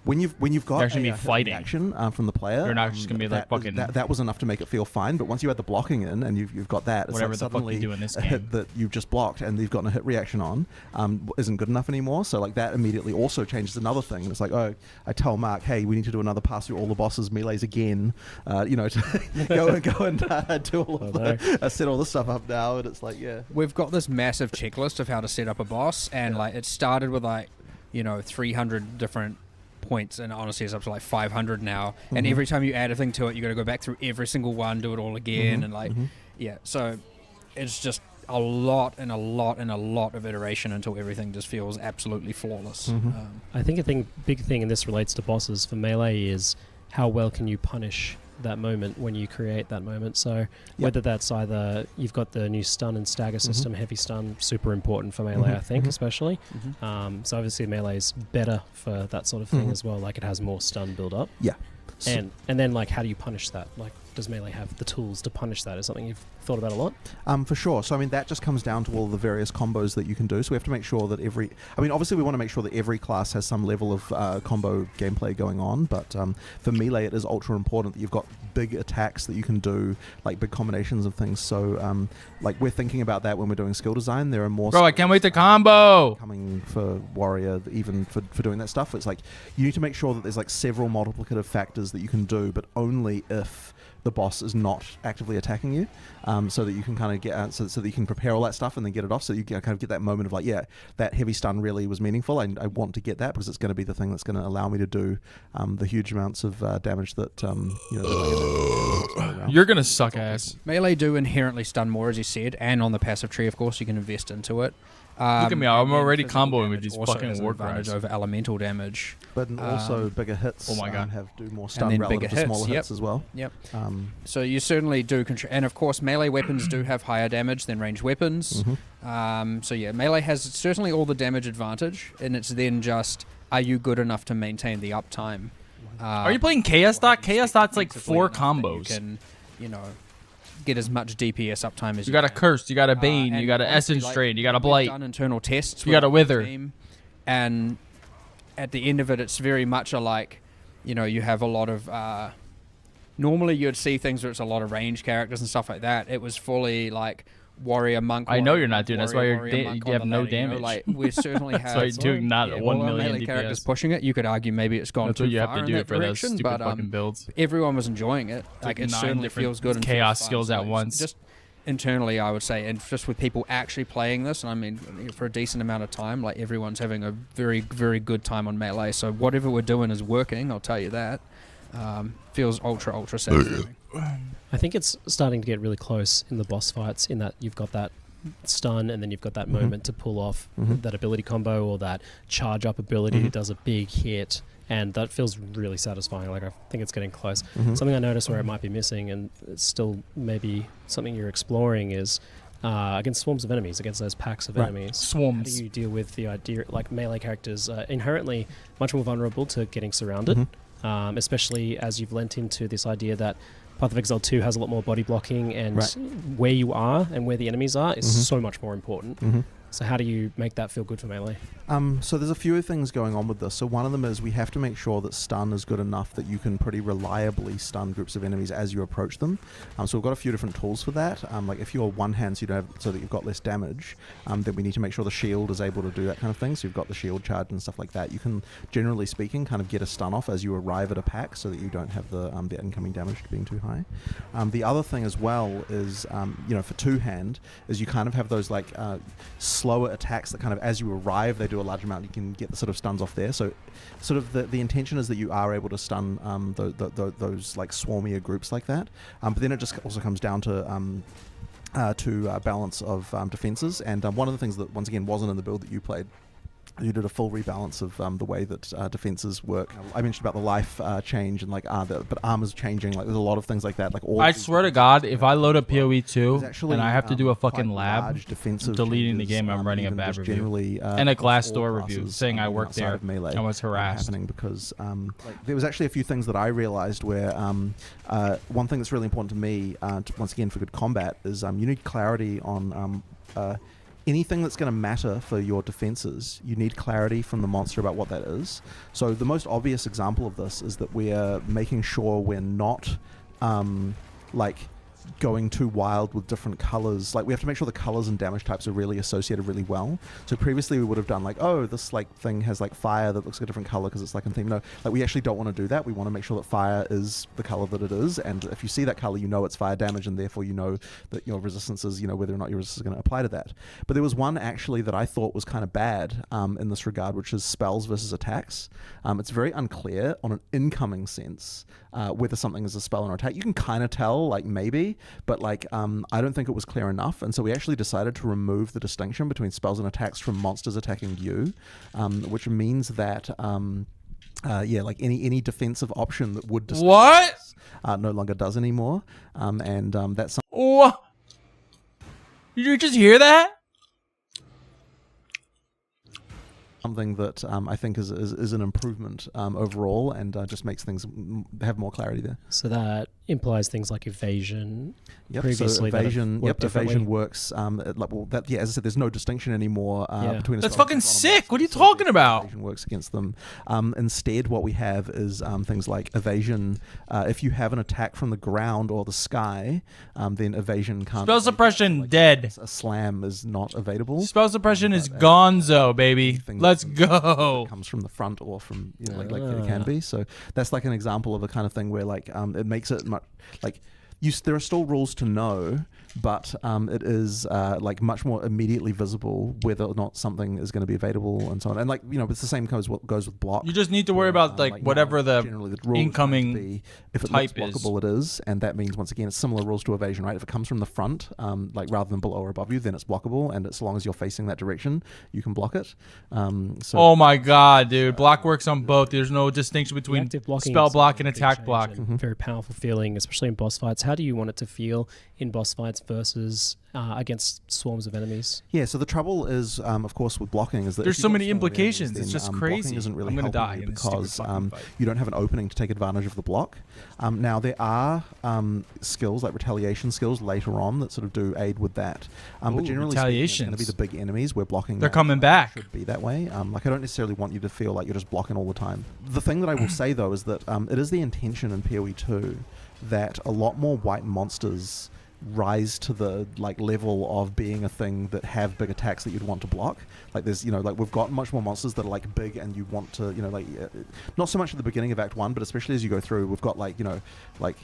when you've got actually fighting action from the player, you're not just gonna be like fucking. That was enough to make it feel fine. But once you add the blocking in and you've got that, whatever it's the like fuck you do in this a game hit that you've just blocked and you've gotten a hit reaction on isn't good enough anymore. So like that immediately also changes another thing. And it's like, oh, I tell Mark, hey, we need to do another pass through all the bosses melees again. To go and do all of set all this stuff up now. And it's like, we've got this massive checklist of how to set up a boss, and like it started with 300 different points, and honestly it's up to like 500 now, and every time you add a thing to it, you got to go back through every single one, do it all again, and so it's just a lot and a lot and a lot of iteration until everything just feels absolutely flawless. I think a big thing, and this relates to bosses for melee, is how well can you punish that moment when you create that moment. So whether that's either you've got the new stun and stagger system, heavy stun, super important for melee, I think, especially. So obviously melee is better for that sort of thing as well. Like it has more stun build up. Yeah. And then like how do you punish that? Like does Melee have the tools to punish that? Is something you've thought about a lot? For sure. So I mean, that just comes down to all the various combos that you can do. So we have to make sure that obviously we want to make sure that every class has some level of combo gameplay going on. But for Melee, it is ultra important that you've got big attacks that you can do, like big combinations of things. So like we're thinking about that when we're doing skill design. There are more. Bro, I can't wait to combo. Coming for Warrior, even for doing that stuff. It's like you need to make sure that there's like several multiplicative factors that you can do, but only if the boss is not actively attacking you, so that you can kind of get so that you can prepare all that stuff and then get it off, so you can kind of get that moment of like, yeah, that heavy stun really was meaningful. I want to get that because it's going to be the thing that's going to allow me to do the huge amounts of damage that You're gonna suck ass. Melee do inherently stun more, as you said, and on the passive tree, of course, you can invest into it. Look at me, I'm already physical comboing with damage these also fucking has an war advantage cries. over elemental damage. But also bigger hits. Oh my God. Do more And stun then relative bigger to smaller hits, hits as well. Yep. So you certainly do control, and of course melee weapons do have higher damage than ranged weapons. So yeah, melee has certainly all the damage advantage, and it's then just, are you good enough to maintain the uptime? Are you playing Chaos Dot? Chaos Dot's like 4 combos. You can, get as much DPS uptime as You got a can. Curse, you got a Bane, you got an honestly, Essence like, Drain, you got a we've Blight. done internal tests. You got a with Wither. the team, and at the end of it, it's very much a like, you have a lot of. Normally, you'd see things where it's a lot of range characters and stuff like that. It was fully like warrior monk. I know warrior, you're not monk, doing. That's warrior, why warrior, you monk have on the no ladder, damage. Like we certainly have. That's why you're doing not yeah, 1 all our million melee characters DPS. pushing it. You could argue maybe it's gone That's too what you far have to in do that for those direction, stupid but fucking builds. everyone was enjoying it. Like it 9 certainly different feels good. And chaos feels fun. skills So at it's once. Just internally, I would say, and just with people actually playing this, and I mean, for a decent amount of time, like everyone's having a very, very good time on Melee. So whatever we're doing is working. I'll tell you that. Feels ultra satisfying. I think it's starting to get really close in the boss fights, in that you've got that stun and then you've got that moment to pull off that ability combo or that charge up ability that does a big hit, and that feels really satisfying. Like I think it's getting close. Something I noticed where it might be missing, and it's still maybe something you're exploring, is against swarms of enemies, against those packs of enemies. Swarms. How do you deal with the idea, like melee characters inherently much more vulnerable to getting surrounded, especially as you've lent into this idea that Path of Exile 2 has a lot more body blocking, and where you are and where the enemies are is so much more important. So how do you make that feel good for Melee? So there's a few things going on with this. So one of them is we have to make sure that stun is good enough that you can pretty reliably stun groups of enemies as you approach them. So we've got a few different tools for that. Like if you're one hand, so you don't have, so that you've got less damage, then we need to make sure the shield is able to do that kind of thing. So you've got the shield charge and stuff like that. You can, generally speaking, kind of get a stun off as you arrive at a pack, so that you don't have the incoming damage being too high. The other thing as well is, for two hand, is you kind of have those like slower attacks that kind of, as you arrive, they do a large amount. You can get the sort of stuns off there. So sort of the intention is that you are able to stun those like swarmier groups like that. But then it just also comes down to balance of defenses. And one of the things that, once again, wasn't in the build that you played, you did a full rebalance of the way that defenses work. I mentioned about the life change and like but armor's changing. Like there's a lot of things like that. Like all I swear to God, if I load up PoE 2 actually, and I have to do a fucking lab, I'm defensive deleting the changes, game. I'm writing a even bad just review generally, and a across Glassdoor all review classes, saying I worked outside there of Melee and was harassed. happening because like, there was actually a few things that I realized where one thing that's really important to me, once again for good combat, is you need clarity on anything that's going to matter for your defenses. You need clarity from the monster about what that is. So the most obvious example of this is that we're making sure we're not like going too wild with different colors. Like we have to make sure the colors and damage types are really associated really well. So previously we would have done like, oh, this like thing has like fire that looks like a different color because it's like a theme. No, like we actually don't want to do that. We want to make sure that fire is the color that it is, and if you see that color, you know it's fire damage, and therefore you know that your resistances, whether or not your resistance is going to apply to that. But there was one actually that I thought was kind of bad in this regard, which is spells versus attacks. It's very unclear on an incoming sense whether something is a spell or an attack. You can kind of tell, like maybe, but like I don't think it was clear enough, and so we actually decided to remove the distinction between spells and attacks from monsters attacking you, which means that like any defensive option that would no longer does anymore, and that's what? Did you just hear that? something that I think is an improvement overall, and just makes things have more clarity there. So that implies things like evasion. Yep. Previously, so evasion. that have worked Evasion differently. works. As I said, there's no distinction anymore between. That's fucking sick. What are you talking about? Evasion works against them. Instead, what we have is things like evasion. If you have an attack from the ground or the sky, then evasion can't. Spell suppression dead. A slam is not evadable. Spell suppression is gonzo, baby. Let's go. Comes from the front or from like it can be. So that's like an example of a kind of thing where like it makes it much like. There are still rules to know, but it is like much more immediately visible whether or not something is going to be available and so on. And like it's the same goes with block. You just need to worry about like whatever the rule incoming be, if it type looks blockable, it is, and that means once again it's similar rules to evasion, right? If it comes from the front, like rather than below or above you, then it's blockable, and as long as you're facing that direction, you can block it. Oh my god, dude! Block works on both. There's no distinction between Active blocking spell is block and a big attack change block. and Very powerful feeling, especially in boss fights. How do you want it to feel in boss fights versus against swarms of enemies? Yeah, so the trouble is, of course, with blocking is that There's if so you've got many smaller implications. enemies, It's then, just blocking crazy. isn't really I'm gonna helping die you in this stupid because fucking fight. you don't have an opening to take advantage of the block. Now there are skills like retaliation skills later on that sort of do aid with that. But generally speaking, it's going to be the big enemies where blocking. They're coming back. Should be that way. Like I don't necessarily want you to feel like you're just blocking all the time. The thing that I will say though is that it is the intention in PoE 2 that a lot more white monsters rise to the like level of being a thing that have big attacks that you'd want to block. Like there's like we've got much more monsters that are like big and you want to not so much at the beginning of Act 1, but especially as you go through, we've got like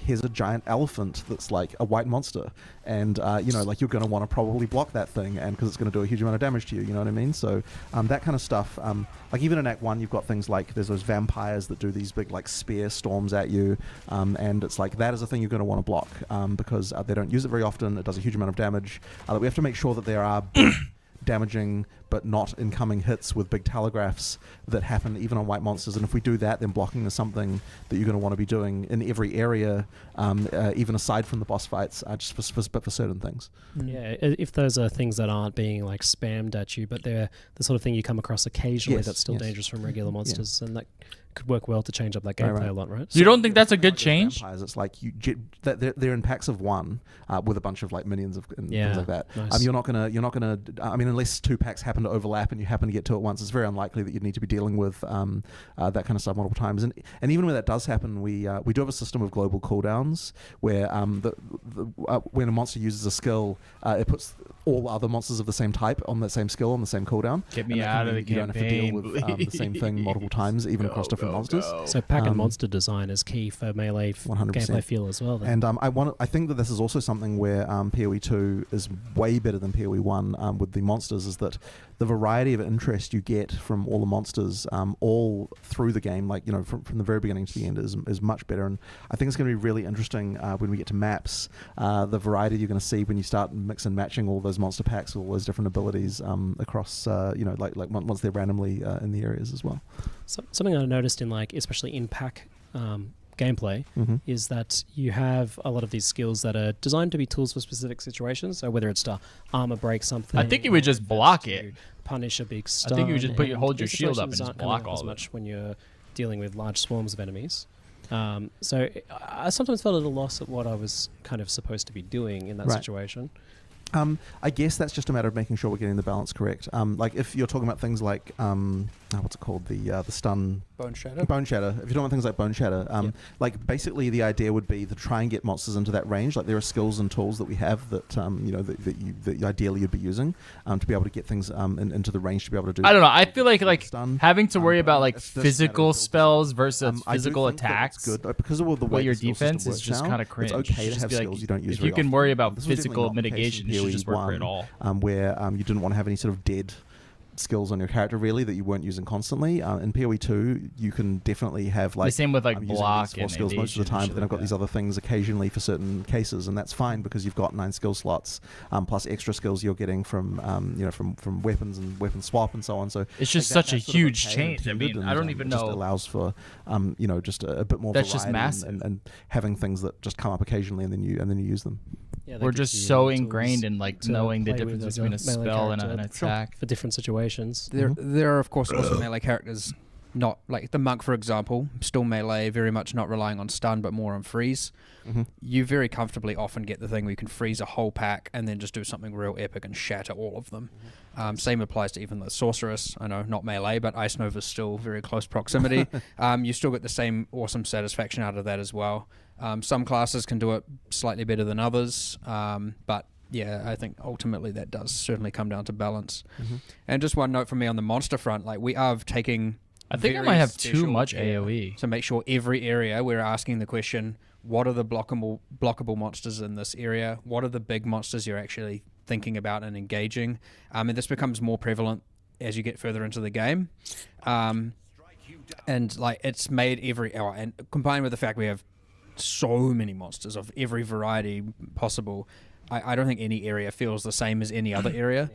here's a giant elephant that's like a white monster, and like you're going to want to probably block that thing, and because it's going to do a huge amount of damage to you, you know what I mean? So that kind of stuff, like even in Act 1 you've got things like there's those vampires that do these big like spear storms at you, and it's like that is a thing you're going to want to block because they don't use it very often. It does a huge amount of damage. We have to make sure that there are big damaging but not incoming hits with big telegraphs that happen even on white monsters, and if we do that, then blocking is something that you're going to want to be doing in every area, even aside from the boss fights, just for certain things. Yeah, if those are things that aren't being like spammed at you, but they're the sort of thing you come across occasionally that's still dangerous from regular monsters, and that could work well to change up that gameplay a lot, right? You don't think that's a good change? Vampires, it's like they're in packs of one with a bunch of like minions and things like that. Nice. You're not gonna. I mean, unless two packs happen to overlap and you happen to get to it once, it's very unlikely that you'd need to be dealing with that kind of stuff multiple times. And even when that does happen, we do have a system of global cooldowns where when a monster uses a skill, it puts all other monsters of the same type on that same skill on the same cooldown. Get me out of the You don't have to deal with the same thing multiple times, even across different monsters. So pack and monster design is key for melee 100%. gameplay feel as well. Then. And I think that this is also something where PoE 2 is way better than PoE 1 with the monsters, is that the variety of interest you get from all the monsters all through the game, like from the very beginning to the end, is much better. And I think it's going to be really interesting when we get to maps, the variety you're going to see when you start mix and matching all those monster packs, all those different abilities across like once they're randomly in the areas as well. So, something I noticed in especially in pack gameplay is that you have a lot of these skills that are designed to be tools for specific situations. So whether it's to armor break something, I think you would just block it. Punish a big stun. I think you would just hold your shield up and situations just aren't block coming up all as of it. much when you're dealing with large swarms of enemies. So I sometimes felt a little lost at what I was kind of supposed to be doing in that situation. I guess that's just a matter of making sure we're getting the balance correct. Like if you're talking about things like what's it called, the stun Bone Shatter. Bone Shatter. If you're talking about things like Bone Shatter, like basically the idea would be to try and get monsters into that range. Like there are skills and tools that we have that that ideally you'd be using to be able to get things into the range to be able to do. I don't know. I feel like stun. having to worry about like It's just physical matter of spells versus I do physical think that attacks. it's good because of all the way your the skill defense system is just works kind now, of cringe. It's okay to Just have be like, skills you don't use if very you can often. worry about This was physical definitely not the case in mitigation, you should just work for it PoE all. 1, where you didn't want to have any sort of dead skills on your character really that you weren't using constantly. In PoE 2 you can definitely have like the same with like using block these 4 and skills most of the time, but then I've got these other things occasionally for certain cases, and that's fine because you've got 9 skill slots plus extra skills you're getting from from weapons and weapon swap and so on. So it's just like such a that's sort of huge okay change. I intended, mean, and, I don't even it just know. allows for just a bit more That's variety just massive. and having things that just come up occasionally and then you use them. Yeah, we're just so ingrained in like knowing the difference between a spell and an attack for different situations. There are of course also melee characters, not like the monk for example, still melee, very much not relying on stun but more on freeze. You very comfortably often get the thing where you can freeze a whole pack and then just do something real epic and shatter all of them. Same applies to even the sorceress. I know not melee, but Ice Nova's still very close proximity. You still get the same awesome satisfaction out of that as well. Some classes can do it slightly better than others, but yeah, I think ultimately that does certainly come down to balance. And just one note from me on the monster front, like we are taking I think I might have too much AoE. So make sure every area we're asking the question, what are the blockable monsters in this area? What are the big monsters you're actually thinking about and engaging? And this becomes more prevalent as you get further into the game. And like it's made and combined with the fact we have so many monsters of every variety possible, I don't think any area feels the same as any other area.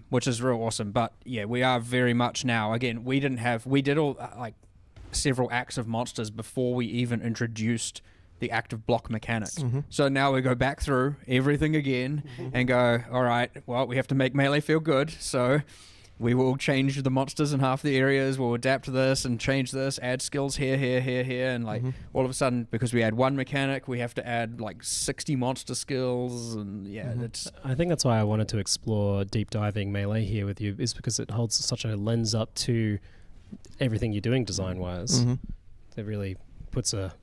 Which is real awesome. But yeah, we are very much now, again, we did all like several acts of monsters before we even introduced the active block mechanic. So now we go back through everything again and go, all right, well, we have to make melee feel good. So we will change the monsters in half the areas, we'll adapt to this and change this, add skills here, and like all of a sudden, because we add one mechanic, we have to add like 60 monster skills, and it's... I think that's why I wanted to explore deep diving melee here with you, is because it holds such a lens up to everything you're doing design-wise. It really puts a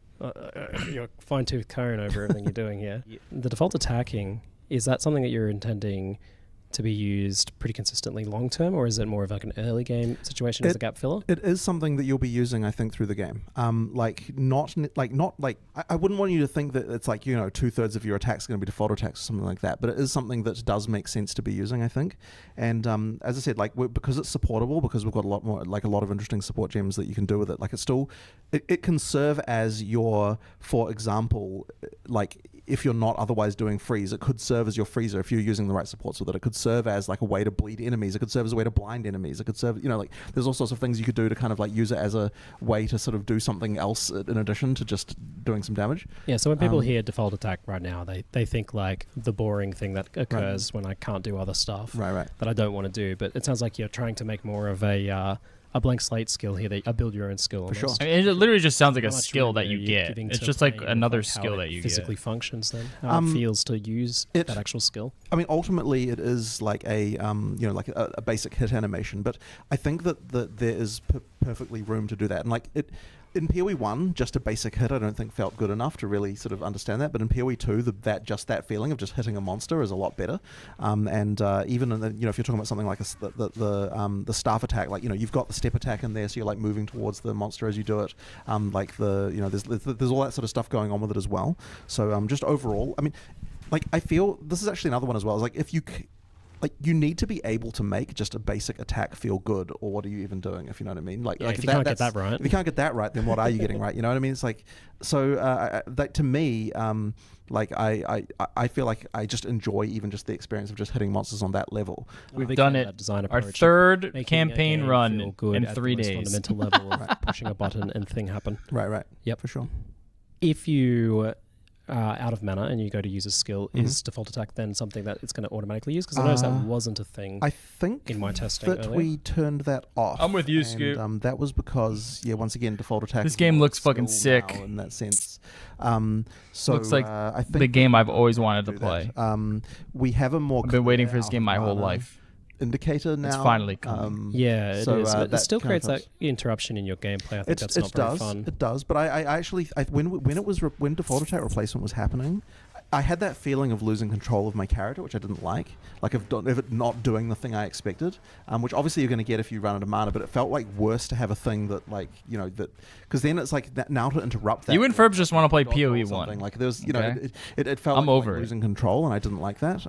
fine-tooth comb over everything you're doing here. The default attacking, is that something that you're intending to be used pretty consistently long term, or is it more of like an early game situation as a gap filler? It is something that you'll be using, I think, through the game. I wouldn't want you to think that it's like, 2/3 of your attacks are going to be default attacks or something like that, but it is something that does make sense to be using, I think. And as I said, like because it's supportable, because we've got a lot of interesting support gems that you can do with it. Like it's still, it can serve as your, for example, like if you're not otherwise doing freeze, it could serve as your freezer if you're using the right supports with it. It could serve as like a way to bleed enemies. It could serve as a way to blind enemies. It could serve, like there's all sorts of things you could do to kind of like use it as a way to sort of do something else in addition to just doing some damage. Yeah, so when people hear default attack right now, they think like the boring thing that occurs when I can't do other stuff that I don't want to do. But it sounds like you're trying to make more of a blank slate skill here, a build your own skill. For sure. I mean, it literally just sounds like a skill that you get. It's just like another skill that you physically functions then. How it feels to use that actual skill. I mean, ultimately it is like a a basic hit animation, but I think that there is perfectly room to do that. And like in PoE 1, just a basic hit I don't think felt good enough to really sort of understand that. But in PoE 2, that feeling of just hitting a monster is a lot better. And even in the, if you're talking about something like the staff attack, like you've got the step attack in there, so you're like moving towards the monster as you do it. Like there's all that sort of stuff going on with it as well. So just overall, I mean, like I feel this is actually another one as well. Is like if you. Like you need to be able to make just a basic attack feel good, or what are you even doing? If you know what I mean. Like if you can't get that right, if you can't get that right, then what are you getting right? You know what I mean? It's like so. That to me, like I feel like I just enjoy even just the experience of just hitting monsters on that level. We've done it. Our third campaign run in 3 days. Fundamental level of pushing a button and thing happen. Right. Yep, for sure. If you out of mana and you go to use a skill, is default attack then something that it's going to automatically use? Because I noticed that wasn't a thing. I think in my testing that earlier. we turned that off. I'm with you, and, Scoot. that was because once again, default attack. This game looks fucking sick in that sense. So looks like I think the game I've always wanted to play. We have a more. I've been waiting for this game my whole life. Indicator now. It's finally coming. It is. But it still creates that interruption in your gameplay. I think that's not very fun. It does, but I actually when default attack replacement was happening, I had that feeling of losing control of my character, which I didn't like of it not doing the thing I expected, which obviously you're going to get if you run out of mana. But it felt like worse to have a thing that because then it's like now to interrupt that. You and Ferbs just want to play PoE 1. Like there's it felt like losing control, and I didn't like that.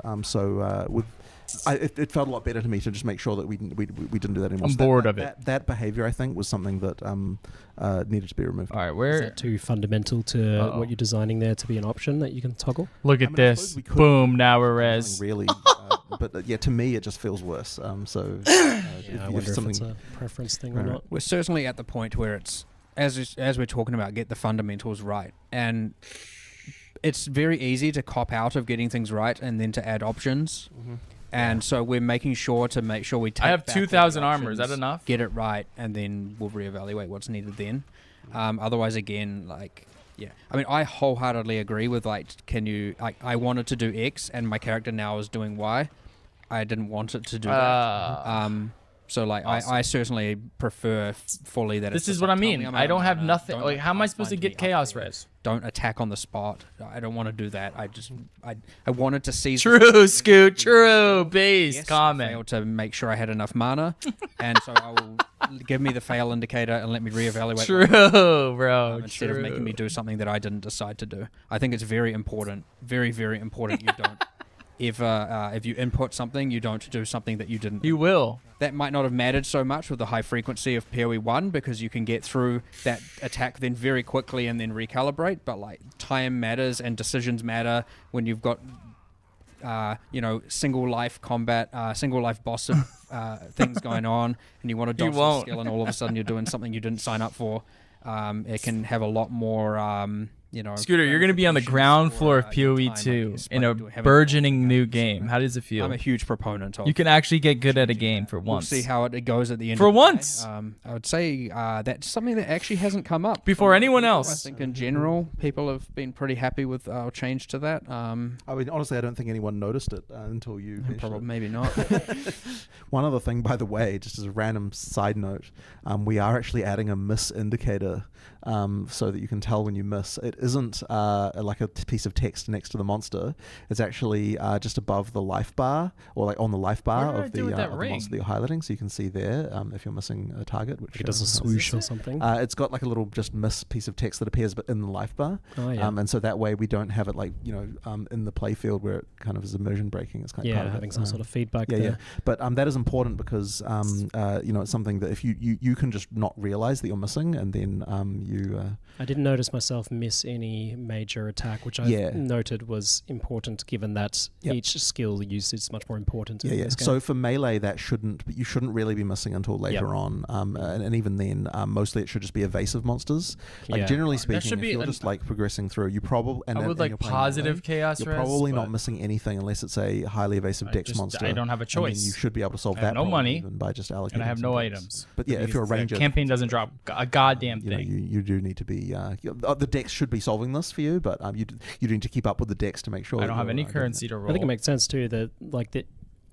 It felt a lot better to me to just make sure that we didn't do that anymore. I'm bored of it. That behavior, I think, was something that needed to be removed. All right, where is that too fundamental to what you're designing there to be an option that you can toggle? Look at this. Boom, now we're res. Really, but to me, it just feels worse. I wonder if it's a preference thing or not. We're certainly at the point where it's as we're talking about, get the fundamentals right, and it's very easy to cop out of getting things right and then to add options. And so we're making sure we take I have back 2,000 the armor. Is that options, enough? Get it right, and then we'll reevaluate what's needed then. Otherwise, again, like, yeah. I mean, I wholeheartedly agree with, like, I wanted to do X, and my character now is doing Y. I didn't want it to do that. So, like, awesome. I certainly prefer fully that. This it's is just what like, I tell mean. me I'm I out don't of have mana, nothing. don't Like, how am I find supposed to me get chaos res? Don't attack on the spot. I don't want to do that. I wanted to see. True, Scoot. True. Base Yes, I comment. failed to make sure I had enough mana, and so I will give me the fail indicator and let me reevaluate. True, bro. Instead of making me do something that I didn't decide to do. I think it's very important, very, very important. You don't ever, if you input something, you don't do something that you didn't. You will. That might not have mattered so much with the high frequency of PoE 1 because you can get through that attack then very quickly and then recalibrate. But like time matters and decisions matter when you've got, single life combat, single life boss things going on, and you want to dodge the skill, and all of a sudden you're doing something you didn't sign up for. It can have a lot more. Scooter, you're going to be on the ground floor of PoE 2 in a burgeoning new game. How does it feel? I'm a huge proponent of. You can actually get good at a game for once. We'll see how it goes at the end. For of the once. day. I would say that's something that actually hasn't come up before anyone people. else. I think in general, people have been pretty happy with our change to that. I mean, honestly, I don't think anyone noticed it until you. Probably, maybe not. One other thing, by the way, just as a random side note, we are actually adding a miss indicator so that you can tell when you miss. It isn't like a piece of text next to the monster. It's actually just above the life bar, or like on the life bar of the monster that you're highlighting, so you can see there if you're missing a target. Which it does a swoosh or something. It's got like a little just miss piece of text that appears in the life bar. Oh, yeah. And so that way we don't have it like in the play field where it kind of is immersion breaking. It's kind of part of having some sort of feedback. Yeah, there. yeah. But that is important because it's something that if you can just not realize that you're missing, and then I didn't notice myself miss any major attack, which I noted was important given that each skill use is much more important. In this game. So for melee, you shouldn't really be missing until later on, and even then, mostly it should just be evasive monsters. Like generally speaking, if you're just like progressing through, you probably like positive chaos. You're probably not missing anything unless it's a highly evasive dex monster. I don't have a choice. And you should be able to solve I have that. No money, even by just allocating. And I have no items. But yeah, if you're a ranger, the campaign doesn't drop a goddamn thing. You do need to be. The dex should be solving this for you, but you do need to keep up with the dex to make sure. I don't have any currency to roll. I think it makes sense too that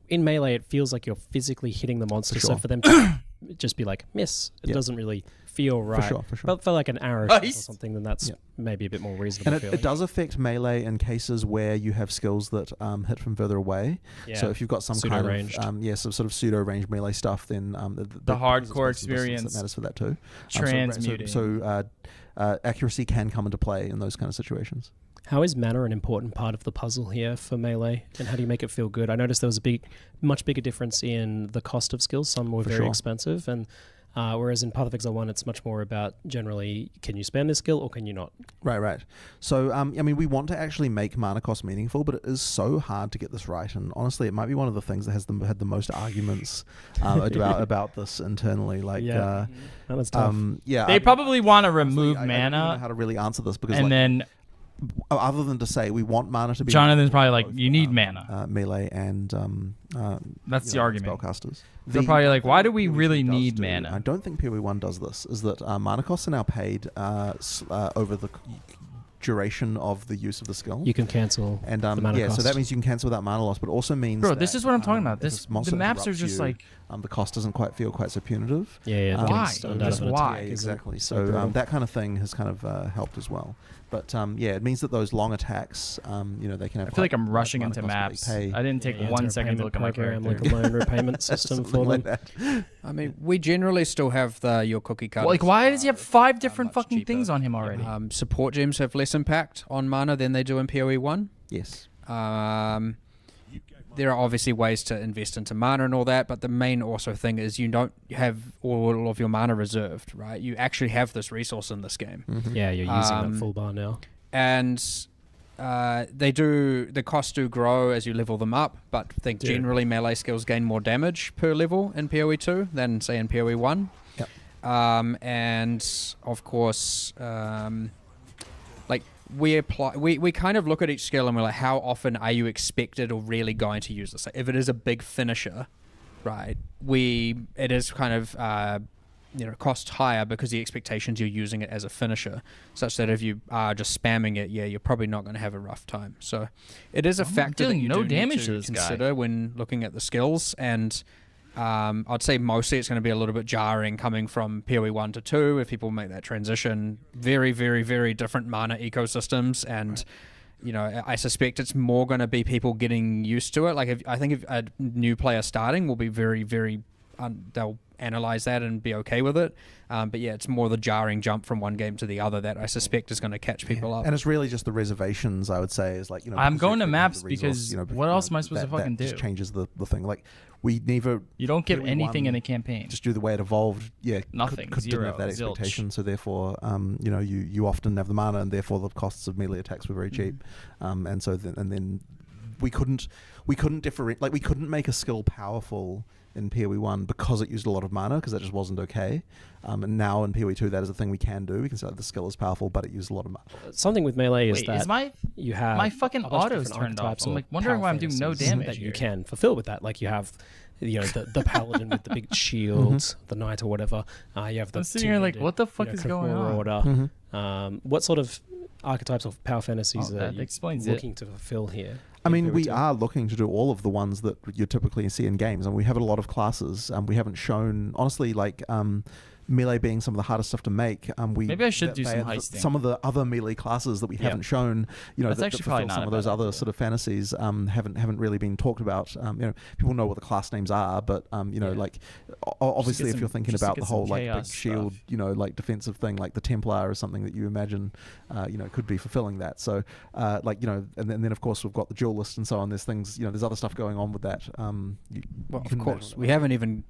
in melee it feels like you're physically hitting the monster, so for them to just be like miss, it doesn't really feel right. For sure. But for like an arrow shot or something, then that's maybe a bit more reasonable. And it does affect melee in cases where you have skills that hit from further away. Yeah. So if you've got some pseudo-ranged. kind of some sort of pseudo ranged melee stuff, then the hardcore experience that matters for that too. Transmuting. So accuracy can come into play in those kind of situations. How is mana an important part of the puzzle here for melee, and how do you make it feel good? I noticed there was a much bigger difference in the cost of skills. Some were very expensive, and whereas in Path of Exile 1, it's much more about generally, can you spam this skill or can you not? Right. So, we want to actually make mana cost meaningful, but it is so hard to get this right. And honestly, it might be one of the things that has had the most arguments about this internally. Like, that's tough. They probably want to remove mana. I don't know how to really answer this because, then. Other than to say we want mana to be, Jonathan's probably like, you need mana, melee and that's the argument. Spellcasters. They're probably like, why do we really need mana? I don't think PoE 1 does this. Is that mana costs are now paid over the duration of the use of the skill. You can cancel and the mana cost. So that means you can cancel without mana loss, but also means this is what I'm talking about. The maps are just like the cost doesn't feel quite so punitive. Why? Just why? Exactly. So that kind of thing has kind of helped as well. But it means that those long attacks, they can have. I feel like I'm rushing into maps. I didn't take 1 second to look at my character. Like a loan repayment system for them. That. I mean, we generally still have your cookie cutters. Like, why does he have 5 different fucking things on him already? Support gems have less impact on mana than they do in PoE 1. Yes. There are obviously ways to invest into mana and all that, but the main also thing is you don't have all of your mana reserved, right? You actually have this resource in this game. Mm-hmm. Yeah, you're using that full bar now. And the costs do grow as you level them up, but I think generally melee skills gain more damage per level in PoE 2 than, say, in PoE 1. Yep. And, of course... we kind of look at each skill and we're like, how often are you expected or really going to use this? Like, if it is a big finisher, right, it is kind of cost higher because the expectations you're using it as a finisher, such that if you are just spamming it, you're probably not going to have a rough time. So it is a factor that you do need to consider when looking at the skills. And I'd say mostly it's going to be a little bit jarring coming from PoE 1 to 2 if people make that transition. Very, very, very different mana ecosystems, and I suspect it's more going to be people getting used to it. Like, I think if a new player starting will be very, very, they'll analyze that and be okay with it. But yeah, it's more the jarring jump from one game to the other that I suspect is going to catch people up. And it's really just the reservations, I would say, is like, I'm going to maps because what else am I supposed to fucking do? Just changes the thing. Like, we never... You don't give anything in a campaign. Just do the way it evolved. Yeah, nothing. Didn't have that expectation, so therefore, you often have the mana, and therefore the costs of melee attacks were very cheap. And so then we couldn't differentiate. Like, we couldn't make a skill powerful in PoE 1 because it used a lot of mana, because that just wasn't okay. And now in PoE 2, that is a thing we can do. We can say the skill is powerful, but it used a lot of mana. Something with melee is Wait, that you have my fucking autos turned off. I'm like wondering why I'm doing no damage that here. you can fulfill with that. Like, you have the paladin with the big shield, the knight or whatever. You have the I'm sitting here like, what the fuck is going on? Order. What sort of archetypes of power fantasies are you looking to fulfill here? I mean, we are looking to do all of the ones that you typically see in games, and we have a lot of classes. We haven't shown, honestly, like melee being some of the hardest stuff to make. Maybe I should do some heisting. Some of the other melee classes that we haven't shown, that's actually probably not some of those other sort of fantasies haven't really been talked about. People know what the class names are, but like obviously if you're thinking about the whole like big shield, like defensive thing, like the Templar or something that you imagine, could be fulfilling that. So and then of course we've got the duelist and so on. There's things, there's other stuff going on with that. Of course, we haven't even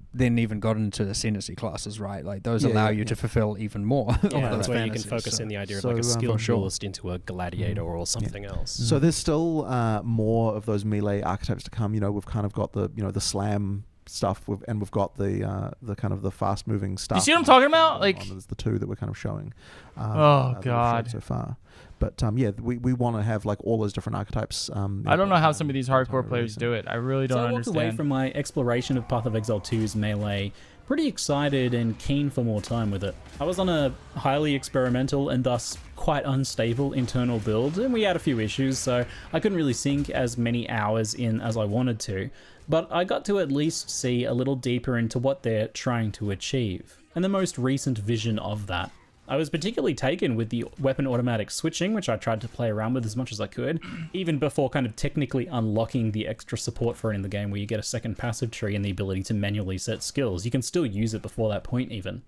gotten into the ascendancy classes, right? Like, those allow you to fulfill even more. That's where you can focus in the idea of like a skilled duelist into a gladiator or something else. So there's still more of those melee archetypes to come. We've kind of got the slam stuff, and we've got the kind of the fast moving stuff. You see what I'm talking about? Like, there's the two that we're kind of showing. Oh god, so far. But we want to have like all those different archetypes. I don't know how some of these hardcore players do it. I really don't understand. I walked away from my exploration of Path of Exile 2's melee pretty excited and keen for more time with it. I was on a highly experimental and thus quite unstable internal build, and we had a few issues, so I couldn't really sink as many hours in as I wanted to, but I got to at least see a little deeper into what they're trying to achieve, and the most recent vision of that. I was particularly taken with the weapon automatic switching, which I tried to play around with as much as I could, even before kind of technically unlocking the extra support for it in the game where you get a second passive tree and the ability to manually set skills. You can still use it before that point even.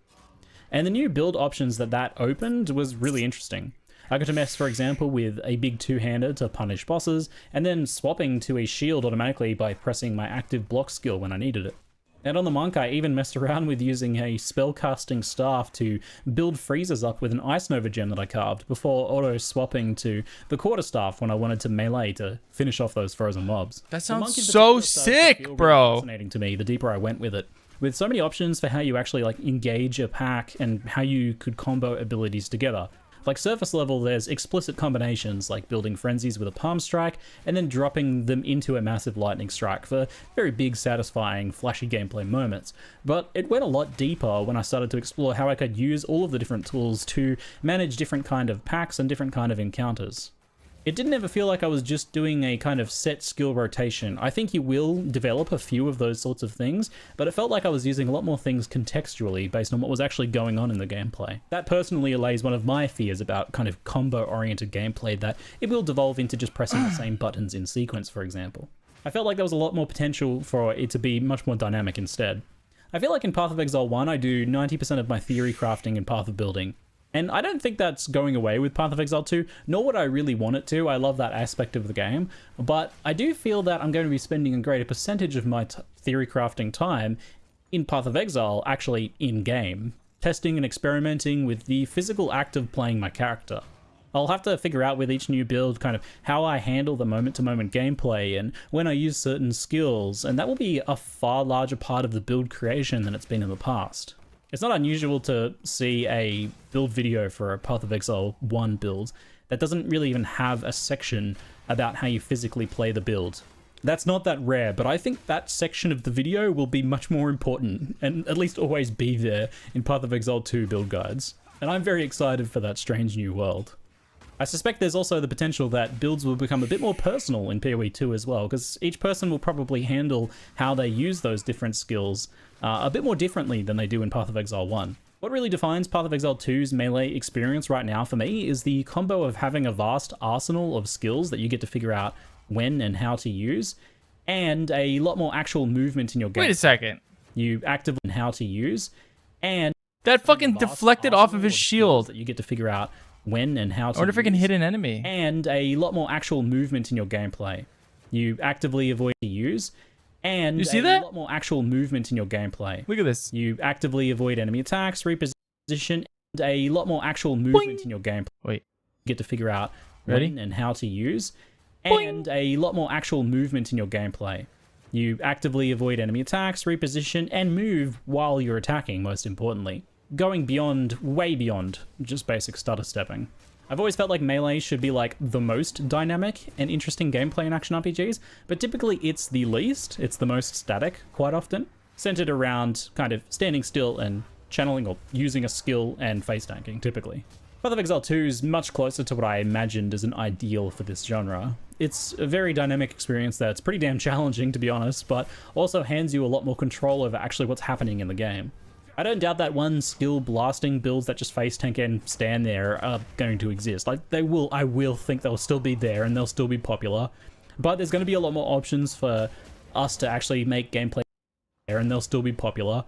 And the new build options that opened was really interesting. I got to mess, for example, with a big two-hander to punish bosses, and then swapping to a shield automatically by pressing my active block skill when I needed it. And on the monk, I even messed around with using a spellcasting staff to build freezes up with an Ice Nova gem that I carved before auto-swapping to the quarterstaff when I wanted to melee to finish off those frozen mobs. That sounds so sick, bro! Fascinating to me, the deeper I went with it. With so many options for how you actually like engage a pack and how you could combo abilities together. Like surface level, there's explicit combinations like building frenzies with a palm strike and then dropping them into a massive lightning strike for very big, satisfying, flashy gameplay moments. But it went a lot deeper when I started to explore how I could use all of the different tools to manage different kind of packs and different kind of encounters. It didn't ever feel like I was just doing a kind of set skill rotation. I think you will develop a few of those sorts of things, but it felt like I was using a lot more things contextually based on what was actually going on in the gameplay. That personally allays one of my fears about kind of combo-oriented gameplay, that it will devolve into just pressing the same buttons in sequence, for example. I felt like there was a lot more potential for it to be much more dynamic instead. I feel like in Path of Exile 1, I do 90% of my theory crafting in Path of Building. And I don't think that's going away with Path of Exile 2, nor would I really want it to. I love that aspect of the game, but I do feel that I'm going to be spending a greater percentage of my theory crafting time in Path of Exile actually in-game, testing and experimenting with the physical act of playing my character. I'll have to figure out with each new build kind of how I handle the moment-to-moment gameplay and when I use certain skills, and that will be a far larger part of the build creation than it's been in the past. It's not unusual to see a build video for a Path of Exile 1 build that doesn't really even have a section about how you physically play the build. That's not that rare, but I think that section of the video will be much more important, and at least always be there in Path of Exile 2 build guides. And I'm very excited for that strange new world. I suspect there's also the potential that builds will become a bit more personal in PoE 2 as well, because each person will probably handle how they use those different skills a bit more differently than they do in Path of Exile 1. What really defines Path of Exile 2's melee experience right now for me is the combo of having a vast arsenal of skills that you get to figure out when and how to use, and a lot more actual movement in your game. Wait a second. You actively and how to use, and that fucking deflected off of his shield. That you get to figure out when and how to I wonder if I can hit an enemy. And a lot more actual movement in your gameplay. You actively avoid to use, and you see a that? lot more actual movement in your gameplay. Look at this. You actively avoid enemy attacks, reposition, and a lot more actual movement in your gameplay. Wait. You get to figure out Ready? when and how to use, and a lot more actual movement in your gameplay. You actively avoid enemy attacks, reposition, and move while you're attacking, most importantly. Going beyond, way beyond, just basic stutter stepping. I've always felt like melee should be like the most dynamic and interesting gameplay in action RPGs, but typically it's the least, it's the most static quite often, centered around kind of standing still and channeling or using a skill and face tanking typically. Path of Exile 2 is much closer to what I imagined as an ideal for this genre. It's a very dynamic experience that's pretty damn challenging, to be honest, but also hands you a lot more control over actually what's happening in the game. I don't doubt that one skill blasting builds that just face tank and stand there are going to exist. Like, I will think they'll still be there and they'll still be popular, but there's going to be a lot more options for us to actually make gameplay there, and they'll still be popular.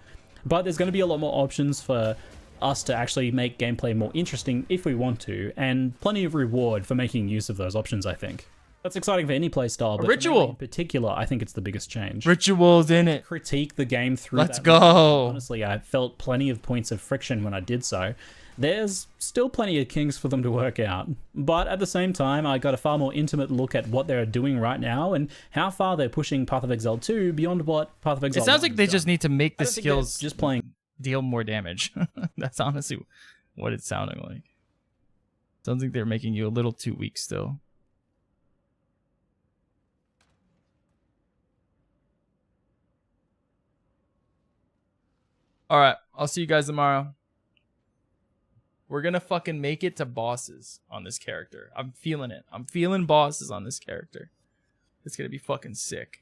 But there's going to be a lot more options for us to actually make gameplay more interesting if we want to, and plenty of reward for making use of those options, I think. That's exciting for any playstyle, but Ritual in particular, I think it's the biggest change. Ritual's in it. Critique the game through Let's that. go. Honestly, I felt plenty of points of friction when I did so. There's still plenty of kinks for them to work out, but at the same time, I got a far more intimate look at what they're doing right now and how far they're pushing Path of Exile 2 beyond what Path of Exile 1 It sounds like they just need to make the skills just playing deal more damage. That's honestly what it's sounding like. Sounds like they're making you a little too weak still. Alright, I'll see you guys tomorrow. We're gonna fucking make it to bosses on this character. I'm feeling it. I'm feeling bosses on this character. It's gonna be fucking sick.